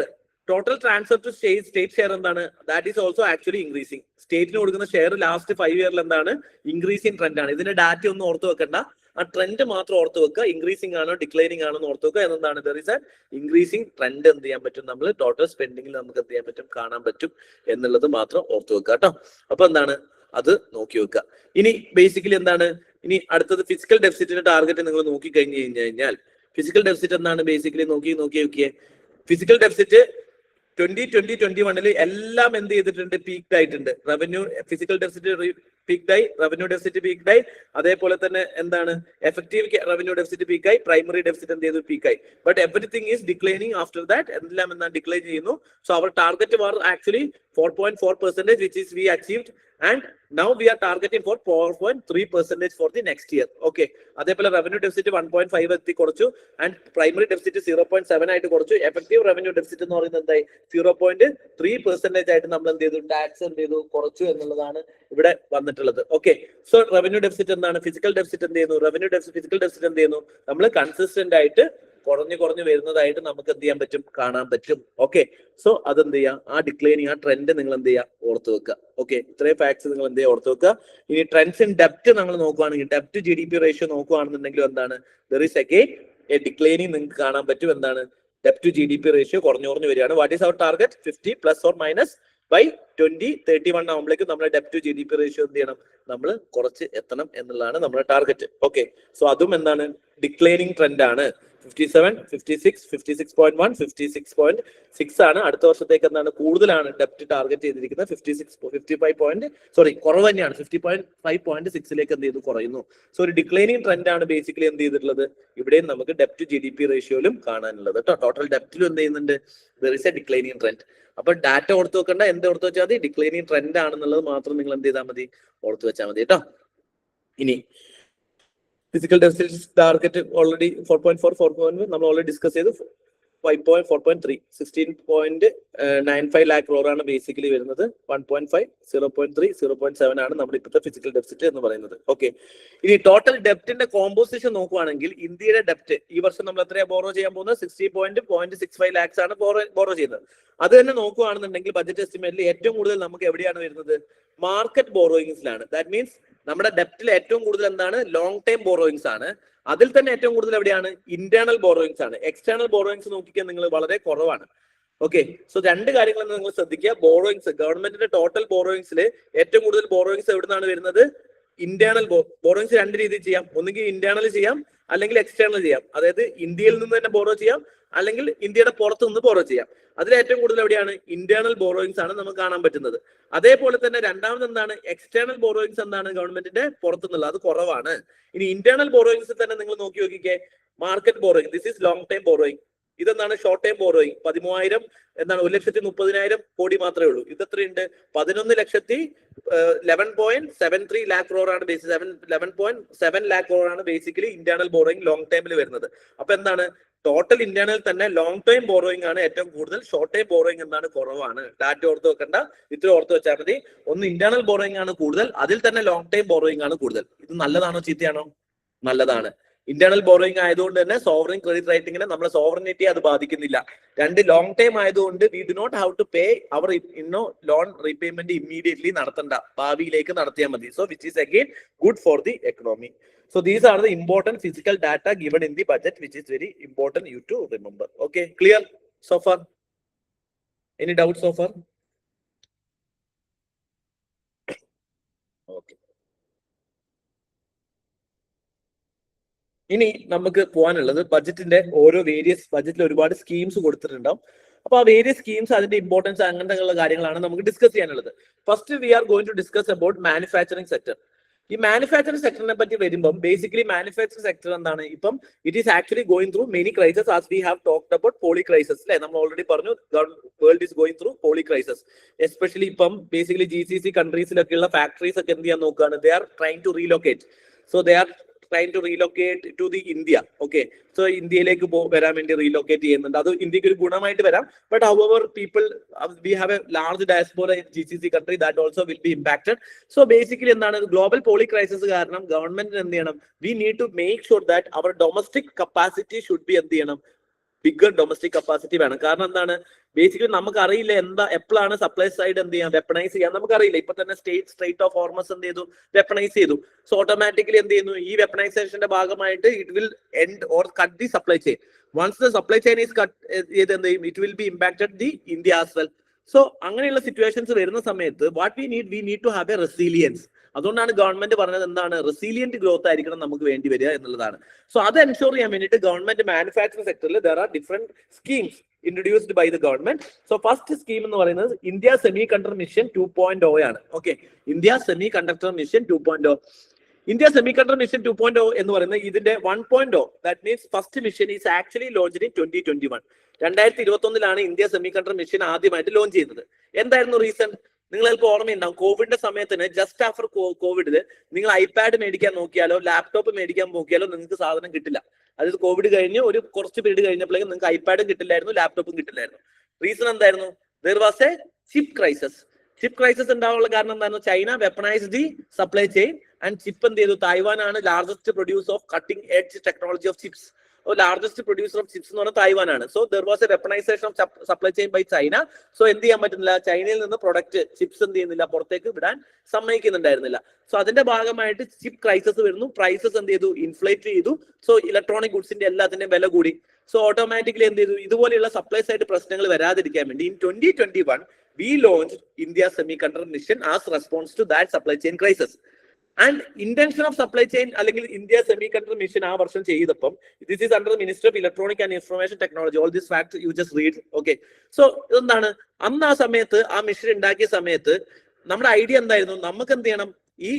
total transfer to state share എന്താണ്, that is also actually increasing. സ്റ്റേറ്റിന് കൊടുക്കുന്ന ഷെയർ ലാസ്റ്റ് 5 ഇയറിൽ എന്താണ് ഇൻക്രീസിംഗ് ട്രെൻഡ് ആണ്. ഇതിന്റെ ഡാറ്റ ഒന്നും ഓർത്ത് വെക്കണ്ട, ആ ട്രെൻഡ് മാത്രം ഓർത്ത് വെക്കുക. ഇൻക്രീസിംഗ് ആണോ ഡിക്ലൈനിങ് ആണോ എന്ന് ഓർത്ത് വെക്കുക. എന്താണ് there is A increasing trend എന്ത് ചെയ്യാൻ പറ്റും, നമ്മൾ ടോട്ടൽ സ്പെൻഡിങ്ങിൽ നമുക്ക് എന്ത് ചെയ്യാൻ പറ്റും, കാണാൻ പറ്റും എന്നുള്ളത് മാത്രം ഓർത്ത് വെക്കുക കേട്ടോ. അപ്പൊ എന്താണ് അത് നോക്കി വെക്കുക. ഇനി ബേസിക്കലി എന്താണ്, ഇനി അടുത്തത് ഫിസിക്കൽ ഡെഫിസിറ്റിന്റെ ടാർഗറ്റ് നിങ്ങൾ നോക്കി കഴിഞ്ഞാൽ ഫിസിക്കൽ ഡെഫിസിറ്റ് എന്താണ് ബേസിക്കലി നോക്കി നോക്കിയേ. ഫിസിക്കൽ ഡെഫിസിറ്റ് 2020-21 എല്ലാം എന്ത് ചെയ്തിട്ടുണ്ട്, പീക്ഡ് ആയിട്ടുണ്ട്. റവന്യൂ ഫിസിക്കൽ ഡെഫിസിറ്റ് പീക്ഡായി, റവന്യൂ ഡെഫിസിറ്റ് പീക്ഡായി, അതേപോലെ തന്നെ എന്താണ് എഫക്റ്റീവ് റവന്യൂ ഡെഫിസിറ്റ് പീക്കായി, പ്രൈമറി ഡെഫിസിറ്റ് എന്ത് ചെയ്തു പീക്കായി. But everything is declining after that. എല്ലാം എന്താണ് ഡിക്ലൈൻ ചെയ്യുന്നു. So our target was actually 4.4%, which is we achieved, and now we are targeting for 4.3% for the next year. Okay, അതേപോലെ റവന്യൂ ഡെഫിസിറ്റ് 1.5 എത്തി കുറച്ചു, ആൻഡ് പ്രൈമറി ഡെഫിസിറ്റ് 0.7 ആയിട്ട് കുറച്ചു. എഫക്റ്റീവ് റവന്യൂ ഡെഫിസിറ്റ് എന്ന് പറയുന്നത് എന്തായി 0.3% ആയിട്ട് നമ്മൾ എന്ത് ചെയ്തു, ടാക്സ് എന്ത് ചെയ്തു, കുറച്ചു എന്നുള്ളതാണ് ഇവിടെ വന്നിട്ടുള്ളത്. ഓക്കെ, സോ റവന്യൂ ഡെഫിസിറ്റ് എന്താണ്, ഫിസിക്കൽ ഡെഫിസിറ്റ് എന്ത് ചെയ്യുന്നു, റവന്യൂ ഡെഫിസിറ്റ് ഫിസിക്കൽ ഡെഫിസിറ്റ് എന്ത് ചെയ്യുന്നു, നമ്മൾ കൺസിസ്റ്റന്റ് ആയിട്ട് കുറഞ്ഞു വരുന്നതായിട്ട് നമുക്ക് എന്ത് ചെയ്യാൻ പറ്റും, കാണാൻ പറ്റും. ഓക്കെ, സോ അതെന്ത് ചെയ്യാം, ആ ഡിക്ലൈനിങ്, ആ ട്രെൻഡ് നിങ്ങൾ എന്ത് ചെയ്യുക, ഓർത്ത് വെക്കുക. ഓക്കെ, ഇത്രയും ഫാക്ട്സ് നിങ്ങൾ എന്ത് ചെയ്യുക, ഓർത്ത് വെക്കുക. ഇനി ട്രെൻഡ്സ് ഇൻ ഡെപ്റ്റ് നമ്മൾ നോക്കുകയാണെങ്കിൽ, ഡെപ്റ്റ് GDP റേഷ്യോ നോക്കുകയാണെന്നുണ്ടെങ്കിൽ എന്താണ്, there is again a declining നിങ്ങൾക്ക് കാണാൻ പറ്റും. എന്താണ്, ഡെപ്റ്റ് GDP റേഷ്യോ കുറഞ്ഞു വരികയാണ്. What is our target, 50 ± by 2031 ആകുമ്പോഴേക്കും നമ്മുടെ ഡെപ്റ്റ് GDP റേഷ്യോ എന്ത് ചെയ്യണം, നമ്മൾ കുറച്ച് എത്തണം എന്നുള്ളതാണ് നമ്മുടെ ടാർഗറ്റ്. ഓക്കെ, സോ അതും എന്താണ്, ഡിക്ലൈനിങ് ട്രെൻഡ് ആണ്. 57, 56, 56.1, 56.6 ആണ്. അടുത്ത വർഷത്തേക്ക് എന്താണ്, കൂടുതലാണ് ഡെപ്റ്റ് ടാർഗറ്റ് ചെയ്തിരിക്കുന്നത്. 55 കുറവ് തന്നെയാണ്. 50.5.6 എന്ത് ചെയ്തു, കുറയുന്നു. സോ ഒരു ഡിക്ലൈനിങ് ട്രെൻഡ് ആണ് ബേസിക്കലി എന്ത് ചെയ്തിട്ടുള്ളത്, ഇവിടെയും നമുക്ക് ഡെപ്റ്റ് GDP റേഷ്യോയിലും കാണാനുള്ളത് കേട്ടോ. ടോട്ടൽ ഡെപ്റ്റിലും എന്ത് ചെയ്യുന്നുണ്ട്, there is a declining trend. അപ്പൊ ഡാറ്റ ഓർത്ത് വെക്കണ്ട, എന്ത് ഓർത്ത് വെച്ചാൽ മതി, ഡിക്ലൈനിങ് ട്രെൻഡ് ആണെന്നുള്ളത് മാത്രം നിങ്ങൾ എന്ത് ചെയ്താൽ മതി, ഓർത്ത് വെച്ചാൽ മതി കേട്ടോ. ഇനി ഫിസിക്കൽ ഡെഫിസിറ്റ് ടാർഗറ്റ് ഓൾറെഡി 4.4, 4.1 നമ്മൾ ഓൾറെഡി ഡിസ്കസ് ചെയ്തു. 4.3 16.95 lakh crore ആണ് ബേസിക്കലി വരുന്നത്. 1.5, 0.3, 0.7 ആണ് നമ്മുടെ ഇപ്പോഴത്തെ ഫിസിക്കൽ ഡെഫിസിറ്റ് എന്ന് പറയുന്നത്. ഓക്കെ, ഇനി ടോട്ടൽ ഡെപ്റ്റിന്റെ കോമ്പോസിഷൻ നോക്കുവാണെങ്കിൽ, ഇന്ത്യയുടെ ഡെപ്റ്റ് ഈ വർഷം നമ്മൾ എത്രയാ ബോറോ ചെയ്യാൻ പോകുന്നത്, 60.65 lakhs ആണ് ബോറോ ചെയ്യുന്നത്. അത് തന്നെ നോക്കുകയാണെന്നുണ്ടെങ്കിൽ ബഡ്ജറ്റ് എസ്റ്റിമേറ്റിൽ ഏറ്റവും കൂടുതൽ നമുക്ക് എവിടെയാണ് വരുന്നത്, മാർക്കറ്റ് ബോറോയിങ്സിലാണ്. ദാറ്റ് മീൻസ് നമ്മുടെ ഡെപ്റ്റിൽ ഏറ്റവും കൂടുതൽ എന്താണ്, ലോങ് ടൈം ബോറോയിങ്സ് ആണ്. അതിൽ തന്നെ ഏറ്റവും കൂടുതൽ എവിടെയാണ്, ഇന്റേണൽ ബോറോയിങ്സ് ആണ്. എക്സ്റ്റേണൽ ബോറോയിങ്സ് നോക്കിക്കാൻ നിങ്ങൾ വളരെ കുറവാണ്. ഓക്കെ, സോ രണ്ട് കാര്യങ്ങൾ നിങ്ങൾ ശ്രദ്ധിക്കുക. ബോറോയിങ്സ്, ഗവൺമെന്റിന്റെ ടോട്ടൽ ബോറോയിങ്സിൽ ഏറ്റവും കൂടുതൽ ബോറോയിങ്സ് എവിടെ നിന്നാണ് വരുന്നത്, ഇന്റേണൽ ബോറോയിങ്സ് രണ്ട് രീതിയിൽ ചെയ്യാം. ഒന്നുകിൽ ഇന്റേണൽ ചെയ്യാം, അല്ലെങ്കിൽ എക്സ്റ്റേണൽ ചെയ്യാം. അതായത് ഇന്ത്യയിൽ നിന്ന് തന്നെ ബോറോ ചെയ്യാം, അല്ലെങ്കിൽ ഇന്ത്യയുടെ പുറത്തു നിന്ന് ബോറോ ചെയ്യാം. അതിൽ ഏറ്റവും കൂടുതൽ എവിടെയാണ്, ഇന്റേണൽ ബോറോയിങ്സ് ആണ് നമുക്ക് കാണാൻ പറ്റുന്നത്. അതേപോലെ തന്നെ രണ്ടാമത് എന്താണ്, എക്സ്റ്റേണൽ ബോറോയിങ്സ് എന്താണ്, ഗവൺമെന്റിന്റെ പുറത്തുനിന്നുള്ളത്, അത് കുറവാണ്. ഇനി ഇന്റേണൽ ബോറോയിങ്സ് തന്നെ നിങ്ങൾ നോക്കിക്കേ, market borrowing, this is long time borrowing. ഇതെന്താണ്, ഷോർട്ട് ടൈം ബോറോയിങ്. 13,000 എന്താണ്, 1,30,000 കോടി മാത്രമേ ഉള്ളൂ. ഇത് എത്രയുണ്ട്, 11,11.73 lakh crore ആണ്. 11.7 lakh crore ആണ് ബേസിക്കലി ഇന്റേണൽ ബോറോയിങ് ലോങ് ടൈമിൽ വരുന്നത്. അപ്പൊ എന്താണ്, ടോട്ടൽ ഇന്റേണൽ തന്നെ ലോങ് ടൈം ബോറോയിങ് ആണ് ഏറ്റവും കൂടുതൽ, ഷോർട്ട് ടൈം ബോറോയിങ് എന്താണ്, കുറവാണ്. ഡാറ്റ ഓർത്ത് വെക്കണ്ട, ഇത്ര ഓർത്ത് വെച്ചാൽ മതി. ഒന്ന് ഇന്റേണൽ ബോറോയിങ് ആണ് കൂടുതൽ, അതിൽ തന്നെ ലോങ് ടൈം ബോറോയിങ് ആണ് കൂടുതൽ. ഇത് നല്ലതാണോ ചീത്തയാണോ, നല്ലതാണ്. ഇന്റേണൽ ബോറോയിങ് ആയതുകൊണ്ട് തന്നെ സോവറിൻ ക്രെഡിറ്റ് റൈറ്റിംഗിനെ, നമ്മുടെ സോവറിനിറ്റി അത് ബാധിക്കുന്നില്ല. രണ്ട്, ലോങ് ടൈം ആയതുകൊണ്ട് we do not have to pay our loan repayment immediately നടത്തണ്ട, ഭാവിയിലേക്ക് നടത്തിയാൽ മതി. So which is again good for the economy. So these are the important physical data given in the budget, which is very important you to remember. Okay, clear so far? Any doubts so far? Okay. ഇനി നമുക്ക് പോകാനുള്ളത് ബഡ്ജറ്റിന്റെ ഓരോ ബഡ്ജറ്റിൽ ഒരുപാട് സ്കീംസ് കൊടുത്തിട്ടുണ്ടാവും. അപ്പൊ ആ വേരിയസ് സ്കീംസ്, അതിന്റെ ഇമ്പോർട്ടൻസ്, അങ്ങനത്തെ കാര്യങ്ങളാണ് നമുക്ക് ഡിസ്കസ് ചെയ്യാനുള്ളത്. First we are going to discuss about manufacturing sector. ഈ മാനുഫാക്ചറിംഗ് സെക്ടറിനെ പറ്റി വരുമ്പം ബേസിക്കലി മാനുഫാക്ചറിംഗ് സെക്ടർ എന്താണ്, ഇപ്പം it is actually going through many crises, as we have talked about poly crises അല്ലെ. നമ്മൾ ഓൾറെഡി പറഞ്ഞു, world is going through poly crises. Especially ഇപ്പം ബേസിക്കലി GCC കൺട്രീസിലൊക്കെയുള്ള ഫാക്ടറീസ് ഒക്കെ എന്ത് ചെയ്യാൻ നോക്കുകയാണ്, they are trying to relocate. So they are trying to relocate to the India. Okay, so ഇന്ത്യയിലേക്ക് വരാൻ വേണ്ടി റീലൊക്കേറ്റ് ചെയ്യുന്നുണ്ട്. അത് ഇന്ത്യക്ക് ഒരു ഗുണമായിട്ട് വരാം. But however people, we have a large diaspora in GCC country, that also will be impacted. So basically എന്താണ്, ഗ്ലോബൽ പോളി ക്രൈസിസ് കാരണം ഗവൺമെന്റിന് എന്ത് ചെയ്യണം, we need to make sure that our domestic capacity should be എന്ത് ചെയ്യണം, ബിഗർ ഡൊമസ്റ്റിക് കപ്പാസിറ്റി വേണം. കാരണം എന്താണ്, ബേസിക്കലി നമുക്കറിയില്ല എപ്പോഴാണ് സപ്ലൈ സൈഡ് എന്ത് ചെയ്യാം, വെപ്പണൈസ് ചെയ്യാൻ നമുക്കറിയില്ല. ഇപ്പൊ തന്നെ സ്ട്രേറ്റ് ഓഫ് ഹോർമസ് എന്ത് ചെയ്തു, വെപ്പണൈസ് ചെയ്തു. സോ ഓട്ടോമാറ്റിക്കലി എന്ത് ചെയ്യുന്നു, ഈ വെപ്പണൈസേഷന്റെ ഭാഗമായിട്ട് it will end or cut the supply chain. Once the supply chain is cut ചെയ്ത് എന്ത് ചെയ്യും, it will be impacted the India as well. So അങ്ങനെയുള്ള സിറ്റുവേഷൻസ് വരുന്ന സമയത്ത് what we need to have a resilience. അതുകൊണ്ടാണ് ഗവൺമെന്റ് പറഞ്ഞത് എന്താണ്, റെസിലിയന്റ് ഗ്രോത്ത് ആയിരിക്കണം നമുക്ക് വേണ്ടി വരിക എന്നുള്ളതാണ്. സോ അത് എൻഷുർ ചെയ്യാൻ വേണ്ടിയിട്ട് ഗവൺമെന്റ് മാനുഫാക്ചറിംഗ് സെക്ടറിൽ there are different schemes introduced by the government. So first scheme എന്ന് പറയുന്നത് ഇന്ത്യ സെമി കണ്ടക്ടർ മിഷൻ 2.0 ആണ്. Okay, India semiconductor mission 2.0. India semiconductor mission 2.0 എന്ന് പറയുന്നത് ഇതിന്റെ 1.0, that means first mission is actually launched in 2021. 2021 India semiconductor mission ആദ്യമായിട്ട് ലോഞ്ച് ചെയ്യുന്നത്. എന്തായിരുന്നു റീസൺ? നിങ്ങൾ ചിലപ്പോൾ ഓർമ്മയുണ്ടാവും, കോവിഡിന്റെ സമയത്തിന് ജസ്റ്റ് ആഫ്റ്റർ കോവിഡില് നിങ്ങൾ ഐപാഡ് മേടിക്കാൻ നോക്കിയാലോ ലാപ്ടോപ്പ് മേടിക്കാൻ നോക്കിയാലോ നിങ്ങൾക്ക് സാധനം കിട്ടില്ല. അതായത് കോവിഡ് കഴിഞ്ഞ് ഒരു കുറച്ച് പീരീഡ് കഴിഞ്ഞപ്പോഴേക്കും നിങ്ങൾക്ക് ഐപാഡും കിട്ടില്ലായിരുന്നു, ലാപ്ടോപ്പും കിട്ടില്ലായിരുന്നു. റീസൺ എന്തായിരുന്നു? There was a chip crisis. Chip crisis ഉണ്ടാവാനുള്ള കാരണം എന്തായിരുന്നു? China weaponized the supply chain and chip എന്ത് ചെയ്തു? തായ്വാൻ ആണ് largest producer of cutting edge technology of chips. Largest producer of chips എന്ന് പറഞ്ഞാൽ തായ്വാൻ ആണ്. So there was a weaponization of supply chain by China. സോ എന്ത് ചെയ്യാൻ പറ്റുന്നില്ല, ചൈനയിൽ നിന്ന് പ്രൊഡക്റ്റ് ചിപ്സ് എന്ത് ചെയ്യുന്നില്ല, പുറത്തേക്ക് വിടാൻ സമ്മതിക്കുന്നുണ്ടായിരുന്നില്ല. സോ അതിന്റെ ഭാഗമായിട്ട് ചിപ്പ് ക്രൈസിസ് വരുന്നു, പ്രൈസസ് എന്ത് ചെയ്തു? ഇൻഫ്ലേറ്റ് ചെയ്തു. സോ ഇലക്ട്രോണിക് ഗുഡ്സിന്റെ എല്ലാത്തിന്റെയും വില കൂടി. സോ ഓട്ടോമാറ്റിക്കലി എന്ത് ചെയ്തു? ഇതുപോലെയുള്ള സപ്ലൈ സൈഡ് പ്രശ്നങ്ങൾ വരാതിരിക്കാൻ വേണ്ടി in 2021 we launched India Semiconductor Mission as response to that supply chain crisis. And intention of supply chain അല്ലെങ്കിൽ ഇന്ത്യ സെമി കണ്ടക്ടർ മിഷൻ ആ വർഷം ചെയ്തപ്പം this is under minister of electronic and information technology. All this fact you just read. Okay, so എന്താണ് അന്ന് ആ സമയത്ത് ആ മിഷൻ ഉണ്ടാക്കിയ സമയത്ത് നമ്മുടെ ഐഡിയ എന്തായിരുന്നു? നമുക്ക് എന്ത് ചെയ്യണം, ഈ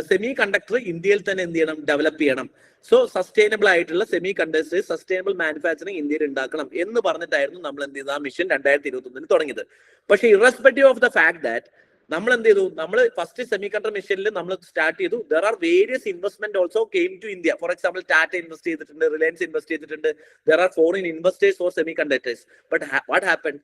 സെമി കണ്ടക്ടർ ഇന്ത്യയിൽ തന്നെ എന്ത് ചെയ്യണം, ഡെവലപ്പ് ചെയ്യണം. സോ സസ്റ്റൈനബിൾ ആയിട്ടുള്ള സെമി കണ്ടക്ടേഴ്സ്, സസ്റ്റൈനബിൾ മാനുഫാക്ചറിങ് ഇന്ത്യയിൽ ഉണ്ടാക്കണം എന്ന് പറഞ്ഞിട്ടായിരുന്നു നമ്മൾ എന്ത് ചെയ്തത്, ആ മിഷൻ 2021 തുടങ്ങിയത്. പക്ഷേ irrespective of the fact that നമ്മൾ എന്ത് ചെയ്തു, നമ്മൾ ഫസ്റ്റ് സെമി കണ്ടക്ടർ മിഷനിൽ നമ്മൾ സ്റ്റാർട്ട് ചെയ്തു. There are various investment also came to India. For example Tata invest ചെയ്തിട്ടുണ്ട്, റിലയൻസ് ഇൻവെസ്റ്റ് ചെയ്തിട്ടുണ്ട്. There are foreign investors for semiconductors. But what happen?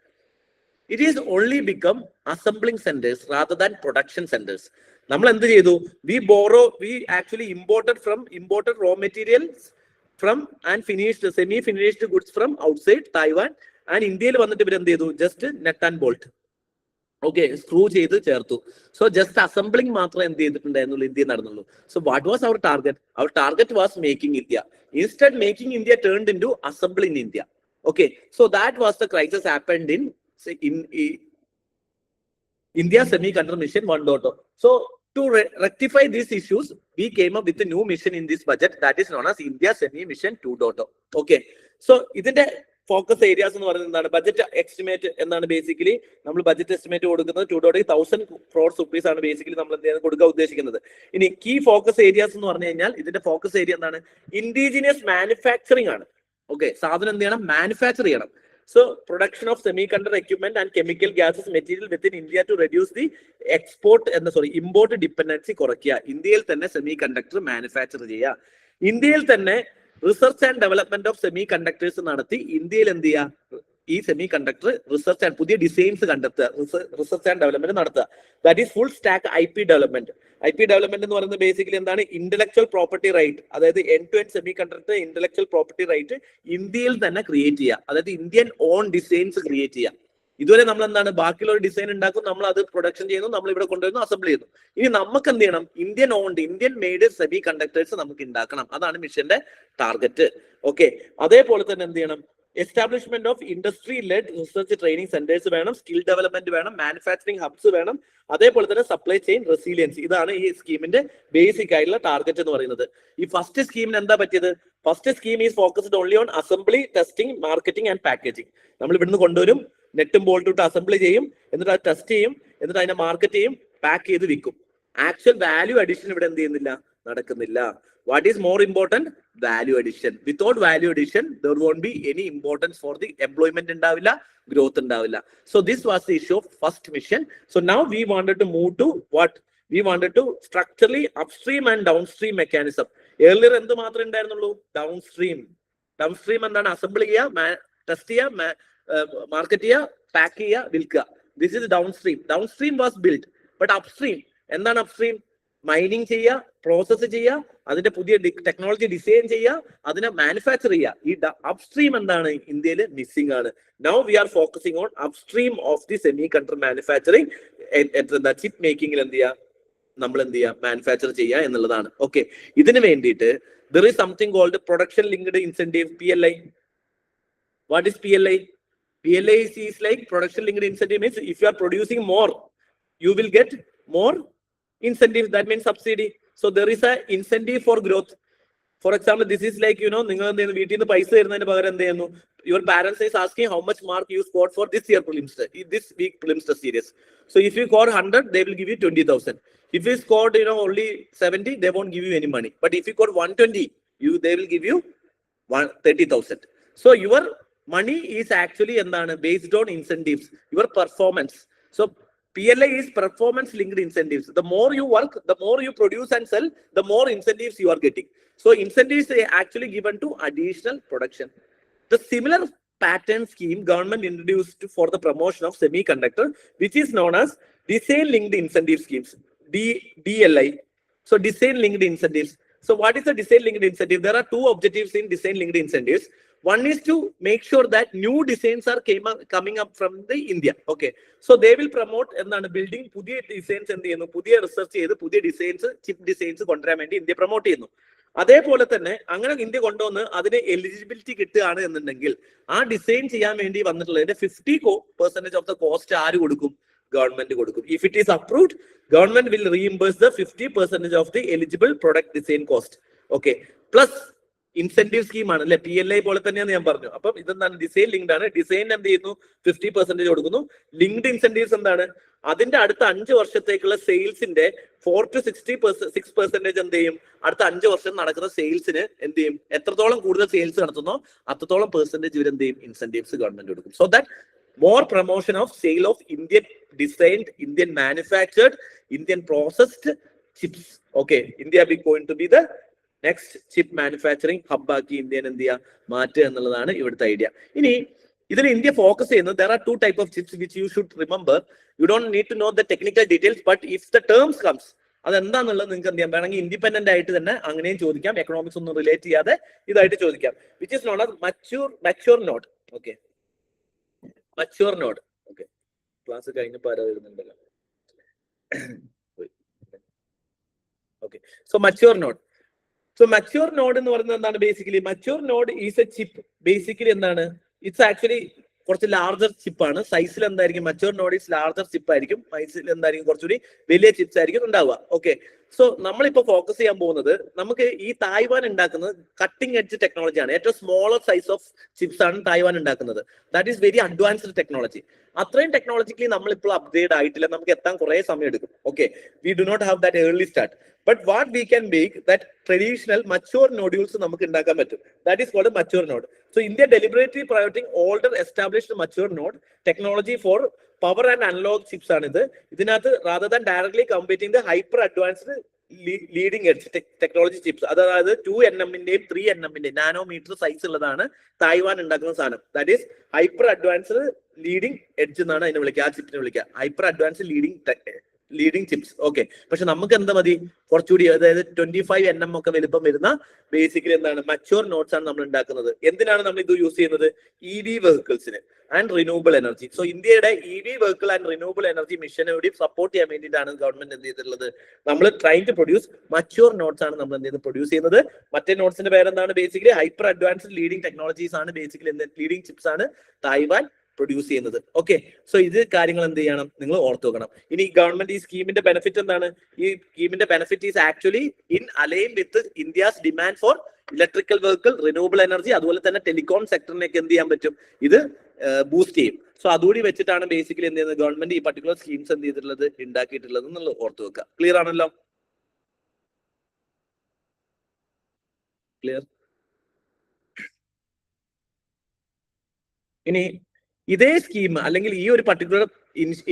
It is only become assembling centers rather than production centers. നമ്മൾ എന്ത് ചെയ്തു? We actually imported raw materials from and semi-finished goods from outside Taiwan. And ഇന്ത്യയിൽ വന്നിട്ട് ഇവർ എന്ത് ചെയ്തു? Just nut and bolt, okay, screw ചെയ്ത് ചേർത്തു. സോ ജസ്റ്റ് അസംബ്ലിംഗ് മാത്രമേ എന്ത് ചെയ്തിട്ടുണ്ടായിരുന്നുള്ളൂ, ഇന്ത്യയിൽ നടന്നുള്ളൂ. So what was our target? Our target was making India. Instead making India turned into assembling India. Okay, so that was the crisis happened in India Semiconductor Mission 1.0. So to rectify these issues, we came up with a new mission in this budget that is known as India Semi Mission 2.0. Okay, so ഇതിന്റെ ഫോക്കസ് ഏരിയാസ് എന്ന് പറയുന്നത് എന്താണ്? ബജറ്റ് എസ്റ്റിമേറ്റ് എന്നാണ്. ബേസിക്കലി നമ്മൾ ബജറ്റ് എസ്റ്റിമേറ്റ് കൊടുക്കുന്നത് 2.1000 crores rupees ആണ് ബേസിക്കലി നമ്മൾ എന്ത് ചെയ്യാൻ കൊടുക്കാൻ ഉദ്ദേശിക്കുന്നത്. ഇനി കീ ഫോക്കസ് ഏരിയാസ് എന്ന് പറഞ്ഞു കഴിഞ്ഞാൽ ഇതിന്റെ ഫോക്കസ് ഏരിയ എന്താണ്? ഇൻഡിജിനിയസ് മാനുഫാക്ചറിംഗ് ആണ്. ഓക്കെ, സാധനം എന്ത് ചെയ്യണം? മാനുഫാക്ചർ ചെയ്യണം. So production of semiconductor equipment and chemical gases material within India to reduce the import dependency കുറയ്ക്കുക. ഇന്ത്യയിൽ തന്നെ സെമി കണ്ടക്ടർ മാനുഫാക്ചർ ചെയ്യുക. ഇന്ത്യയിൽ തന്നെ research and development of semiconductors നടത്തി ഇന്ത്യയിൽ എന്ത് ചെയ്യുക? ഈ സെമി കണ്ടക്ടർ റിസർച്ച് ആൻഡ് പുതിയ ഡിസൈൻസ് കണ്ടെത്തുക, റിസർച്ച് ആൻഡ് ഡെവലപ്മെന്റ് നടത്തുക. That is full stack IP development. IP development എന്ന് പറയുന്നത് ബേസിക്കലി എന്താണ്? ഇന്റലക്ച്വൽ പ്രോപ്പർട്ടി റൈറ്റ്, അതായത് end to end semiconductor intellectual property right ഇന്ത്യയിൽ തന്നെ ക്രിയേറ്റ് ചെയ്യുക. അതായത് ഇന്ത്യൻ ഓൺ ഡിസൈൻസ് ക്രിയേറ്റ് ചെയ്യുക. ഇതുവരെ നമ്മൾ എന്താണ്? ബാക്കിയുള്ള ഒരു ഡിസൈൻ ഉണ്ടാക്കും, നമ്മൾ അത് പ്രൊഡക്ഷൻ ചെയ്യുന്നു, നമ്മൾ ഇവിടെ കൊണ്ടുവരുന്നു, അസംബിൾ ചെയ്യുന്നു. ഇനി നമുക്ക് എന്ത് ചെയ്യണം? ഇന്ത്യൻ മെയ്ഡ് സെമി കണ്ടക്ടേഴ്സ് നമുക്ക് ഉണ്ടാക്കണം. അതാണ് മിഷന്റെ ടാർഗറ്റ്. ഓക്കെ, അതേപോലെ തന്നെ എന്ത് ചെയ്യണം? Establishment of industry led research training centres വേണം, സ്കിൽ ഡെവലപ്മെന്റ് വേണം, മാനുഫാക്ചറിംഗ് ഹബ്സ് വേണം, അതേപോലെ തന്നെ സപ്ലൈ ചെയിൻ റെസിലിയൻസ്. ഇതാണ് ഈ സ്കീമിന്റെ ബേസിക് ആയിട്ടുള്ള ടാർഗറ്റ് എന്ന് പറയുന്നത്. ഈ ഫസ്റ്റ് സ്കീമിന് എന്താ പറ്റിയത്? First scheme is focused only on assembly, testing, marketing and packaging. നമ്മൾ ഇവിടുന്ന് കൊണ്ടുവരും, നെറ്റും ബോൾട്ടും ഇട്ട് അസംബിൾ ചെയ്യും, എന്നിട്ട് അത് ടെസ്റ്റ് ചെയ്യും, എന്നിട്ട് അതിനെ മാർക്കറ്റ് ചെയ്യും, പാക്ക് ചെയ്ത് വിൽക്കും. ആക്ച്വൽ വാല്യൂ അഡീഷൻ ഇവിടെ എന്ത് ചെയ്യുന്നില്ല? നടക്കുന്നില്ല. What is more important? Value addition. Without value addition, there won't be any importance for the employment ഉണ്ടാവില്ല, growth ഉണ്ടാവില്ല. So this was the issue of first mission. So now we wanted to move to what? We wanted to structurally upstream and downstream mechanism. Earlier എന്ത് മാത്രമേ ഉണ്ടായിരുന്നുള്ളൂ? ഡൗൺസ്ട്രീം. ഡൗൺസ്ട്രീം എന്താണ്? അസംബിൾ ചെയ്യുക, ടെസ്റ്റ് ചെയ്യുക, മാർക്കറ്റ് ചെയ്യുക, പാക്ക് ചെയ്യുക, വിൽക്കുക. This is downstream. Downstream was built. But upstream എന്താണ്? upstream മൈനിങ് ചെയ്യുക, പ്രോസസ് ചെയ്യുക, അതിന്റെ പുതിയ ടെക്നോളജി ഡിസൈൻ ചെയ്യുക, അതിനെ മാനുഫാക്ചർ ചെയ്യുക. ഈ അപ്സ്ട്രീം എന്താണ്? ഇന്ത്യയിൽ മിസ്സിംഗ് ആണ്. Now we are focusing on upstream of the semiconductor manufacturing. Chip മേക്കിംഗിൽ എന്ത് ചെയ്യുക? നമ്മൾ എന്ത് ചെയ്യുക? മാനുഫാക്ചർ ചെയ്യുക എന്നുള്ളതാണ്. ഓക്കെ, ഇതിന് വേണ്ടിയിട്ട് there is something called production linked incentive, PLI. What is PLI? PLI is like production linked incentive means if you are producing more, you will get more Incentive, that means subsidy. So there is a incentive for growth. For example, this is like, your parents is asking how much mark you scored for this year prelims, this week prelims series. So if you scored 100, they will give you 20,000. If you scored, only 70, they won't give you any money. But if you got 120, they will give you 30,000. So your money is actually based on incentives, your performance. So PLI is performance linked incentives. The more you work, the more you produce and sell, the more incentives you are getting. So incentives are actually given to additional production. The similar pattern scheme government introduced for the promotion of semiconductor, which is known as design linked incentive schemes, DLI. So design linked incentives. So what is a design linked incentive? There are two objectives in design linked incentives. One is to make sure that new designs are coming up from the India. Okay. So they will promote building pudhiya designs and pudhiya research designs, chip designs India promote. അതേപോലെ തന്നെ അങ്ങനെ ഇന്ത്യ കൊണ്ടുവന്ന് അതിന് എലിജിബിലിറ്റി കിട്ടുകയാണ് എന്നുണ്ടെങ്കിൽ ആ ഡിസൈൻ ചെയ്യാൻ വേണ്ടി വന്നിട്ടുള്ളതിന്റെ 50% ഓഫ് ദ കോസ്റ്റ് ആര് കൊടുക്കും? ഗവൺമെന്റ് കൊടുക്കും. If it is approved, government will reimburse the 50% of the eligible product design cost. Okay, plus incentive scheme ആണ് അല്ലെ, PLI പോലെ തന്നെയാണ് ഞാൻ പറഞ്ഞു. അപ്പം ഇതെന്താണ്? ഡിസൈൻ ലിങ്ക്ഡ് ആണ്. ഡിസൈൻ എന്ത് ചെയ്യുന്നു? 50% കൊടുക്കുന്നു. ലിങ്ക്ഡ് ഇൻസെന്റീവ്സ് എന്താണ്? അതിന്റെ അടുത്ത 5 വർഷത്തേക്കുള്ള സെയിൽസിന്റെ 4 to 6% എന്ത് ചെയ്യും? അടുത്ത 5 വർഷം നടക്കുന്ന സെയിൽസിന് എന്ത് ചെയ്യും? എത്രത്തോളം കൂടുതൽ സെയിൽസ് നടത്തുന്നോ അത്രത്തോളം പെർസെന്റേജ് ഇവർ എന്ത് ചെയ്യും? ഇൻസെന്റീവ്സ് ഗവൺമെന്റ് കൊടുക്കും. So that more promotion of sale of Indian designed, Indian manufactured, Indian processed chips. Okay, India be going to be the next chip manufacturing hub ആക്കി ഇന്ത്യൻ എന്ത് ചെയ്യുക? മാറ്റുക എന്നുള്ളതാണ് ഇവിടുത്തെ ഐഡിയ. ഇനി ഇതിൽ ഇന്ത്യ ഫോക്കസ് ചെയ്യുന്നത്, there are two type of chips which you should remember. You don't need to know the technical details, but if the terms comes, അതെന്താന്നുള്ളത് നിങ്ങൾക്ക് എന്ത് ചെയ്യാം? വേണമെങ്കിൽ ഇൻഡിപെൻഡന്റ് ആയിട്ട് തന്നെ അങ്ങനെയും ചോദിക്കാം. എക്കണോമിക്സ് ഒന്നും റിലേറ്റ് ചെയ്യാതെ ഇതായിട്ട് ചോദിക്കാം. Which is known as mature node. Okay, mature node. Okay, class കഴിഞ്ഞപ്പോൾ ആരോ വരുന്നുണ്ടല്ലോ. Okay, so mature node. So mature node എന്ന് പറയുന്നത് എന്താണ്? Basically mature node is A chip. Basically എന്താണ്? ഇറ്റ്സ് ആക്ച്വലി കുറച്ച് ലാർജർ ചിപ്പാണ്. സൈസിൽ എന്തായിരിക്കും? Mature node is larger chip ആയിരിക്കും. സൈസിൽ എന്തായിരിക്കും? കുറച്ചുകൂടി വലിയ ചിപ്സ് ആയിരിക്കും ഉണ്ടാവുക. ഓക്കെ, സോ നമ്മളിപ്പോ ഫോക്കസ് ചെയ്യാൻ പോകുന്നത്, നമുക്ക് ഈ തായ്വാൻ ഉണ്ടാക്കുന്നത് കട്ടിംഗ് എഡ്ജ് ടെക്നോളജിയാണ്. ഏറ്റവും സ്മോളർ സൈസ് ഓഫ് ചിപ്സ് ആണ് തായ്വാൻ ഉണ്ടാക്കുന്നത്. That is very advanced technology. അത്രയും ടെക്നോളജിക്കലി നമ്മളിപ്പോൾ അപ്ഗ്രേഡ് ആയിട്ടില്ല. നമുക്ക് എത്താൻ കുറെ സമയം എടുക്കും. Okay, we do not have that early start. But what we can make, that traditional mature nodules നമുക്ക് ഉണ്ടാക്കാൻ പറ്റും. That is called a mature node. So India deliberately prioritizing older established mature node technology for power and analog chips ആണിത്. ഇതിനകത്ത് rather than directly competing the hyper advanced leading edge technology chips, അതായത് 2nm-ന്റെയും 3nm-ന്റെയും നാനോമീറ്റർ സൈസ് ഉള്ളതാണ് തായ്വാൻ ഉണ്ടാക്കുന്ന സാധനം. That is hyper advanced leading edge എന്നാണ് അതിനെ വിളിക്കുക. ആ ചിപ്പിനെ വിളിക്കുക hyper advanced leading chips. Okay, പക്ഷെ നമുക്ക് എന്താ മതി? കുറച്ചുകൂടി, അതായത് 25nm ഒക്കെ വലുപ്പം വരുന്ന ബേസിക്കലി എന്താണ്? മച്ചുവർ നോട്ട്സ് ആണ് നമ്മൾ ഉണ്ടാക്കുന്നത്. എന്തിനാണ് നമ്മൾ ഇത് യൂസ് ചെയ്യുന്നത്? EV വെഹിക്കിൾസിന് ആൻഡ് റിന്യൂവബിൾ എനർജി. സോ ഇന്ത്യയുടെ EV vehicle and renewable energy മിഷനെ കൂടി സപ്പോർട്ട് ചെയ്യാൻ വേണ്ടിയിട്ടാണ് ഗവൺമെന്റ് എന്ത് ചെയ്തിട്ടുള്ളത്? നമ്മൾ try to produce mature nodes ആണ് നമ്മൾ എന്ത് ചെയ്യുന്നത്? പ്രൊഡ്യൂസ് ചെയ്യുന്നത്. മറ്റേ നോട്ട്സിന്റെ പേരെന്താണ്? Basically hyper advanced leading technologies ആണ്. ബേസിക്കലി ലീഡിംഗ് ചിപ്സ് ആണ് തായ്വാൻ പ്രൊഡ്യൂസ് ചെയ്യുന്നത്. ഓക്കെ, സോ ഇത് കാര്യങ്ങൾ എന്ത് ചെയ്യണം? നിങ്ങൾ ഓർത്ത് വെക്കണം. ഇനി ഗവൺമെന്റ് ഈ സ്കീമിന്റെ ബെനിഫിറ്റ് എന്താണ്? ഈ സ്കീമിന്റെ benefit is actually in align with India's demand for electrical vehicle, renewable energy, അതുപോലെ തന്നെ ടെലികോം സെക്ടറിനൊക്കെ എന്ത് ചെയ്യാൻ പറ്റും? ഇത് ബൂസ്റ്റ് ചെയ്യും. സോ അതുകൂടി വെച്ചിട്ടാണ് ബേസിക്കലി എന്ത് ചെയ്യുന്നത്? ഗവൺമെന്റ് ഈ പർട്ടിക്കുലർ സ്കീംസ് എന്ത് ചെയ്തിട്ടുള്ളത്? ഉണ്ടാക്കിയിട്ടുള്ളത് എന്നുള്ളത് ഓർത്ത് വെക്കുക. ക്ലിയർ ആണല്ലോ? ക്ലിയർ? ഇനി ഇതേ സ്കീം അല്ലെങ്കിൽ ഈ ഒരു പർട്ടിക്കുലർ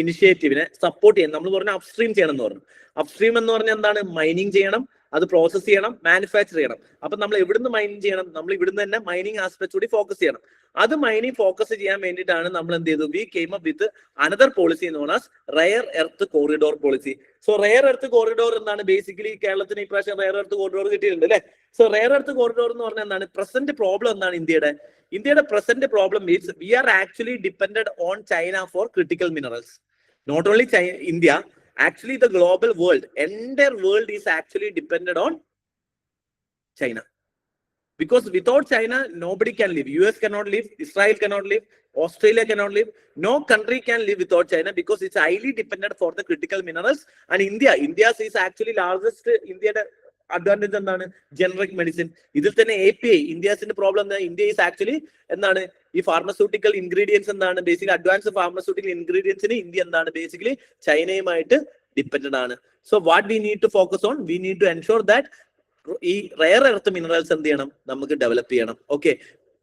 ഇനിഷ്യേറ്റീവിനെ സപ്പോർട്ട് ചെയ്യാൻ നമ്മൾ പറഞ്ഞ അപ്സ്ട്രീം ചെയ്യണം എന്ന് പറഞ്ഞു. അപ്സ്ട്രീം എന്ന് പറഞ്ഞാൽ എന്താണ്? മൈനിങ് ചെയ്യണം, അത് പ്രോസസ് ചെയ്യണം, മാനുഫാക്ചർ ചെയ്യണം. അപ്പൊ നമ്മൾ എവിടുന്ന് മൈനിങ് ചെയ്യണം? നമ്മൾ ഇവിടുന്ന് തന്നെ മൈനിങ് ആസ്പെക്ട് കൂടി ഫോക്കസ് ചെയ്യണം. അത് മൈനിങ് ഫോക്കസ് ചെയ്യാൻ വേണ്ടിയിട്ടാണ് നമ്മൾ എന്ത് ചെയ്തു? We came up with another policy known as rare earth corridor policy. So rare earth corridor എന്താണ്? ബേസിക്കലി കേരളത്തിന് ഇപ്രാവശ്യം റയർ എർത്ത് കോറിഡോർ കിട്ടിയിട്ടുണ്ട് അല്ലെ? സോ റയർ എർത്ത് കോറിഡോർ എന്ന് പറഞ്ഞാൽ എന്താണ്? പ്രസന്റ് പ്രോബ്ലം എന്താണ് ഇന്ത്യയുടെ present problem means we are actually depended on China for critical minerals. Not only India, actually the global world, entire world is actually dependent on China. Because without China, nobody can live. US cannot live, Israel cannot live, Australia cannot live. No country can live without China because it's highly dependent for the critical minerals. And India is actually largest. India advantage എന്താണ്? Generic medicine. ഇതിൽ തന്നെ API, India's problem എന്താ? India is actually എന്താണ്? ഈ pharmaceutical ingredients എന്താണ്? Basically advanced pharmaceutical ingredients ന് ഇന്ത്യ എന്താണ്? Basically ചൈനയുമായിട്ട് dependent ആണ്. So what we need to focus on? We need to ensure that ഈ റയർ എർത്ത് മിനറൽസ് എന്ത് ചെയ്യണം? നമുക്ക് ഡെവലപ്പ് ചെയ്യണം. Okay,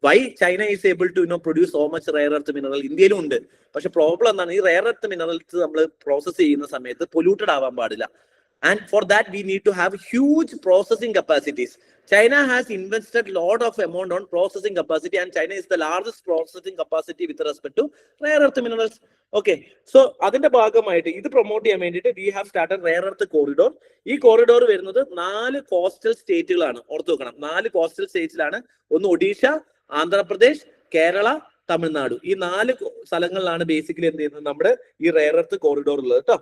why China is able to produce so much rare earth mineral? ഇന്ത്യയിലും ഉണ്ട്. പക്ഷെ പ്രോബ്ലം എന്താണ്? ഈ റയർ എർത്ത് മിനറൽസ് നമ്മൾ പ്രോസസ് ചെയ്യുന്ന സമയത്ത് പൊല്യൂട്ടഡ് ആവാൻ പാടില്ല. And for that we need to have huge processing capacities. China has invested lot of amount on processing capacity, and China is the largest processing capacity with respect to rare earth minerals. Okay, so അതിന്റെ ഭാഗമായിട്ട് ഇത് പ്രൊമോട്ട് ചെയ്യാൻ വേണ്ടിയിട്ട് we have started rare earth corridor. ഈ കോറിഡോർ വരുന്നത് 4 കോസ്റ്റൽ സ്റ്റേറ്റുകളാണ്. ഓർത്തു വെക്കണം, 4 കോസ്റ്റൽ സ്റ്റേറ്റ്സിലാണ്. ഒന്ന് ഒഡീഷ, ആന്ധ്രാപ്രദേശ്, കേരള, തമിഴ്നാട്. ഈ 4 സ്ഥലങ്ങളിലാണ് ബേസിക്കലി എന്ത് ചെയ്യുന്നത് നമ്മുടെ ഈ റയർ എർത്ത് കോറിഡോർ ഉള്ളത് കേട്ടോ.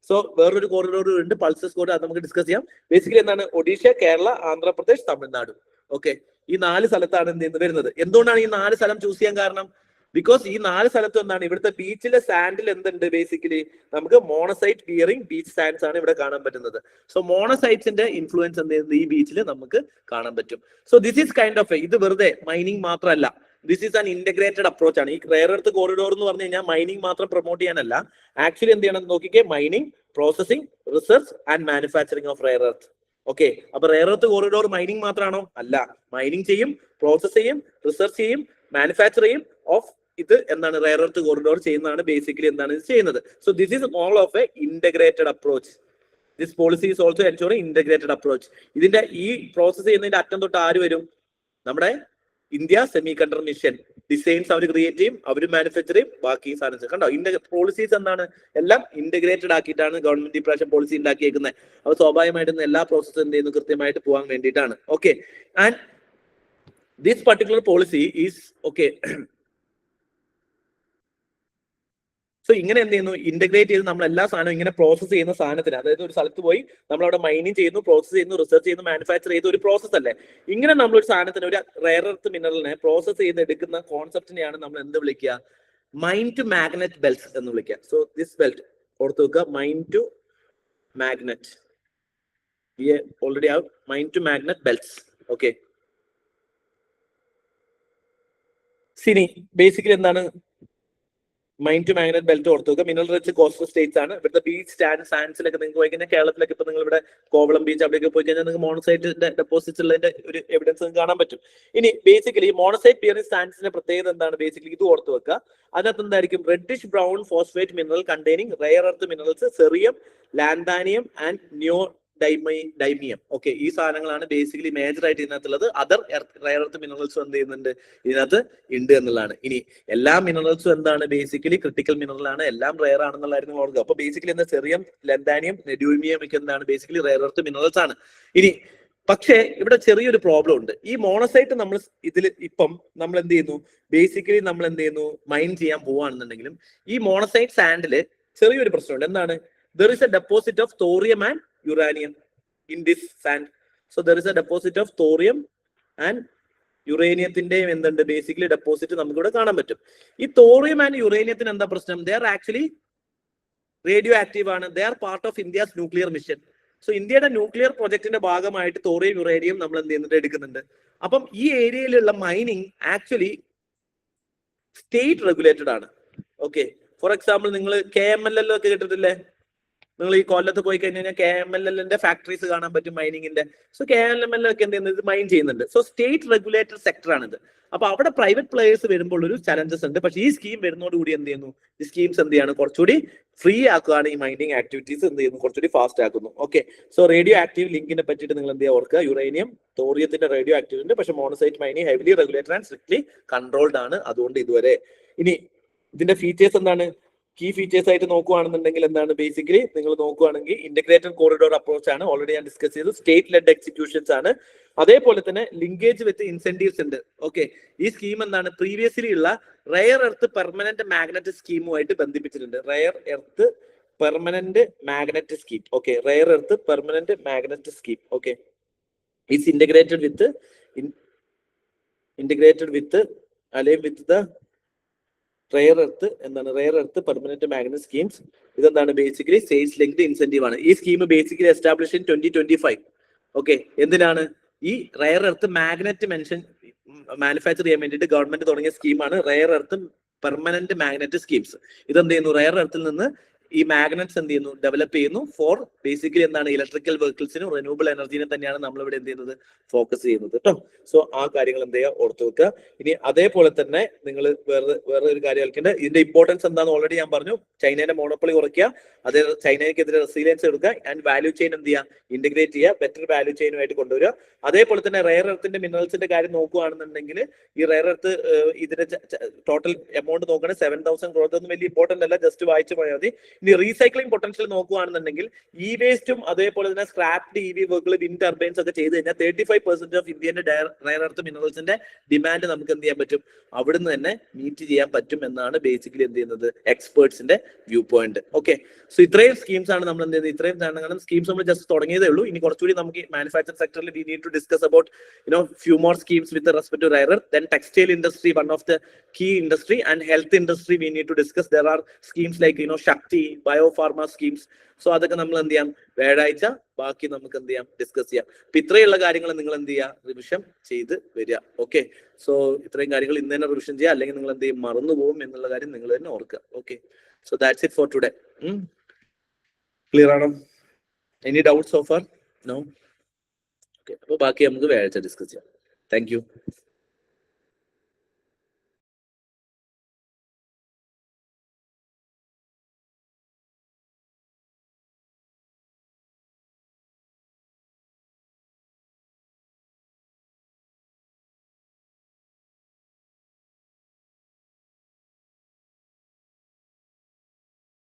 സോ വേറൊരു കോറിഡോർ ഉണ്ട്, പൾസസ് കോറിഡോർ, അത് നമുക്ക് ഡിസ്കസ് ചെയ്യാം. ബേസിക്കലി എന്താണ്? ഒഡീഷ, കേരള, ആന്ധ്രാപ്രദേശ്, തമിഴ്നാട്. ഓക്കെ, ഈ 4 സ്ഥലത്താണ് എന്ത് ചെയ്യുന്നത് വരുന്നത്. എന്തുകൊണ്ടാണ് ഈ 4 സ്ഥലം ചൂസ് ചെയ്യാൻ കാരണം? ബിക്കോസ് ഈ 4 സ്ഥലത്തും എന്താണ്? ഇവിടുത്തെ ബീച്ചിലെ സാൻഡിൽ എന്തുണ്ട്? ബേസിക്കലി നമുക്ക് മോണസൈറ്റ് ബിയറിംഗ് ബീച്ച് സാൻഡ്സ് ആണ് ഇവിടെ കാണാൻ പറ്റുന്നത്. സോ മോണസൈറ്റ്സിന്റെ ഇൻഫ്ലുവൻസ് എന്ത് ചെയ്യുന്നത് ഈ ബീച്ചിൽ നമുക്ക് കാണാൻ പറ്റും. So this is kind of ഇത് വെറുതെ മൈനിങ് മാത്രമല്ല, this is an integrated approach ആണ്. ഈ റയർ എർത്ത് കോറിഡോർ എന്ന് പറഞ്ഞു കഴിഞ്ഞാൽ മൈനിങ് മാത്രം പ്രൊമോട്ട് ചെയ്യാനല്ല, ആക്ച്വലി എന്ത് ചെയ്യണം നോക്കിക്കേ, mining, processing, research and manufacturing of rare earth. Okay, അപ്പൊ റയർ എർത്ത് കോറിഡോർ മൈനിങ് മാത്രമാണോ? അല്ല, മൈനിങ് ചെയ്യും, പ്രോസസ് ചെയ്യും, റിസർച്ച് ചെയ്യും, മാനുഫാക്ചർ ചെയ്യും ഓഫ് ഇത് എന്താണ് റയർ എർത്ത് കോറിഡോർ ചെയ്യുന്നതാണ് ബേസിക്കലി എന്താണ് ഇത് ചെയ്യുന്നത്. So this is all of a integrated approach. This policy is also ensuring integrated approach. ഇതിന്റെ ഈ പ്രോസസ് ചെയ്യുന്നതിന്റെ അറ്റം തൊട്ട് ആര് വരും? നമ്മുടെ India semiconductor mission. Designs അവർ ക്രിയേറ്റ് ചെയ്യും, അവർ മാനുഫാക്ചർ ചെയ്യും, ബാക്കി സാധനം കണ്ടോ. പോളിസീസ് എന്താണ്? എല്ലാം ഇന്റഗ്രേറ്റഡ് ആക്കിയിട്ടാണ് ഗവൺമെന്റ് ഇപ്രാവശ്യം പോളിസി ഉണ്ടാക്കിയേക്കുന്നത്. അപ്പോൾ സ്വാഭാവികമായിട്ടും എല്ലാ പ്രോസസ്സും എന്ത് ചെയ്യുന്നു കൃത്യമായിട്ട് പോകാൻ വേണ്ടിയിട്ടാണ്. Okay, and this particular policy is okay. So ഇങ്ങനെ എന്ത് ചെയ്യുന്നു? ഇന്റഗ്രേറ്റ് ചെയ്ത് നമ്മൾ എല്ലാ സാധനവും ഇങ്ങനെ പ്രോസസ് ചെയ്യുന്ന സാധനത്തിന്, അതായത് ഒരു സ്ഥലത്ത് പോയി നമ്മൾ അവിടെ മൈനിങ് ചെയ്യുന്നു, പ്രോസസ് ചെയ്യുന്നു, റിസർച്ച് ചെയ്യുന്നു, മാനുഫാക്ചർ ചെയ്ത ഒരു പ്രോസസ് അല്ലേ. ഇങ്ങനെ നമ്മൾ ഒരു സാധനത്തിന്, ഒരു റയർ എർത്ത് മിനറലിനെ പ്രോസസ് ചെയ്ത് എടുക്കുന്ന കോൺസെപ്റ്റിനെയാണ് നമ്മൾ എന്ത് വിളിക്കുക? മൈൻ ടു മാഗ്നറ്റ് ബെൽറ്റ്സ് എന്ന് വിളിക്കുക. സോ ദിസ് ബെൽറ്റ് ഓർത്ത് വെക്കുക, mine to magnet. We already have mine to magnet belts. Okay, സിനി ബേസിക്കലി എന്താണ് മൈൻ ടു മാഗ്നറ്റ് ബെൽറ്റ് ഓർത്ത് വെക്കുക. മിനറൽ റിച്ച് കോസ്റ്റൽ സ്റ്റേറ്റ്സ് ആണ്. ഇവിടുത്തെ ബീച്ച് സാൻഡ്സിലൊക്കെ നിങ്ങൾക്ക് പോയി കഴിഞ്ഞാൽ, കേരളത്തിലൊക്കെ ഇപ്പൊ നിങ്ങൾ ഇവിടെ കോവളം ബീച്ച് അവിടെയൊക്കെ പോയി കഴിഞ്ഞാൽ നിങ്ങൾക്ക് മോണസൈറ്റിന്റെ ഡെപ്പോസിറ്റ്സ് ഉള്ളതിന്റെ ഒരു എവിഡൻസ് നിങ്ങൾക്ക് കാണാൻ പറ്റും. ഇനി ബേസിക്കലി മോണസൈറ്റ് ബിയറിംഗ് സാൻഡ്സിന്റെ പ്രത്യേകത എന്താണ്? ബേസിക്കലി ഇത് ഓർത്ത് വെക്കുക. അതിനകത്ത് എന്തായിരിക്കും? Reddish brown phosphate mineral containing rare earth minerals cerium, lanthanum and ഡൈമിയം. ഓക്കെ, ഈ സാധനങ്ങളാണ് ബേസിക്കലി മേജർ ആയിട്ട് ഇതിനകത്തുള്ളത്. അതർ റയർ എർത്ത് മിനറൽസും എന്ത് ചെയ്യുന്നുണ്ട് ഇതിനകത്ത് ഉണ്ട് എന്നുള്ളതാണ്. ഇനി എല്ലാ മിനറൽസും എന്താണ്? ബേസിക്കലി ക്രിട്ടിക്കൽ മിനറൽ ആണ്, എല്ലാം റയർ ആണെന്നുള്ളതായിരുന്നു ഓർക്കുക. അപ്പൊ ബേസിക്കലി എന്താ? സെറിയം, ലാൻഡാനിയം, ഡ്യൂമിയം ഒക്കെ എന്താണ്? ബേസിക്കലി റയർ എർത്ത് മിനറൽസ് ആണ്. ഇനി പക്ഷേ ഇവിടെ ചെറിയൊരു പ്രോബ്ലം ഉണ്ട്. ഈ മോണസൈറ്റ് നമ്മൾ ഇതിൽ ഇപ്പം നമ്മൾ എന്ത് ചെയ്യുന്നു? ബേസിക്കലി നമ്മൾ എന്ത് ചെയ്യുന്നു? മൈൻ ചെയ്യാൻ പോവാണെന്നുണ്ടെങ്കിലും ഈ മോണസൈറ്റ് സാൻഡില് ചെറിയൊരു പ്രശ്നമുണ്ട്. എന്താണ്? there is a deposit of thorium and uranium in this sand. So there is a deposit of thorium and യുറേനിയത്തിന്റെയും എന്തുണ്ട്? ബേസിക്കലി ഡെപ്പോസിറ്റ് നമുക്ക് ഇവിടെ കാണാൻ പറ്റും. ഈ തോറിയം ആൻഡ് യുറേനിയത്തിന് എന്താ പ്രശ്നം? They are actually radioactive ആണ്. They are part of India's nuclear mission. So ഇന്ത്യയുടെ ന്യൂക്ലിയർ പ്രൊജക്ടിന്റെ ഭാഗമായിട്ട് തോറിയം, യുറേനിയം നമ്മൾ എന്ത് ചെയ്യുന്നുണ്ട്? എടുക്കുന്നുണ്ട്. അപ്പം ഈ ഏരിയയിലുള്ള മൈനിങ് ആക്ച്വലി സ്റ്റേറ്റ് റെഗുലേറ്റഡ് ആണ്. ഓക്കെ, ഫോർ എക്സാമ്പിൾ നിങ്ങൾ KMLL ഒക്കെ കേട്ടിട്ടില്ലേ? നിങ്ങൾ ഈ കൊല്ലത്ത് പോയി കഴിഞ്ഞാൽ KMLLന്റെ ഫാക്ടറീസ് കാണാൻ പറ്റും മൈനിങ്ങിന്റെ. സോ KMLL ഒക്കെ എന്ത് ചെയ്യുന്നത്? മൈൻ ചെയ്യുന്നുണ്ട്. സോ സ്റ്റേറ്റ് റെഗുലേറ്റഡ് സെക്ടർ ആണിത്. അപ്പൊ അവിടെ പ്രൈവറ്റ് പ്ലേയേഴ്സ് വരുമ്പോൾ ഒരു ചലഞ്ചസ് ഉണ്ട്. പക്ഷേ ഈ സ്കീം വരുന്നതോടുകൂടി എന്ത് ചെയ്യുന്നു? ഈ സ്കീംസ് എന്ത് ചെയ്യാണ്? കുറച്ചുകൂടി ഫ്രീ ആക്കുകയാണ്. ഈ മൈനിങ് ആക്ടിവിറ്റീസ് എന്ത് ചെയ്യുന്നു? കുറച്ചുകൂടി ഫാസ്റ്റ് ആക്കുന്നു. ഓക്കെ, സോ റേഡിയോ ആക്റ്റീവ് ലിങ്കിനെ പറ്റിയിട്ട് നിങ്ങൾ എന്ത് ചെയ്യുക? ഓർക്കുക, യുറേനിയം, തോറിയത്തിന്റെ റേഡിയോ ആക്റ്റീവ് ഉണ്ട്. പക്ഷേ monazite mining heavily regulated and strictly controlled ആണ്. അതുകൊണ്ട് ഇതുവരെ. ഇനി ഇതിന്റെ ഫീച്ചേഴ്സ് എന്താണ്? കീ ഫീച്ചേഴ്സ് ആയിട്ട് നോക്കുകയാണെന്നുണ്ടെങ്കിൽ എന്താണ്? ബേസിക്കലി നിങ്ങൾ നോക്കുകയാണെങ്കിൽ ഇന്റഗ്രേറ്റഡ് കോറിഡോർ അപ്രോച്ച് ആണ്. ഓൾറെഡി ഞാൻ ഡിസ്കസ് ചെയ്തു. സ്റ്റേറ്റ് ലെഡ് എക്സിക്യൂഷൻസ് ആണ്. അതേപോലെ തന്നെ ലിങ്കേജ് വിത്ത് ഇൻസെന്റീവ്സ് ഉണ്ട്. ഓക്കെ, ഈ സ്കീം എന്താണ്? പ്രീവിയസ്ലി ഉള്ള റയർ എർത്ത് പെർമനന്റ് മാഗ്നറ്റ് സ്കീമുമായിട്ട് ബന്ധിപ്പിച്ചിട്ടുണ്ട്. Rare earth permanent magnet scheme. Okay, rare earth permanent magnet scheme. Okay, is integrated with integrated with the align with the rare earth എന്താണ് rare earth permanent magnet schemes. ഇതെന്താണ് ബേസിക്കലി സെയിൽസ് ലിങ്ക്ഡ് ഇൻസെന്റീവ് ആണ്. ഈ scheme basically establish in 2025. Okay, എന്തിനാണ്? ഈ റയർ എർത്ത് മാഗ്നറ്റ് മാനുഫാക്ചർ ചെയ്യാൻ വേണ്ടിയിട്ട് ഗവൺമെന്റ് തുടങ്ങിയ സ്കീമാണ് rare earth permanent magnet schemes. ഇതെന്ത് ചെയ്യുന്നു? റയർ എർത്തിൽ നിന്ന് ഈ മാഗ്നറ്റ്സ് എന്ത് ചെയ്യുന്നു? ഡെവലപ്പ് ചെയ്യുന്നു ഫോർ ബേസിക്കലി എന്താണ് ഇലക്ട്രിക്കൽ വെഹിക്കിൾസിനും റിന്യൂവബിൾ എനർജീനെ തന്നെയാണ് നമ്മൾ ഇവിടെ എന്ത് ചെയ്യുന്നത്? ഫോക്കസ് ചെയ്യുന്നത് കേട്ടോ. സോ ആ കാര്യങ്ങൾ എന്ത് ചെയ്യുക? ഓർത്തു വെക്കുക. ഇനി അതേപോലെ തന്നെ നിങ്ങൾ വേറെ ഒരു കാര്യം കളിക്കേണ്ടത്, ഇതിന്റെ ഇമ്പോർട്ടൻസ് എന്താണെന്ന് ഓൾറെഡി ഞാൻ പറഞ്ഞു. ചൈനയുടെ മോണോപ്പൊളി കുറയ്ക്കുക, അതേ ചൈനയ്ക്കെതിരെ റെസിലിയൻസ് എടുക്കുക, ആൻഡ് വാല്യൂ ചെയിൻ എന്ത് ചെയ്യുക? ഇന്റഗ്രേറ്റ് ചെയ്യുക, ബെറ്റർ വാല്യൂ ചെയിനുമായിട്ട് കൊണ്ടുവരിക. അതേപോലെ തന്നെ റയർ എർത്തിന്റെ മിനറൽസിന്റെ കാര്യം നോക്കുകയാണെന്നുണ്ടെങ്കിൽ ഈ റയർ എർത്ത് ഇതിന്റെ ടോട്ടൽ എമൗണ്ട് നോക്കുകയാണെങ്കിൽ 7,000 crore ഒന്നും വലിയ ഇമ്പോർട്ടന്റ് അല്ല, ജസ്റ്റ് വായിച്ചു പോയാൽ മതി. ഇനി റീസൈക്ലിംഗ് പൊട്ടൻഷ്യൽ നോക്കുകയാണെന്നുണ്ടെങ്കിൽ ഇ വേസ്റ്റും അതേപോലെ തന്നെ സ്ക്രാപ്ഡ് ഇ വി വർക്കുകൾ, വിൻഡ് ടർബൈൻസ് ഒക്കെ ചെയ്ത് കഴിഞ്ഞാൽ 35% ഓഫ് ഇന്ത്യന്റെ റയർ എർത്ത് മിനറൽസിന്റെ ഡിമാൻഡ് നമുക്ക് എന്ത് ചെയ്യാൻ പറ്റും? അവിടുന്ന് തന്നെ മീറ്റ് ചെയ്യാൻ പറ്റും എന്നാണ് ബേസിക്കലി എന്ത് ചെയ്യുന്നത്? എക്സ്പേർട്സിന്റെ വ്യൂ പോയിന്റ്. ഓക്കെ, സോ ഇത്രയും സ്കീംസ് ആണ് നമ്മൾ എന്ത് ചെയ്യുന്നത്? ഇത്രയും സ്കീംസ് നമ്മൾ ജസ്റ്റ് തുടങ്ങിയതേ ഉള്ളൂ. ഇനി കുറച്ചുകൂടി നമുക്ക് മാനുഫാക്ചർ സെക്ടറിൽ we need to discuss about few more schemes with respect to rare earth. Then textile industry, one of the key industry, and health industry we need to discuss. There are schemes like Shakti, biopharma schemes. So അതൊക്കെ നമ്മൾ എന്ത് ചെയ്യാം? വ്യാഴാഴ്ച ബാക്കി നമുക്ക് എന്ത് ചെയ്യാം? ഡിസ്കസ് ചെയ്യാം. അപ്പൊ ഇത്രയുള്ള കാര്യങ്ങൾ നിങ്ങൾ എന്ത് ചെയ്യുക? റിവിഷൻ ചെയ്ത് വരിക. ഓക്കെ, സോ ഇത്രയും കാര്യങ്ങൾ ഇന്ന് തന്നെ റിവിഷൻ ചെയ്യുക, അല്ലെങ്കിൽ നിങ്ങൾ എന്ത് ചെയ്യും? മറന്നു പോകും എന്നുള്ള കാര്യം നിങ്ങൾ തന്നെ ഓർക്കുക. Okay, so that's it for today. Clear ആണോ? Any doubt so far? No? Okay, അപ്പൊ ബാക്കി നമുക്ക് വ്യാഴാഴ്ച ഡിസ്കസ് ചെയ്യാം. Thank U.